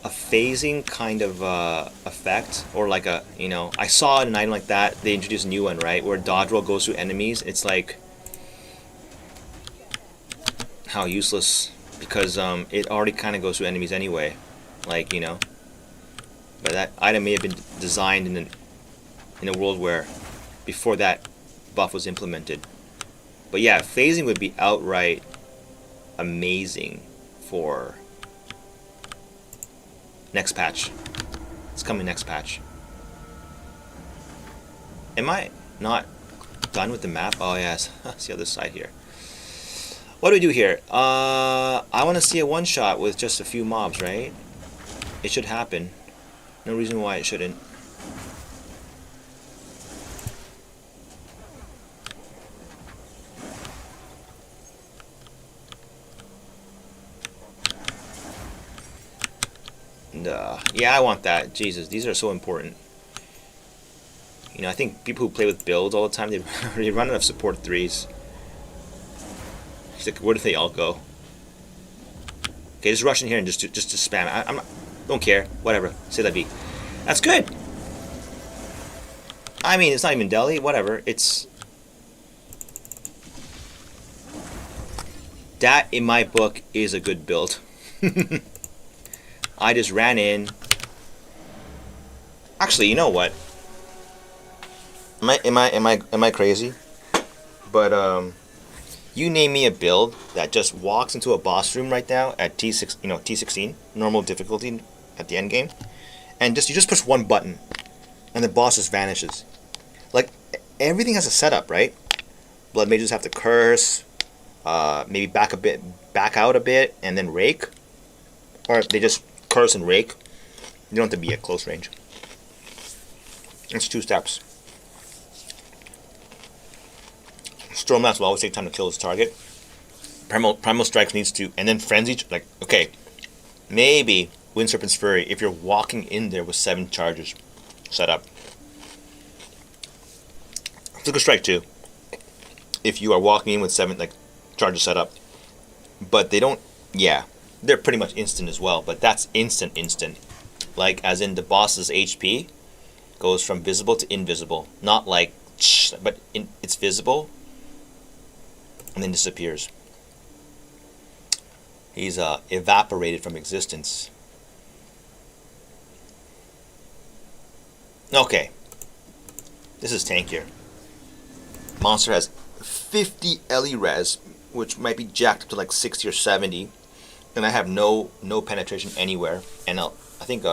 a phasing kind of effect, or like a, you know, I saw an item like that. They introduced a new one, right, where dodge roll goes through enemies. It's like, how useless, because it already kind of goes through enemies anyway, like, you know. But that item may have been designed in a world where before that buff was implemented. But yeah, phasing would be outright amazing for next patch. It's coming next patch. Am I not done with the map? Oh yes, it's the other side here. What do we do here? I want to see a one-shot with just a few mobs, right? It should happen. No reason why it shouldn't. And, yeah, I want that. Jesus, these are so important. You know, I think people who play with builds all the time, they run out of support 3s. He's like, where do they all go? Okay, just rush in here and just to spam. I'm not, don't care. Whatever. C'est la vie. That's good. I mean, it's not even Delhi. Whatever. It's... That, in my book, is a good build. I just ran in. Actually, you know what? Am I crazy? But you name me a build that just walks into a boss room right now at T16 normal difficulty at the end game, and you just push one button, and the boss just vanishes. Like, everything has a setup, right? Blood mages have to curse, maybe back out a bit, and then rake, or they just curse and rake. You don't have to be at close range. It's 2 steps. Stormlance will always take time to kill his target. Primal Strike needs to, and then Frenzy, like, okay, maybe Wind Serpent's Fury if you're walking in there with 7 charges set up. Flicker Strike too, if you are walking in with 7 like charges set up. But they don't, yeah, they're pretty much instant as well, but that's instant. Like, as in the boss's HP goes from visible to invisible. Not like, but it's visible and then disappears. He's evaporated from existence. Okay. This is tankier. Monster has 50 Ellie res, which might be jacked up to like 60 or 70. And I have no penetration anywhere. And I think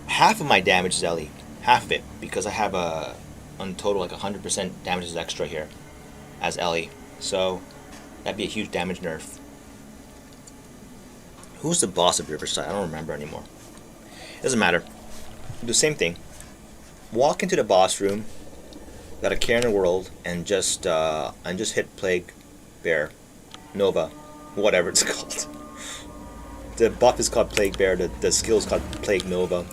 half of my damage is Ellie. Half of it. Because I have on total like 100% damage is extra here as Ellie. So that'd be a huge damage nerf. Who's the boss of Riverside? I don't remember anymore. Doesn't matter. Do the same thing. Walk into the boss room, got a care in the world, and just hit Plague Bear, Nova, whatever it's called. The buff is called Plague Bear. The skill is called Plague Nova.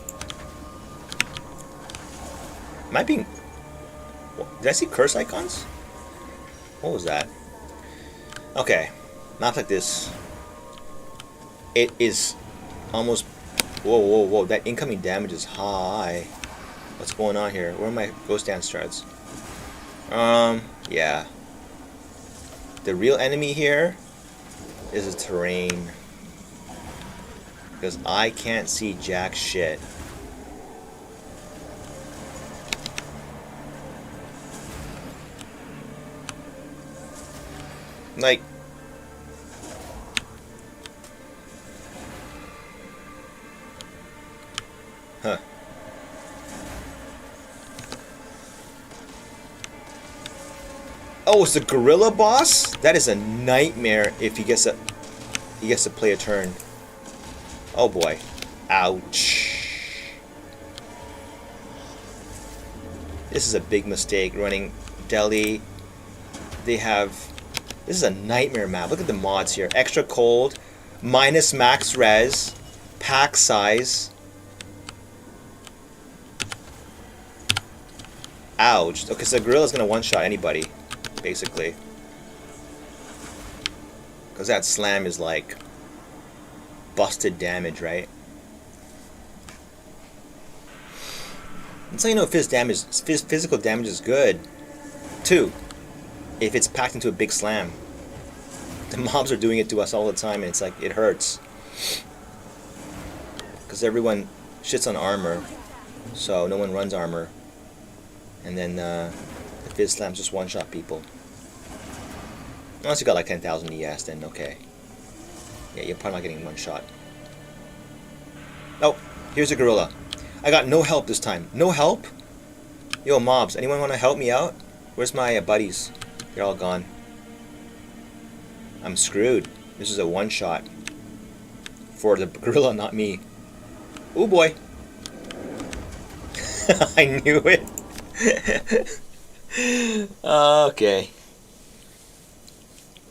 Am I being? Did I see curse icons? What was that? Okay, not like this. It is almost. Whoa! That incoming damage is high. What's going on here? Where are my Ghost Dance shards? Yeah. The real enemy here is the terrain. Because I can't see jack shit. Like... Huh. Oh, it's the gorilla boss? That is a nightmare if he gets to play a turn. Oh boy. Ouch. This is a big mistake running Delhi. This is a nightmare map. Look at the mods here. Extra cold, minus max res, pack size. Ouch. Okay, so Gorilla's gonna one-shot anybody, basically. Because that slam is like busted damage, right? That's how you know if physical damage is good. 2, if it's packed into a big slam. The mobs are doing it to us all the time, and it's like, it hurts. Because everyone shits on armor, so no one runs armor. And then the Fizz Slams just one-shot people. Unless you got like 10,000 ES, then okay. Yeah, you're probably not getting one shot. Oh, here's a gorilla. I got no help this time. No help? Yo, mobs, anyone want to help me out? Where's my buddies? They're all gone. I'm screwed. This is a one-shot. For the gorilla, not me. Oh boy. I knew it. Okay.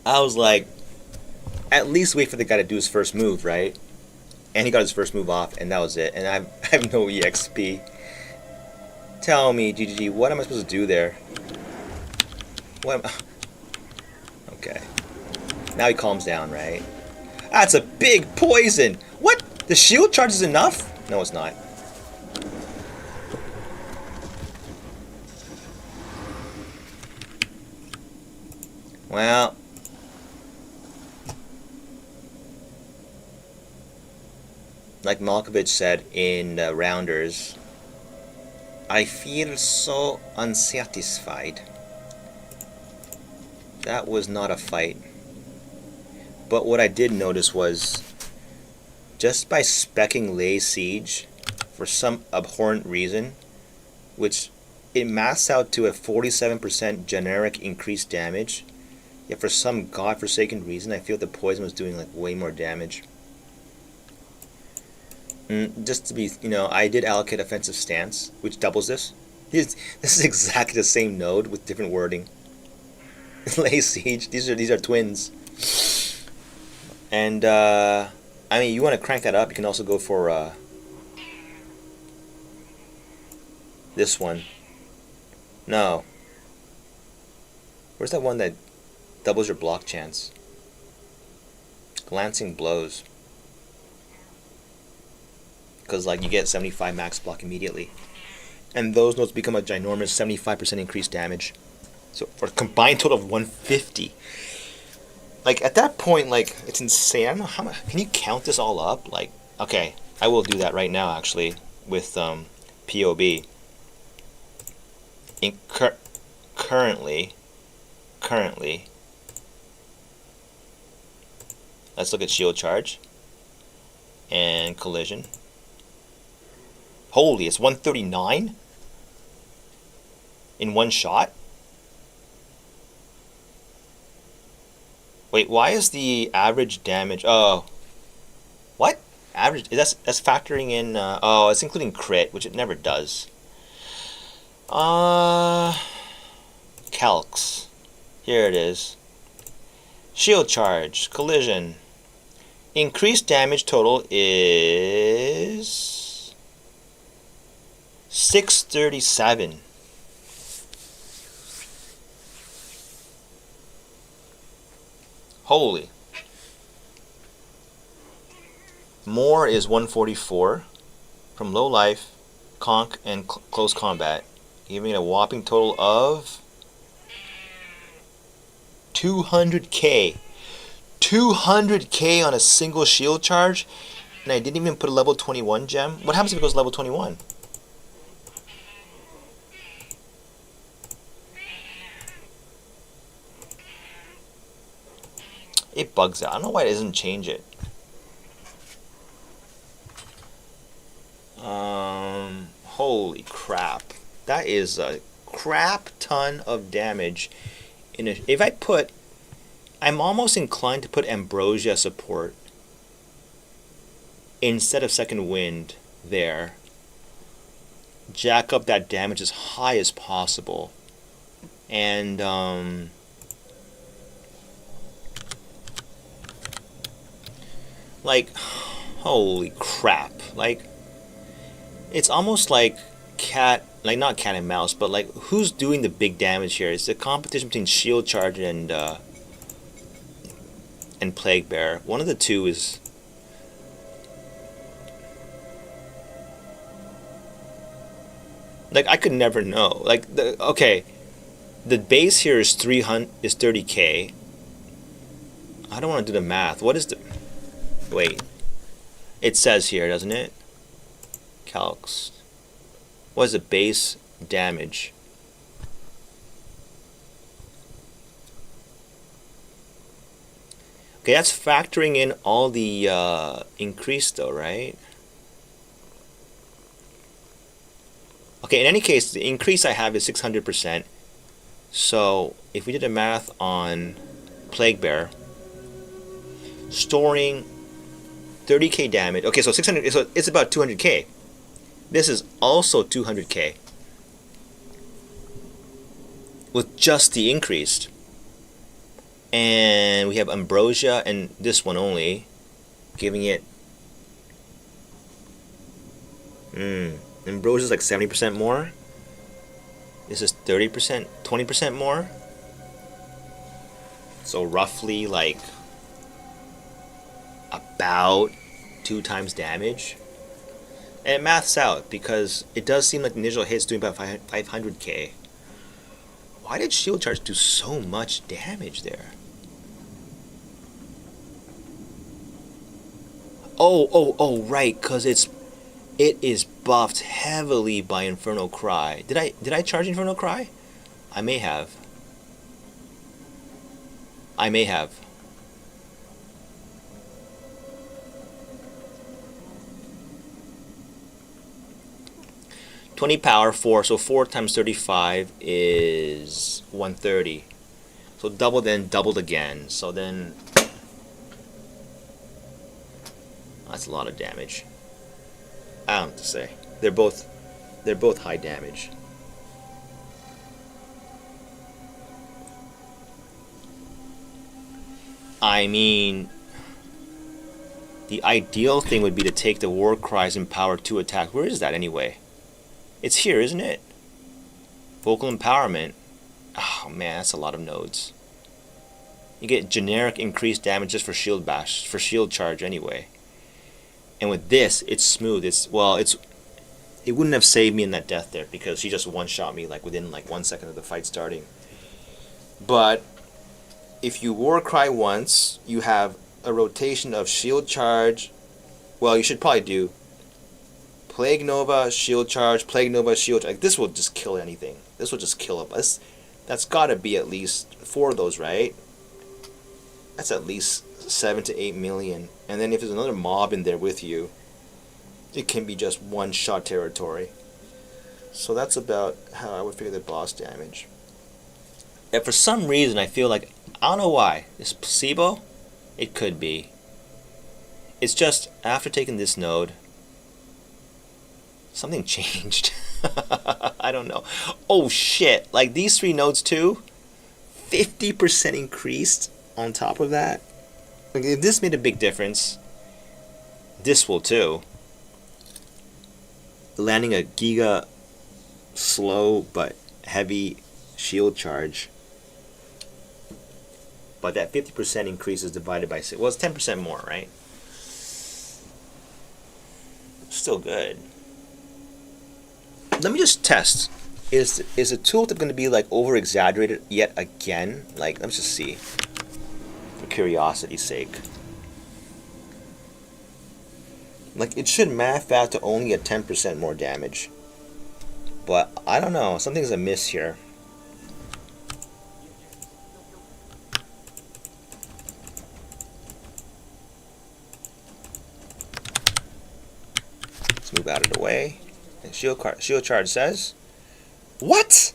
I was like, at least wait for the guy to do his first move, right? And he got his first move off, and that was it. And I have no EXP. Tell me, GGG, what am I supposed to do there? What am Okay. Now he calms down, right? That's a big poison! What? The shield charge is enough? No, it's not. Well, like Malkovich said in Rounders, I feel so unsatisfied. That was not a fight. But what I did notice was, just by speccing Lay Siege, for some abhorrent reason, which it maths out to a 47% generic increased damage, yet for some godforsaken reason, I feel the poison was doing like way more damage. Just to be, I did allocate offensive stance, which doubles this. This is exactly the same node with different wording. Lay Siege. These are twins. And I mean, you want to crank that up, you can also go for this one. No. Where's that one that doubles your block chance? Glancing Blows. Because like you get 75 max block immediately. And those nodes become a ginormous 75% increased damage. So for a combined total of 150. Like at that point, like it's insane. I don't know how much. Can you count this all up? Like, okay, I will do that right now actually with POB. Currently, let's look at shield charge and collision. Holy, it's 139 in one shot. Wait, why is the average damage? Oh, what average? That's factoring in. Oh, it's including crit, which it never does. Calcs. Here it is. Shield charge, collision. Increased damage total is 637. Holy. More is 144 from low life, conk, and close combat, giving it a whopping total of 200k. 200k on a single shield charge, and I didn't even put a level 21 gem. What happens if it goes level 21? It bugs out. I don't know why it doesn't change it. Holy crap. That is a crap ton of damage. If I put... I'm almost inclined to put Ambrosia support instead of Second Wind there. Jack up that damage as high as possible. And, like, holy crap. Like, it's almost like not cat and mouse, but like, who's doing the big damage here? It's the competition between Shield Charge and Plague Bear. One of the two is... Like, I could never know. Like, okay, the base here is 30k. I don't want to do the math. What is the... Wait. It says here, doesn't it? Calcs. What is the base damage? Okay, that's factoring in all the increase though, right? Okay, in any case, the increase I have is 600%. So, if we did the math on Plague Bear, storing 30k damage. Okay, so 600, so it's about 200k. This is also 200k with just the increased. And we have Ambrosia and this one only, giving it Ambrosia's like 70% more. This is 30%, 20% more. So roughly like about 2 times damage. And it maths out because it does seem like the initial hit's doing about 500k. Why did shield charge do so much damage there? Oh, right, cause it is buffed heavily by Infernal Cry. Did I charge Infernal Cry? I may have. 20 power, 4, so 4 times 35 is 130. So double, then doubled again. So then that's a lot of damage. I don't know what to say. They're both high damage. I mean, the ideal thing would be to take the War Cries and Power 2 attack. Where is that anyway? It's here, isn't it? Vocal Empowerment. Oh man, that's a lot of nodes. You get generic increased damage just for shield bash, for shield charge anyway. And with this, it's smooth. It wouldn't have saved me in that death there because he just one-shot me like within like 1 second of the fight starting. But if you War Cry once, you have a rotation of shield charge. Well, you should probably do Plague Nova, shield charge, Plague Nova, shield charge. Like, this will just kill anything. This will just kill us. That's got to be at least 4 of those, right? That's at least 7 to 8 million. And then if there's another mob in there with you, it can be just one-shot territory. So that's about how I would figure the boss damage. And for some reason, I feel like, I don't know why, this placebo, it could be. It's just, after taking this node, something changed. I don't know. Oh shit, like these 3 nodes too, 50% increased on top of that. Like, if this made a big difference, this will too. Landing a giga slow but heavy shield charge. But that 50% increase is divided by 6. Well, it's 10% more, right? Still good. Let me just test. Is the tool tip going to be like over exaggerated yet again? Like, let's just see. For curiosity's sake. Like, it should math out to only a 10% more damage. But I don't know. Something's amiss here. Let's move out of the way. And shield charge says, what?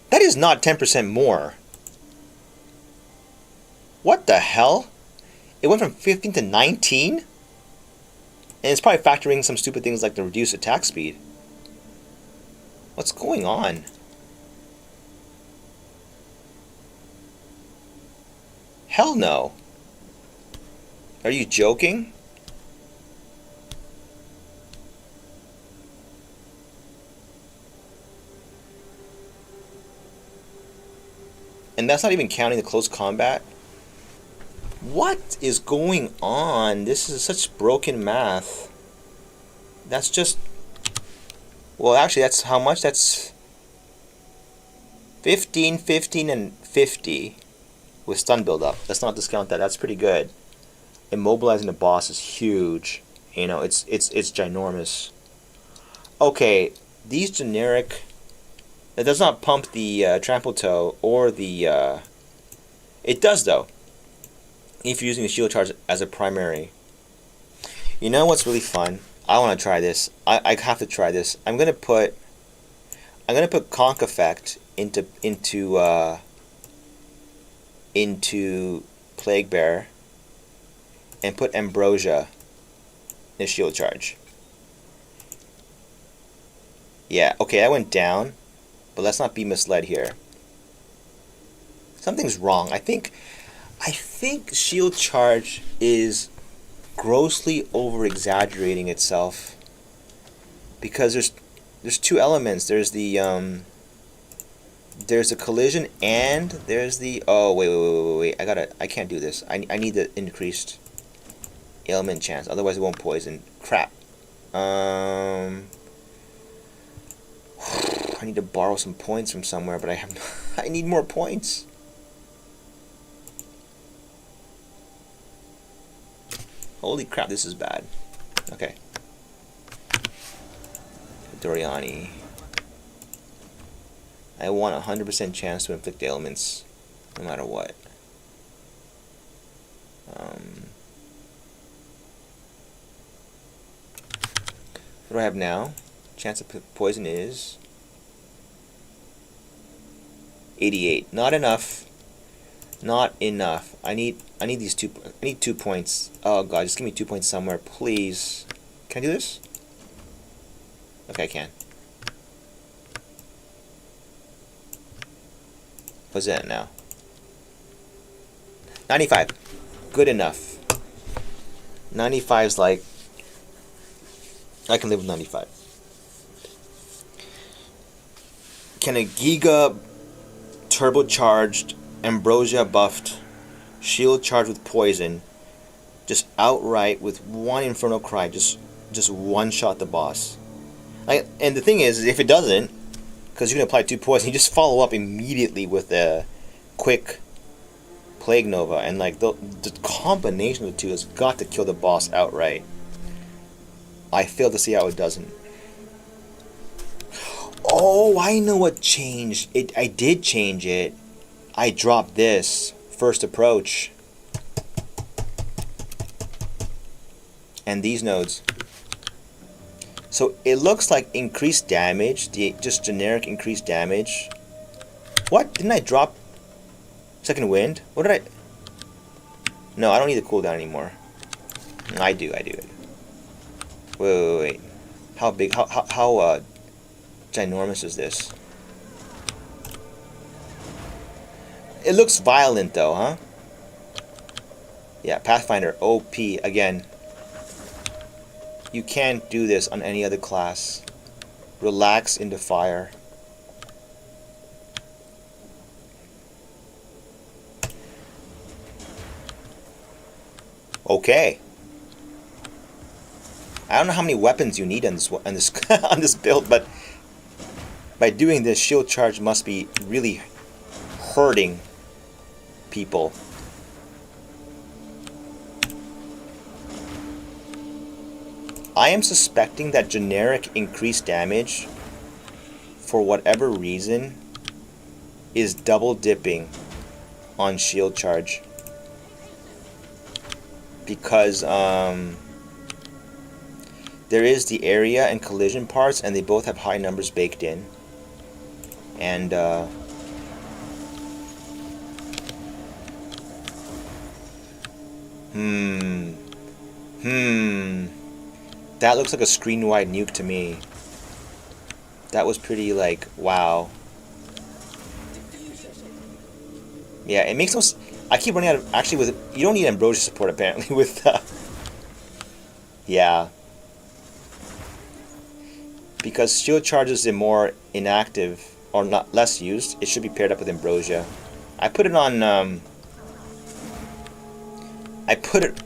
That is not 10% more. What the hell? It went from 15 to 19? And it's probably factoring some stupid things like the reduced attack speed. What's going on? Hell no. Are you joking? And that's not even counting the close combat. What is going on? This is such broken math. That's just... Well, actually, that's how much? That's 15, 15, and 50 with stun build-up. Let's not discount that. That's pretty good. Immobilizing the boss is huge. You know, it's ginormous. Okay, these generic... It does not pump the trample toe or the... It does, though. If you're using the shield charge as a primary. You know what's really fun? I want to try this. I have to try this. I'm gonna put Conk Effect into Plague Bearer and put Ambrosia in the shield charge. Yeah, okay, I went down, but let's not be misled here. Something's wrong. I think shield charge is grossly over exaggerating itself. because there's two elements. There's the collision and there's the wait. I can't do this. I need the increased ailment chance, otherwise it won't poison. Crap. I need to borrow some points from somewhere, but I need more points. Holy crap, this is bad. Okay. Doriani. I want a 100% chance to inflict ailments, no matter what. What do I have now? Chance of poison is 88. Not enough. Not enough. I need these two. I need 2 points. Oh god, just give me 2 points somewhere, please. Can I do this? Okay, I can. What's that now? 95. Good enough. 95's like, I can live with 95. Can a Giga turbocharged, ambrosia buffed, shield charged with poison just outright with one infernal cry just one shot the boss? And the thing is if it doesn't, because you can apply 2 poison, you just follow up immediately with a quick Plague Nova, and like the combination of the two has got to kill the boss outright. I fail to see how it doesn't. Oh, I know what changed. I did change it. I dropped this first approach and these nodes. So it looks like increased damage, just generic increased damage. What? Didn't I drop second wind? What did I... No, I don't need the cooldown anymore. I do. Wait. How big, how ginormous is this? It looks violent though, huh? Yeah, Pathfinder, OP, again. You can't do this on any other class. Relax into fire. Okay. I don't know how many weapons you need on this on this build, but by doing this, shield charge must be really hurting people. I am suspecting that generic increased damage, for whatever reason, is double dipping on shield charge. Because there is the area and collision parts, and they both have high numbers baked in. And that looks like a screen-wide nuke to me. That was pretty, like, wow. Yeah, it makes no... I keep running out of... Actually, with... You don't need ambrosia support, apparently, with... yeah. Because shield charges are more inactive, or not less used, it should be paired up with ambrosia. I put it on... I put it...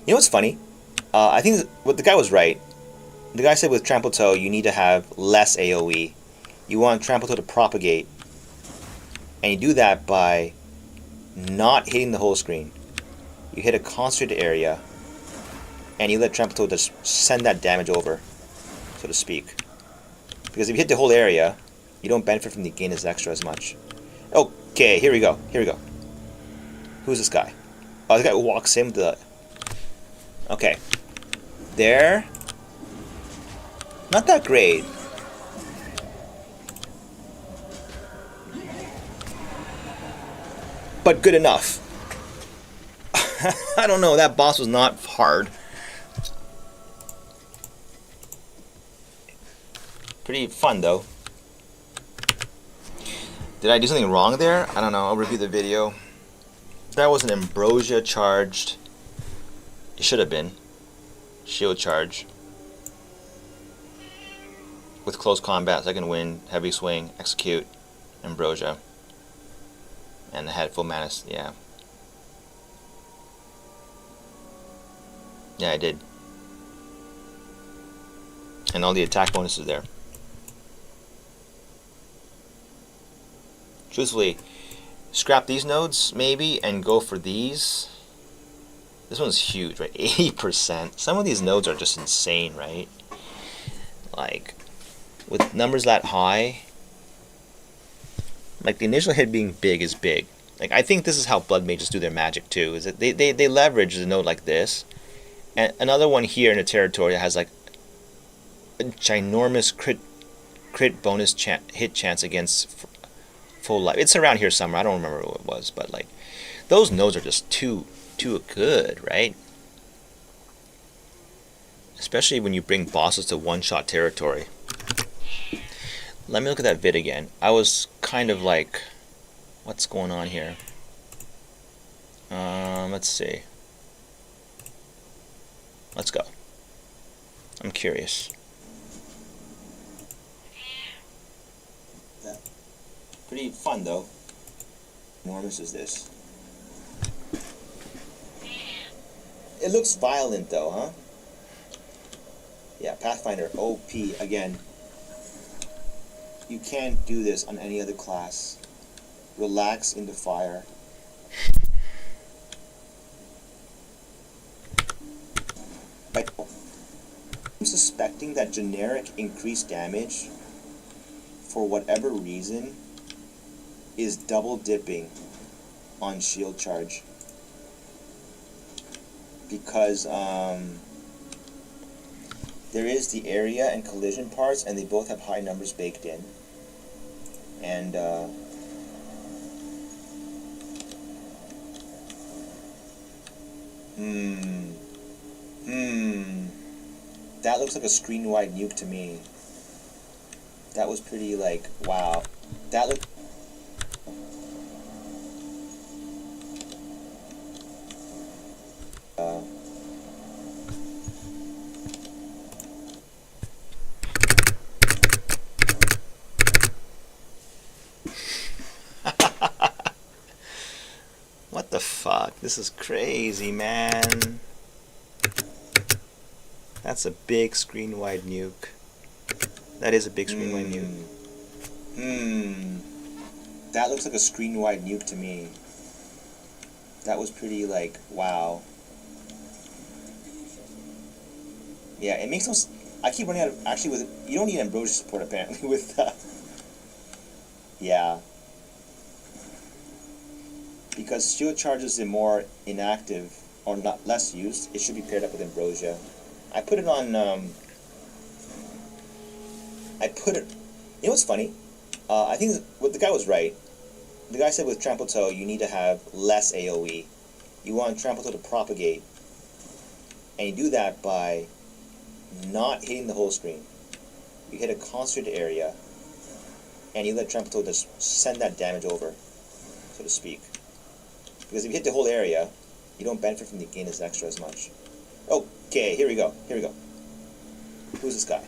You know what's funny? I think the guy was right. The guy said with Trample Toe, you need to have less AoE. You want Trample Toe to propagate. And you do that by not hitting the whole screen. You hit a concentrated area, and you let Trample Toe just send that damage over, so to speak. Because if you hit the whole area, you don't benefit from the gain as extra as much. Okay, here we go. Who's this guy? Oh, this guy walks in with the... Okay. There. Not that great. But good enough. I don't know, that boss was not hard. Pretty fun though. Did I do something wrong there? I don't know, I'll review the video. That was an ambrosia charged. It should have been. Shield charge. with close combat, second wind, heavy swing, execute, ambrosia, and the head full mana. Yeah, yeah, I did, and all the attack bonuses there. Truthfully, scrap these nodes maybe and go for these. This one's huge, right? 80%. Some of these nodes are just insane, right? Like, with numbers that high, like the initial hit being big is big. Like, I think this is how blood mages do their magic too, is that they leverage a node like this. And another one here in the territory that has like a ginormous crit bonus hit chance against full life. It's around here somewhere. I don't remember what it was, but like those nodes are just too good, right? Especially when you bring bosses to one-shot territory. Let me look at that vid again. I was kind of like, what's going on here? Let's see. Let's go. I'm curious. Yeah. Pretty fun though. Enormous is this? It looks violent though, huh? Yeah, Pathfinder, OP again. You can't do this on any other class. Relax into fire. I'm suspecting that generic increased damage, for whatever reason, is double dipping on shield charge. Because there is the area and collision parts, and they both have high numbers baked in. And that looks like a screen-wide nuke to me. That was pretty like, wow. That looked... What the fuck? This is crazy, man. That's a big screen-wide nuke. That is a big screen-wide nuke. That looks like a screen-wide nuke to me. That was pretty like, wow. Yeah, it makes no... I keep running out of... Actually, with... You don't need ambrosia support, apparently, with... yeah. Because shield charges are more inactive, or not less used, it should be paired up with ambrosia. I put it on... I put it... You know what's funny? I think the guy was right. The guy said with Trample Toe, you need to have less AoE. You want Trample Toe to propagate. And you do that by not hitting the whole screen. You hit a concentrated area, and you let Trample Toe just send that damage over, so to speak. Because if you hit the whole area, you don't benefit from the gain as extra as much. Okay, here we go. Here we go. Who's this guy?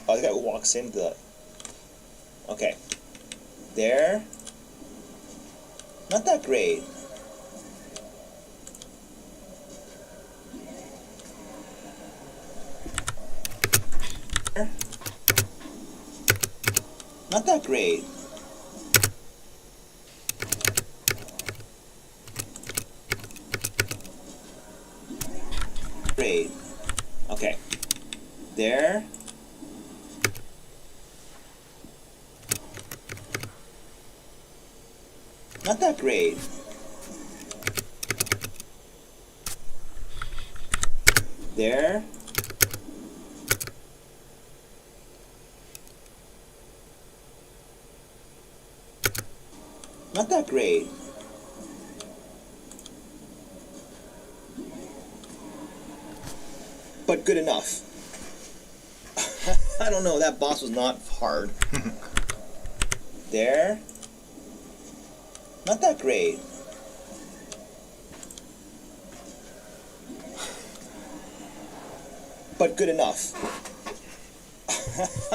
Oh, the guy who walks in the... Okay. There. Not that great. Not that great. Great. Okay. There. Not that great. There. Not that great. But good enough. I don't know, that boss was not hard. There. Not that great. But good enough. I don't